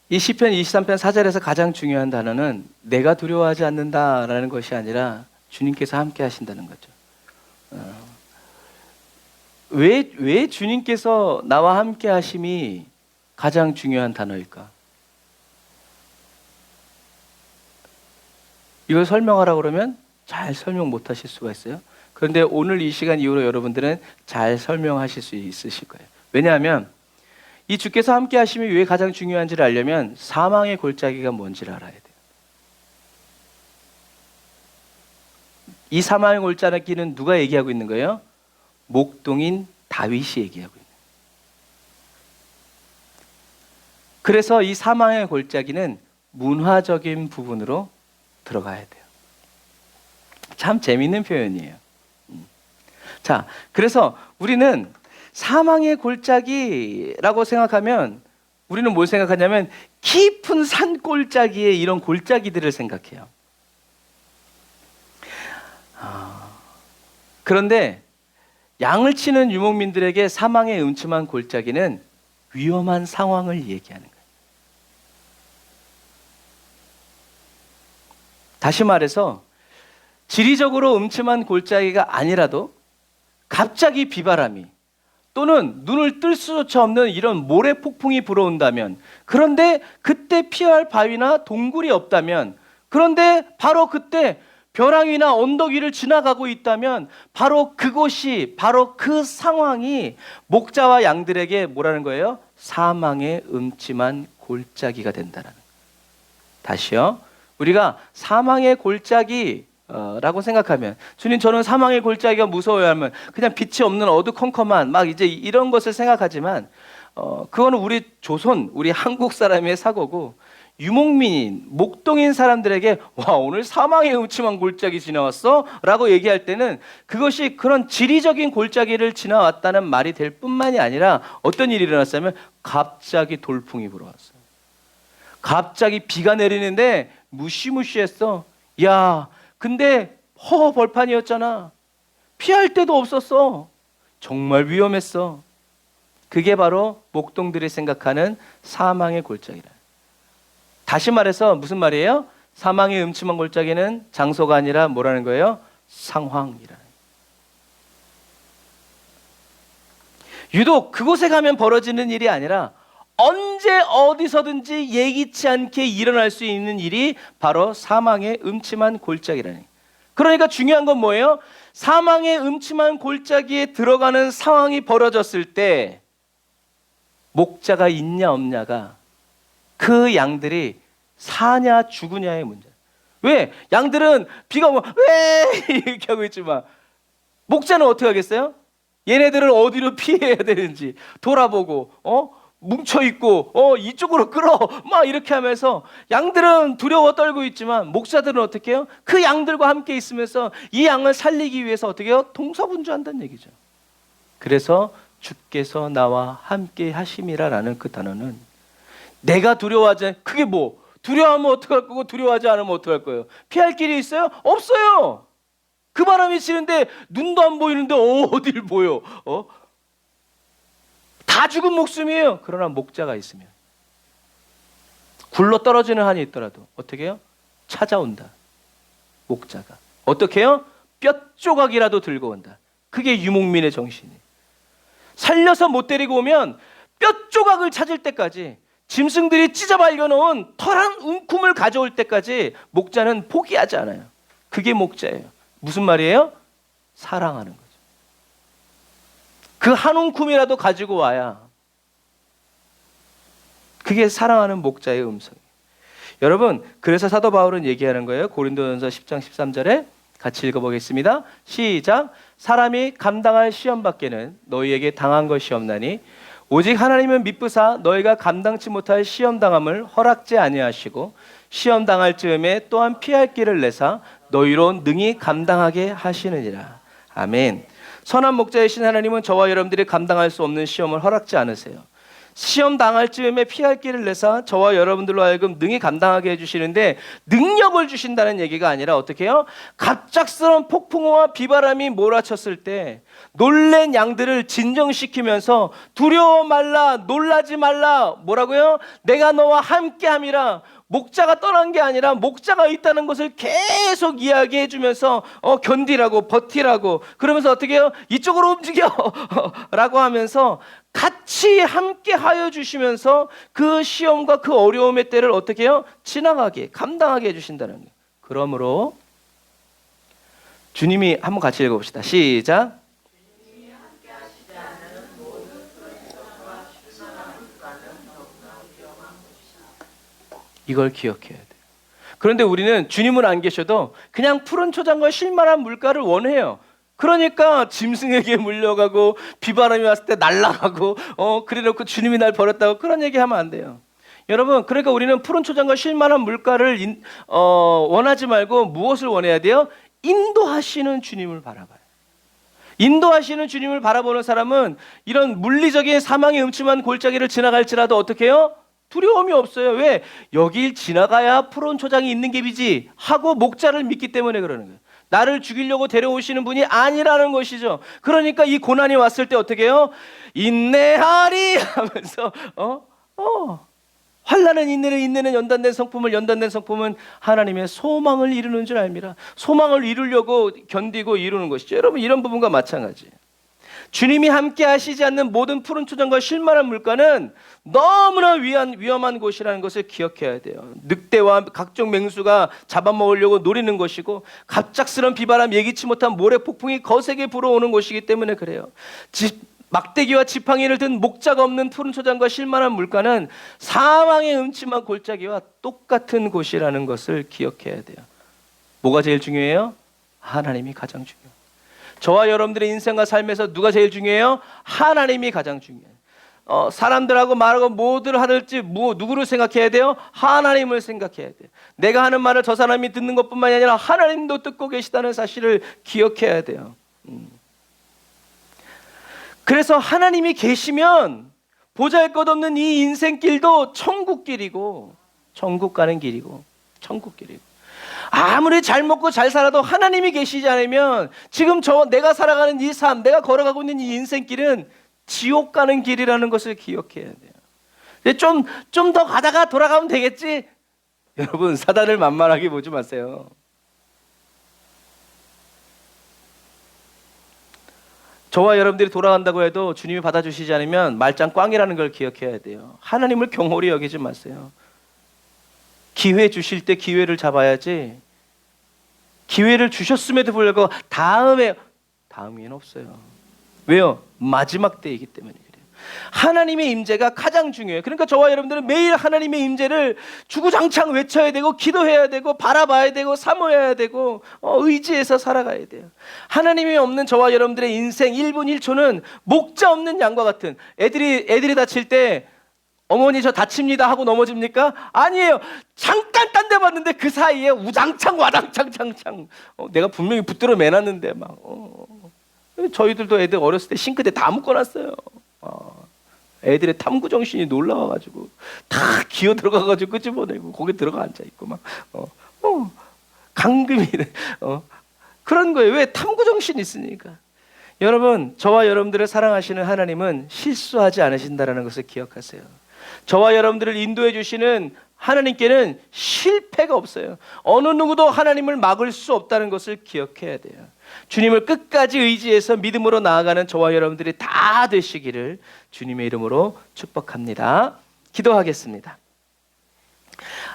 이 시편 23편 4절에서 가장 중요한 단어는 내가 두려워하지 않는다라는 것이 아니라 주님께서 함께 하신다는 거죠. 왜 주님께서 나와 함께 하심이 가장 중요한 단어일까? 이걸 설명하라고 그러면 잘 설명 못 하실 수가 있어요. 그런데 오늘 이 시간 이후로 여러분들은 잘 설명하실 수 있으실 거예요. 왜냐하면 이 주께서 함께 하심이 왜 가장 중요한지를 알려면 사망의 골짜기가 뭔지를 알아야 돼요. 이 사망의 골짜기는 누가 얘기하고 있는 거예요? 목동인 다윗이 얘기하고 있는 거예요. 그래서 이 사망의 골짜기는 문화적인 부분으로 들어가야 돼요. 참 재미있는 표현이에요. 자, 그래서 우리는 사망의 골짜기라고 생각하면 우리는 뭘 생각하냐면 깊은 산 골짜기에 이런 골짜기들을 생각해요. 그런데 양을 치는 유목민들에게 사망의 음침한 골짜기는 위험한 상황을 얘기하는 거예요. 다시 말해서 지리적으로 음침한 골짜기가 아니라도 갑자기 비바람이 또는 눈을 뜰 수조차 없는 이런 모래 폭풍이 불어온다면, 그런데 그때 피할 바위나 동굴이 없다면, 그런데 바로 그때 벼랑이나 언덕 위를 지나가고 있다면 바로 그곳이, 바로 그 상황이 목자와 양들에게 뭐라는 거예요? 사망의 음침한 골짜기가 된다는 거예요. 다시요. 우리가 사망의 골짜기라고 생각하면, 주님 저는 사망의 골짜기가 무서워요 하면 그냥 빛이 없는 어두컴컴한 막 이제 이런 것을 생각하지만 그거는 우리 조선, 우리 한국 사람의 사고고, 유목민인, 목동인 사람들에게 와 오늘 사망의 음침한 골짜기 지나왔어? 라고 얘기할 때는 그것이 그런 지리적인 골짜기를 지나왔다는 말이 될 뿐만이 아니라 어떤 일이 일어났냐면 갑자기 돌풍이 불어왔어요. 갑자기 비가 내리는데 무시무시했어. 야, 근데 벌판이었잖아. 피할 데도 없었어. 정말 위험했어. 그게 바로 목동들이 생각하는 사망의 골짜기라. 다시 말해서 무슨 말이에요? 사망의 음침한 골짜기는 장소가 아니라 뭐라는 거예요? 상황이라. 유독 그곳에 가면 벌어지는 일이 아니라 언제 어디서든지 예기치 않게 일어날 수 있는 일이 바로 사망의 음침한 골짜기라니. 그러니까 중요한 건 뭐예요? 사망의 음침한 골짜기에 들어가는 상황이 벌어졌을 때 목자가 있냐 없냐가 그 양들이 사냐 죽으냐의 문제. 왜? 양들은 비가 오면 왜 이렇게 하고 있지만 목자는 어떻게 하겠어요? 얘네들을 어디로 피해야 되는지 돌아보고 뭉쳐있고 이쪽으로 끌어 막 이렇게 하면서 양들은 두려워 떨고 있지만 목자들은 어떻게 해요? 그 양들과 함께 있으면서 이 양을 살리기 위해서 어떻게 해요? 동서분주한다는 얘기죠. 그래서 주께서 나와 함께 하심이라라는 그 단어는 내가 두려워하지, 그게 뭐 두려워하면 어떡할 거고 두려워하지 않으면 어떡할 거예요? 피할 길이 있어요? 없어요. 그 바람이 치는데 눈도 안 보이는데 어딜 보여? 다 죽은 목숨이에요. 그러나 목자가 있으면 굴러 떨어지는 한이 있더라도 어떻게 해요? 찾아온다. 목자가 어떻게 해요? 뼈조각이라도 들고 온다. 그게 유목민의 정신이에요. 살려서 못 데리고 오면 뼈조각을 찾을 때까지, 짐승들이 찢어 발견해온 털한 움큼을 가져올 때까지 목자는 포기하지 않아요. 그게 목자예요. 무슨 말이에요? 사랑하는 거죠. 그 한 움큼이라도 가지고 와야 그게 사랑하는 목자의 음성이에요. 여러분, 그래서 사도 바울은 얘기하는 거예요. 고린도전서 10장 13절에 같이 읽어보겠습니다. 시작. 사람이 감당할 시험 밖에는 너희에게 당한 것이 없나니 오직 하나님은 미쁘사 너희가 감당치 못할 시험 당함을 허락지 아니하시고 시험 당할 즈음에 또한 피할 길을 내사 너희로 능히 감당하게 하시느니라. 아멘. 선한 목자이신 하나님은 저와 여러분들이 감당할 수 없는 시험을 허락지 않으세요. 시험 당할 즈음에 피할 길을 내사 저와 여러분들로 하여금 능히 감당하게 해주시는데, 능력을 주신다는 얘기가 아니라 어떻게 해요? 갑작스러운 폭풍우와 비바람이 몰아쳤을 때 놀란 양들을 진정시키면서 두려워 말라, 놀라지 말라, 뭐라고요? 내가 너와 함께함이라. 목자가 떠난 게 아니라 목자가 있다는 것을 계속 이야기해 주면서 견디라고, 버티라고, 그러면서 어떻게 해요? 이쪽으로 움직여 라고 하면서 같이 함께 하여 주시면서 그 시험과 그 어려움의 때를 어떻게 해요? 지나가게, 감당하게 해주신다는 거예요. 그러므로 주님이 한번 같이 읽어봅시다. 시작. 이걸 기억해야 돼요. 그런데 우리는 주님은 안 계셔도 그냥 푸른 초장과 쉴만한 물가를 원해요. 그러니까 짐승에게 물려가고 비바람이 왔을 때 날아가고 그래놓고 주님이 날 버렸다고 그런 얘기하면 안 돼요. 여러분, 그러니까 우리는 푸른 초장과 쉴만한 물가를 원하지 말고 무엇을 원해야 돼요? 인도하시는 주님을 바라봐요. 인도하시는 주님을 바라보는 사람은 이런 물리적인 사망의 음침한 골짜기를 지나갈지라도 어떻게 해요? 두려움이 없어요. 왜? 여길 지나가야 푸른 초장이 있는 갭이지 하고 목자를 믿기 때문에 그러는 거예요. 나를 죽이려고 데려오시는 분이 아니라는 것이죠. 그러니까 이 고난이 왔을 때 어떻게 해요? 인내하리 하면서 환난은 인내는, 인내는 연단된 성품을, 연단된 성품은 하나님의 소망을 이루는 줄 알미라. 소망을 이루려고 견디고 이루는 것이죠. 여러분, 이런 부분과 마찬가지예요. 주님이 함께 하시지 않는 모든 푸른 초장과 쉴만한 물가는 너무나 위험한 곳이라는 것을 기억해야 돼요. 늑대와 각종 맹수가 잡아먹으려고 노리는 것이고, 갑작스런 비바람, 예기치 못한 모래 폭풍이 거세게 불어오는 곳이기 때문에 그래요. 막대기와 지팡이를 든 목자가 없는 푸른 초장과 쉴만한 물가는 사망의 음침한 골짜기와 똑같은 곳이라는 것을 기억해야 돼요. 뭐가 제일 중요해요? 하나님이 가장 중요해요. 저와 여러분들의 인생과 삶에서 누가 제일 중요해요? 하나님이 가장 중요해요. 사람들하고 말하고 뭐들 하든지 누구를 생각해야 돼요? 하나님을 생각해야 돼요. 내가 하는 말을 저 사람이 듣는 것뿐만이 아니라 하나님도 듣고 계시다는 사실을 기억해야 돼요. 그래서 하나님이 계시면 보잘것없는 이 인생길도 천국길이고, 천국 가는 길이고, 천국길이고, 아무리 잘 먹고 잘 살아도 하나님이 계시지 않으면 지금 내가 살아가는 이 삶, 내가 걸어가고 있는 이 인생길은 지옥 가는 길이라는 것을 기억해야 돼요. 좀 더 가다가 돌아가면 되겠지? 여러분, 사단을 만만하게 보지 마세요. 저와 여러분들이 돌아간다고 해도 주님이 받아주시지 않으면 말짱 꽝이라는 걸 기억해야 돼요. 하나님을 경홀히 여기지 마세요. 기회 주실 때 기회를 잡아야지, 기회를 주셨음에도 불구하고 다음에는 없어요. 왜요? 마지막 때이기 때문에 그래요. 하나님의 임재가 가장 중요해요. 그러니까 저와 여러분들은 매일 하나님의 임재를 주구장창 외쳐야 되고, 기도해야 되고, 바라봐야 되고, 사모해야 되고, 의지해서 살아가야 돼요. 하나님이 없는 저와 여러분들의 인생 1분 1초는 목자 없는 양과 같은, 애들이 다칠 때 어머니 저 다칩니다 하고 넘어집니까? 아니에요. 잠깐 딴 데 봤는데 그 사이에 우장창 와장창 내가 분명히 붙들어 매놨는데 막 저희들도 애들 어렸을 때 싱크대 다 묶어놨어요. 애들의 탐구 정신이 놀라워가지고 다 기어 들어가가지고 끄집어내고 거기 들어가 앉아있고 막 강금이 그런 거예요. 왜? 탐구 정신이 있으니까. 여러분, 저와 여러분들을 사랑하시는 하나님은 실수하지 않으신다는 것을 기억하세요. 저와 여러분들을 인도해 주시는 하나님께는 실패가 없어요. 어느 누구도 하나님을 막을 수 없다는 것을 기억해야 돼요. 주님을 끝까지 의지해서 믿음으로 나아가는 저와 여러분들이 다 되시기를 주님의 이름으로 축복합니다. 기도하겠습니다.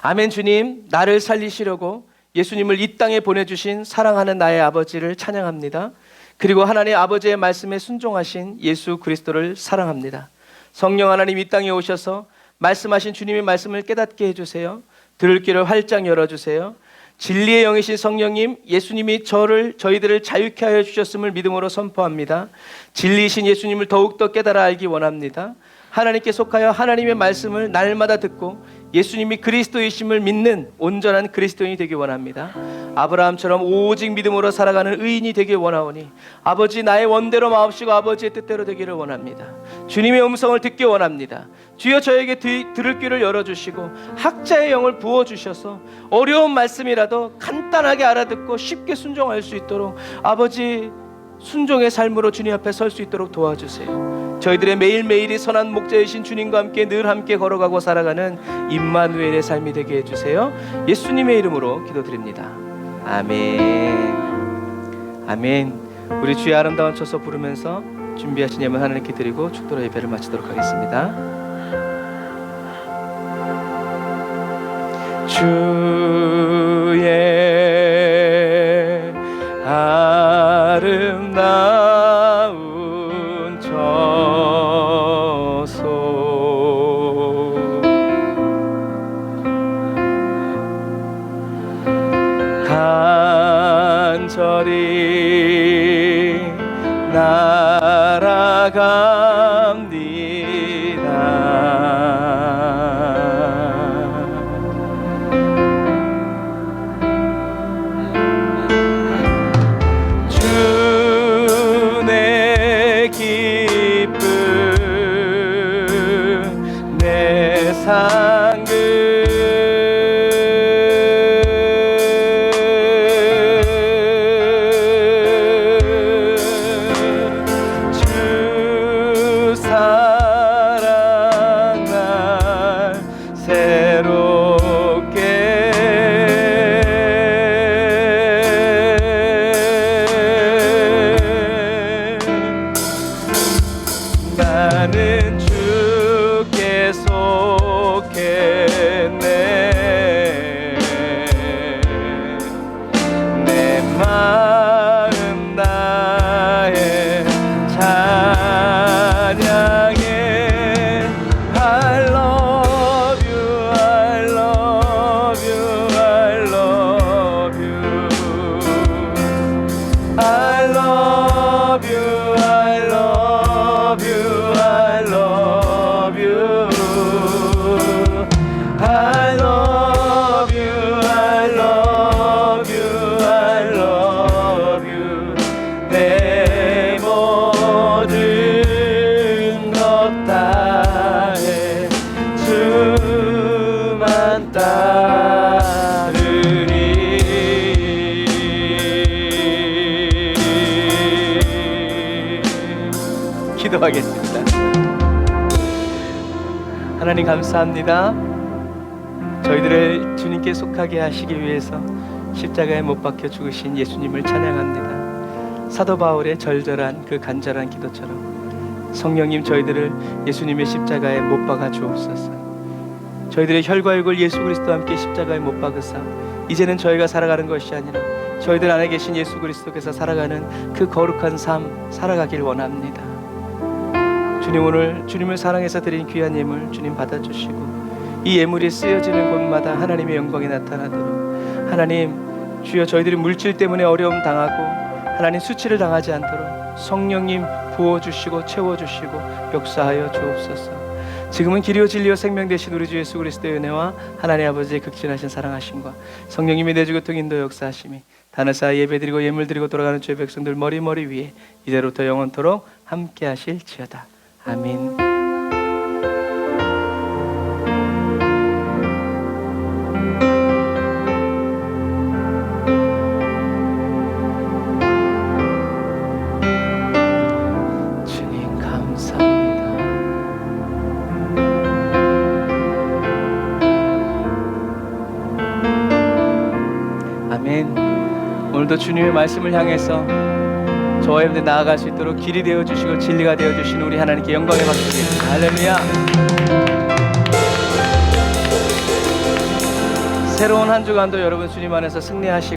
아멘. 주님, 나를 살리시려고 예수님을 이 땅에 보내주신 사랑하는 나의 아버지를 찬양합니다. 그리고 하나님 아버지의 말씀에 순종하신 예수 그리스도를 사랑합니다. 성령 하나님, 이 땅에 오셔서 말씀하신 주님의 말씀을 깨닫게 해주세요. 들을 귀를 활짝 열어주세요. 진리의 영이신 성령님, 예수님이 저희들을 자유케 하여 주셨음을 믿음으로 선포합니다. 진리이신 예수님을 더욱더 깨달아 알기 원합니다. 하나님께 속하여 하나님의 말씀을 날마다 듣고 예수님이 그리스도이심을 믿는 온전한 그리스도인이 되기 원합니다. 아브라함처럼 오직 믿음으로 살아가는 의인이 되길 원하오니 아버지, 나의 원대로 마옵시고 아버지의 뜻대로 되기를 원합니다. 주님의 음성을 듣기 원합니다. 주여, 저에게 들을 귀를 열어주시고 학자의 영을 부어주셔서 어려운 말씀이라도 간단하게 알아듣고 쉽게 순종할 수 있도록 아버지, 순종의 삶으로 주님 앞에 설 수 있도록 도와주세요. 저희들의 매일매일이 선한 목자이신 주님과 함께 늘 함께 걸어가고 살아가는 임마누엘의 삶이 되게 해주세요. 예수님의 이름으로 기도드립니다. 아멘. 아멘. 우리 주의 아름다운 초서 부르면서 준비하신 예물 하나님께 드리고 축도로 예배를 마치도록 하겠습니다. 주의 아름다운 처소 간절히 날아갑니다. 주내 I love you, I love you, I love you. I love you, I love you, I love you. 내 모든 것 다해 주만 따르리. 기도하겠습니다. 하나님 감사합니다. 저희들을 주님께 속하게 하시기 위해서 십자가에 못 박혀 죽으신 예수님을 찬양합니다. 사도 바울의 절절한 그 간절한 기도처럼 성령님, 저희들을 예수님의 십자가에 못 박아 주옵소서. 저희들의 혈과 육을 예수 그리스도와 함께 십자가에 못 박으사 이제는 저희가 살아가는 것이 아니라 저희들 안에 계신 예수 그리스도께서 살아가는 그 거룩한 삶 살아가길 원합니다. 주님, 오늘 주님을 사랑해서 드린 귀한 예물 주님 받아주시고 이 예물이 쓰여지는 곳마다 하나님의 영광이 나타나도록 하나님, 주여 저희들이 물질 때문에 어려움 당하고 하나님 수치를 당하지 않도록 성령님 부어주시고 채워주시고 역사하여 주옵소서. 지금은 길이요 진리요 생명 되신 우리 주 예수 그리스도의 은혜와 하나님 아버지의 극진하신 사랑하심과 성령님의 내주교통 인도 역사하심이 다나사 예배드리고 예물드리고 돌아가는 주의 백성들 머리 위에 이제로부터 영원토록 함께 하실지어다. 아멘. 주님 감사합니다. 아멘. 오늘도 주님의 말씀을 향해서 저와 여러분들 나아갈 수 있도록 길이 되어주시고 진리가 되어주신 우리 하나님께 영광의 박수 드립니다. 할렐루야. 새로운 한 주간도 여러분 주님 안에서 승리하시고